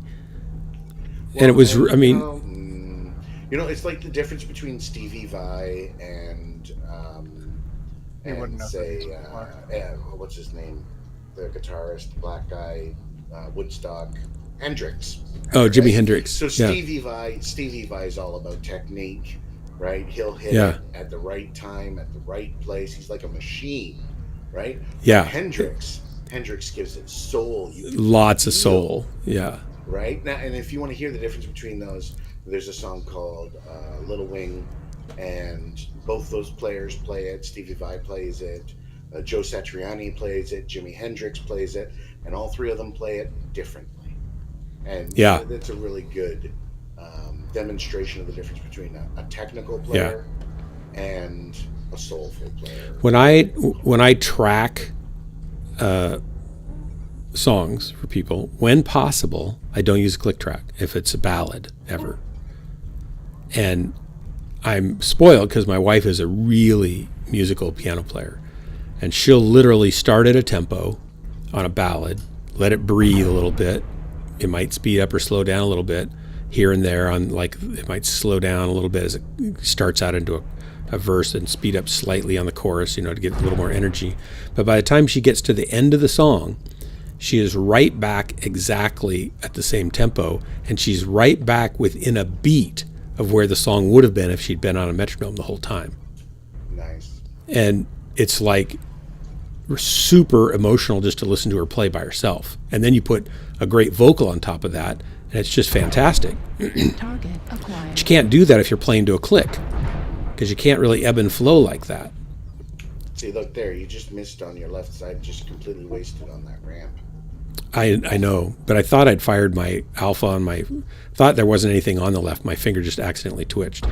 Well, and it was, it's like the difference between Stevie Vai and say, what's his name? The guitarist, the black guy, Woodstock, Hendrix. Oh, Jimi Hendrix. So Stevie Vai is all about technique, right? He'll hit it at the right time, at the right place. He's like a machine, right? Yeah. Hendrix gives it soul. Lots of soul. Yeah. Right now, and if you want to hear the difference between those, there's a song called Little Wing, and both those players play it. Stevie Vai plays it, Joe Satriani plays it, Jimi Hendrix plays it, and all three of them play it differently. And that's a really good demonstration of the difference between a technical player and a soulful player. When I track songs for people, when possible, I don't use a click track if it's a ballad ever. And I'm spoiled because my wife is a really musical piano player, and she'll literally start at a tempo on a ballad, let it breathe a little bit. It might speed up or slow down a little bit here and there. It might slow down a little bit as it starts out into a verse, and speed up slightly on the chorus, to get a little more energy. But by the time she gets to the end of the song, she is right back exactly at the same tempo, and she's right back within a beat of where the song would have been if she'd been on a metronome the whole time. Nice. And it's like super emotional just to listen to her play by herself. And then you put a great vocal on top of that, and it's just fantastic. But you can't do that if you're playing to a click. because you can't really ebb and flow like that. See, look there. You just missed on your left side. Just completely wasted on that ramp. I know, but I thought I'd fired my alpha on my... Thought there wasn't anything on the left. My finger just accidentally twitched.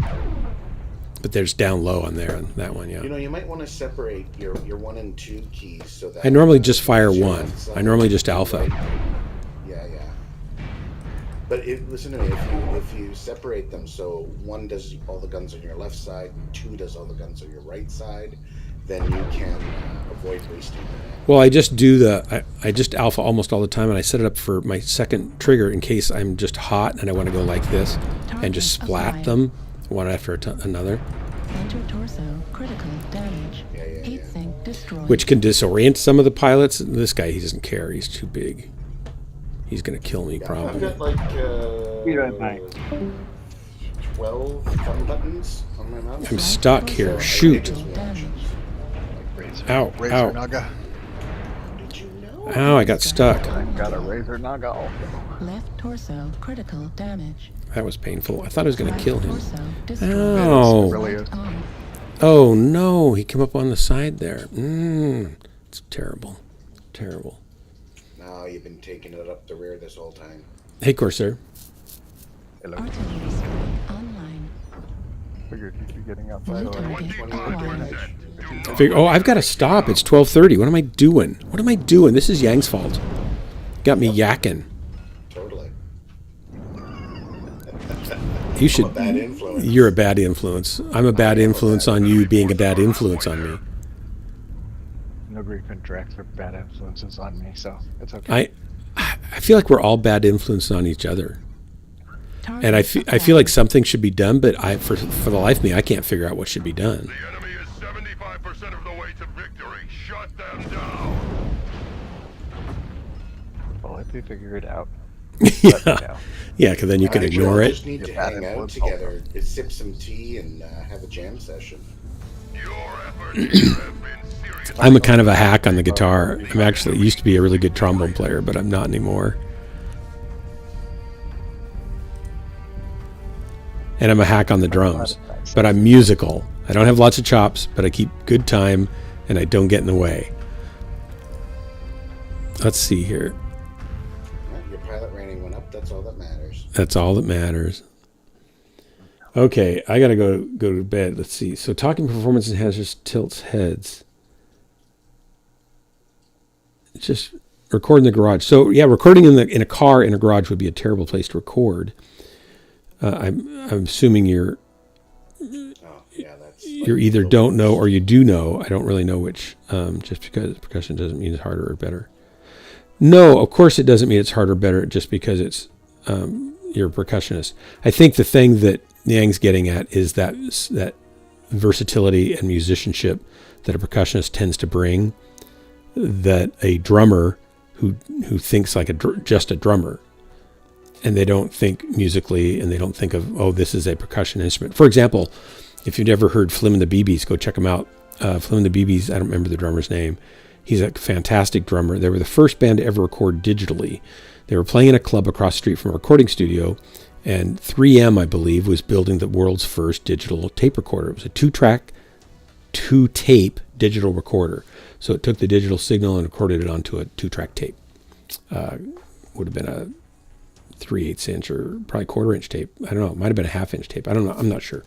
But there's down low on there on that one, yeah. You know, you might want to separate your 1 and 2 keys so that... I normally just fire 1. I normally just alpha. Yeah. But listen to me. If you separate them, so 1 does all the guns on your left side, 2 does all the guns on your right side, then you can avoid wasting them. Well, I just do I just alpha almost all the time, and I set it up for my second trigger in case I'm just hot and I want to go like this and just splat them one after another. Enter torso, critical damage. Heat sink destroyed. Which can disorient some of the pilots. This guy, he doesn't care. He's too big. He's going to kill me, probably. I've got like 12 thumb buttons on my mouse. I'm stuck here. Shoot. Ow, Razor ow. Naga. Ow, I got stuck. Got a Razor Naga also. Left torso, critical damage. That was painful. I thought I was going to kill him. It Ow. really is. Oh, no. He came up on the side there. It's terrible. Terrible. No, you've been taking it up the rear this whole time. Hey, Corsair. Hello. Artillery strike online. Figured you'd be getting outside New already. target acquired. Oh, I've got to stop. It's 12:30. What am I doing? What am I doing? This is Yang's fault. Got me yakking. Totally. You should. I'm a bad influence. You're a bad influence. I'm a bad influence on you being a bad influence on me. Nobody can direct their bad influences on me, so it's okay. I feel like we're all bad influences on each other. And I feel like something should be done, but for the life of me, I can't figure out what should be done. The enemy is 75% of the way to victory. Shut them down. Well, if you figure it out. Yeah, because then you can ignore We it. just need to hang out together, sip some tea, and have a jam session. I'm a kind of a hack on the guitar. I'm actually used to be a really good trombone player, but I'm not anymore. And I'm a hack on the drums, but I'm musical. I don't have lots of chops, but I keep good time, and I don't get in the way. Let's see here. Your pilot rating went up. That's all that matters. That's all that matters. Okay, I gotta go to bed. Let's see. So talking performance enhancers tilts heads. It's just record in the garage. So yeah, recording in a car in a garage would be a terrible place to record. I'm assuming you're either don't know or you do know. I don't really know which. Just because percussion doesn't mean it's harder or better. No, of course it doesn't mean it's harder or better just because it's you're a percussionist. I think the thing that Yang's getting at is that versatility and musicianship that a percussionist tends to bring, that a drummer who thinks like just a drummer, and they don't think musically, and they don't think of, oh, this is a percussion instrument. For example, if you've never heard Flim and the BBs, go check them out. Flim and the BBs, I don't remember the drummer's name. He's a fantastic drummer. They were the first band to ever record digitally. They were playing in a club across the street from a recording studio, and 3M, I believe, was building the world's first digital tape recorder. It was a 2-track, 2-tape digital recorder. So it took the digital signal and recorded it onto a 2-track tape. Would have been a 3/8 inch or probably 1/4 inch tape. I don't know. It might have been a 1/2 inch tape. I don't know. I'm not sure.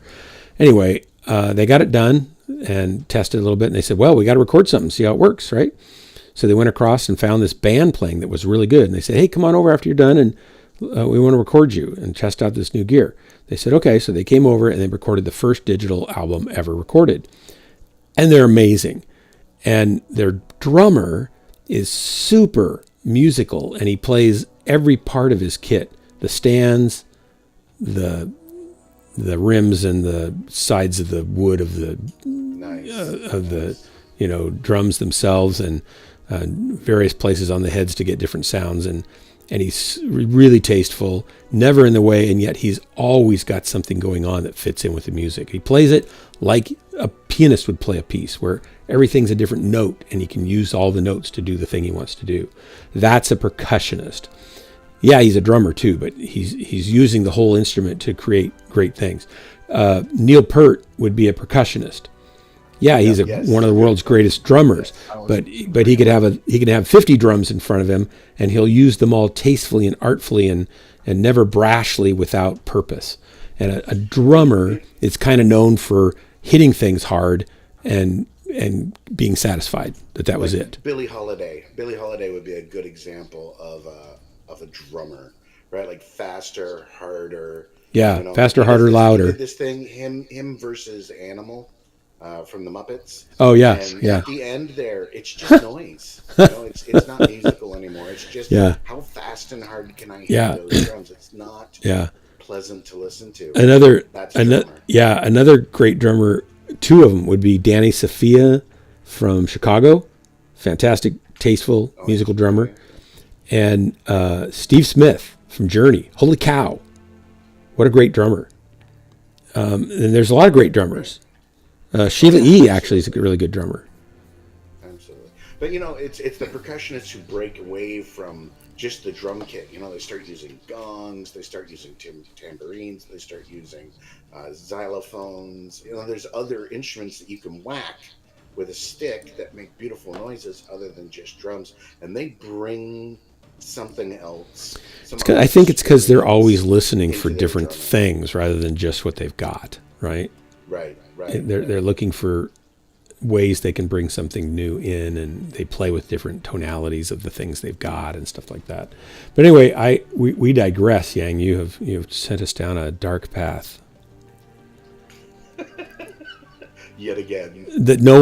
Anyway, they got it done and tested a little bit, and they said, well, we got to record something, see how it works, right? So they went across and found this band playing that was really good. And they said, hey, come on over after you're done, and we want to record you and test out this new gear. They said, okay. So they came over and they recorded the first digital album ever recorded. And they're amazing. And their drummer is super musical, and he plays every part of his kit, the stands, the rims and the sides of the wood of the drums themselves, and various places on the heads to get different sounds, and he's really tasteful, never in the way, and yet he's always got something going on that fits in with the music. He plays it like a pianist would play a piece, where everything's a different note and he can use all the notes to do the thing he wants to do. That's a percussionist. Yeah, he's a drummer too, but he's using the whole instrument to create great things. Neil Peart would be a percussionist. Yeah, he's one of the world's greatest drummers, but he could have 50 drums in front of him, and he'll use them all tastefully and artfully and never brashly without purpose. And a drummer is kind of known for hitting things hard and being satisfied that was it. Billie Holiday would be a good example of a drummer, right? Like faster, harder. Yeah, faster, harder, louder. This thing, him versus Animal. From the Muppets. Oh yeah, and yeah. At the end there, it's just noise. It's not musical anymore. It's just how fast and hard can I hit those drums? It's not pleasant to listen to. Another great drummer. Two of them would be Danny Sophia from Chicago, fantastic, tasteful musical drummer, and Steve Smith from Journey. Holy cow, what a great drummer! And there's a lot of great drummers. Sheila E. actually is a really good drummer. Absolutely. But, it's the percussionists who break away from just the drum kit. They start using gongs, they start using tambourines, they start using xylophones. There's other instruments that you can whack with a stick that make beautiful noises other than just drums. And they bring something else. I think it's because they're always listening for different things rather than just what they've got, right? Right. They're looking for ways they can bring something new in, and they play with different tonalities of the things they've got and stuff like that. But anyway, we digress, Yang. You have sent us down a dark path. Yet again. That no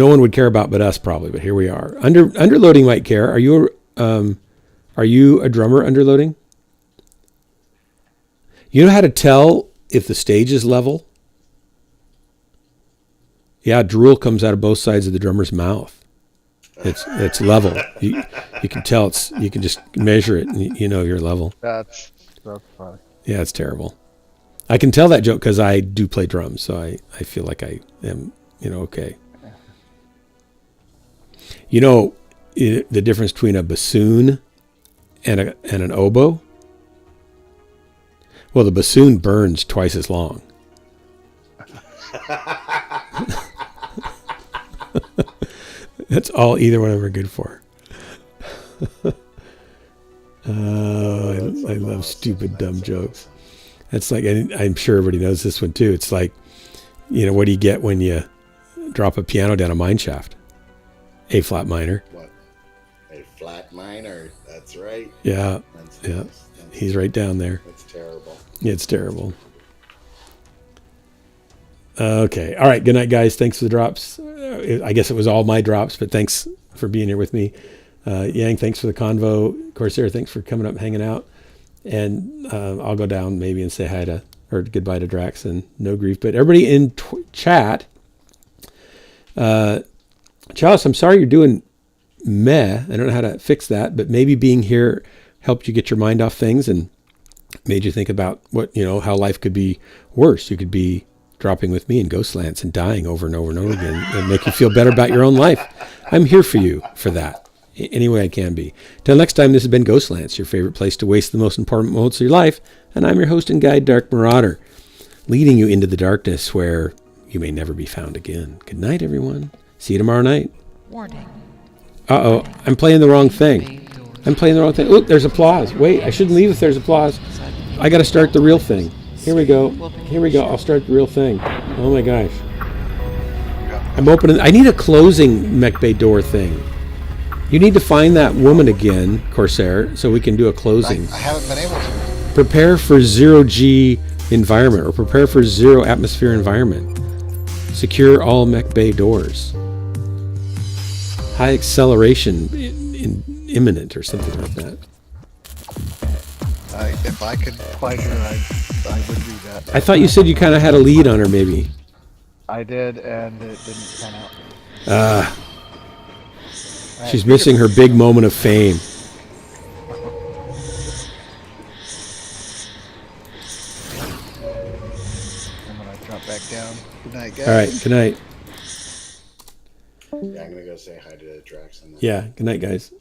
one would care about but us probably. But here we are. Underloading might care. Are you a drummer, Underloading? You know how to tell if the stage is level? Yeah, drool comes out of both sides of the drummer's mouth. It's level. You can tell you can just measure it and you know your level. That's funny. Yeah, it's terrible. I can tell that joke because I do play drums, so I feel like I am, okay. The difference between a bassoon and an oboe? Well, the bassoon burns twice as long. That's all either one of them are good for. I love stupid, dumb jokes. That's like, I'm sure everybody knows this one too. It's like, what do you get when you drop a piano down a mine shaft? A flat minor. What? A flat minor. That's right. Yeah. He's right down there. It's terrible. It's terrible. Okay. All right. Good night, guys. Thanks for the drops. I guess it was all my drops, but thanks for being here with me. Yang, thanks for the convo. Corsair, thanks for coming up and hanging out. And I'll go down maybe and say hi to, or goodbye to Drax and No Grief. But everybody in chat, Chalice, I'm sorry you're doing meh. I don't know how to fix that, but maybe being here helped you get your mind off things and made you think about what, how life could be worse. You could be dropping with me in Ghostlands and dying over and over and over again and make you feel better about your own life. I'm here for you for that. Any way I can be. Till next time, this has been Ghostlands, your favorite place to waste the most important moments of your life. And I'm your host and guide, Dark Marauder, leading you into the darkness where you may never be found again. Good night, everyone. See you tomorrow night. Warning. Uh-oh, I'm playing the wrong thing. Look, there's applause. Wait, I shouldn't leave if there's applause. I got to start the real thing. Here we go. I'll start the real thing. Oh my gosh. I'm opening. I need a closing mech bay door thing. You need to find that woman again, Corsair, so we can do a closing. I haven't been able to. Prepare for 0G environment, or prepare for 0 atmosphere environment. Secure all mech bay doors. High acceleration imminent, or something like that. If I could fight her, I would do that. I thought you said you kind of had a lead on her, maybe. I did, and it didn't pan out. She's missing her big moment of fame. I'm going to drop back down. Good night, guys. All right, good night. Yeah, I'm going to go say hi to Drax. Yeah, good night, guys.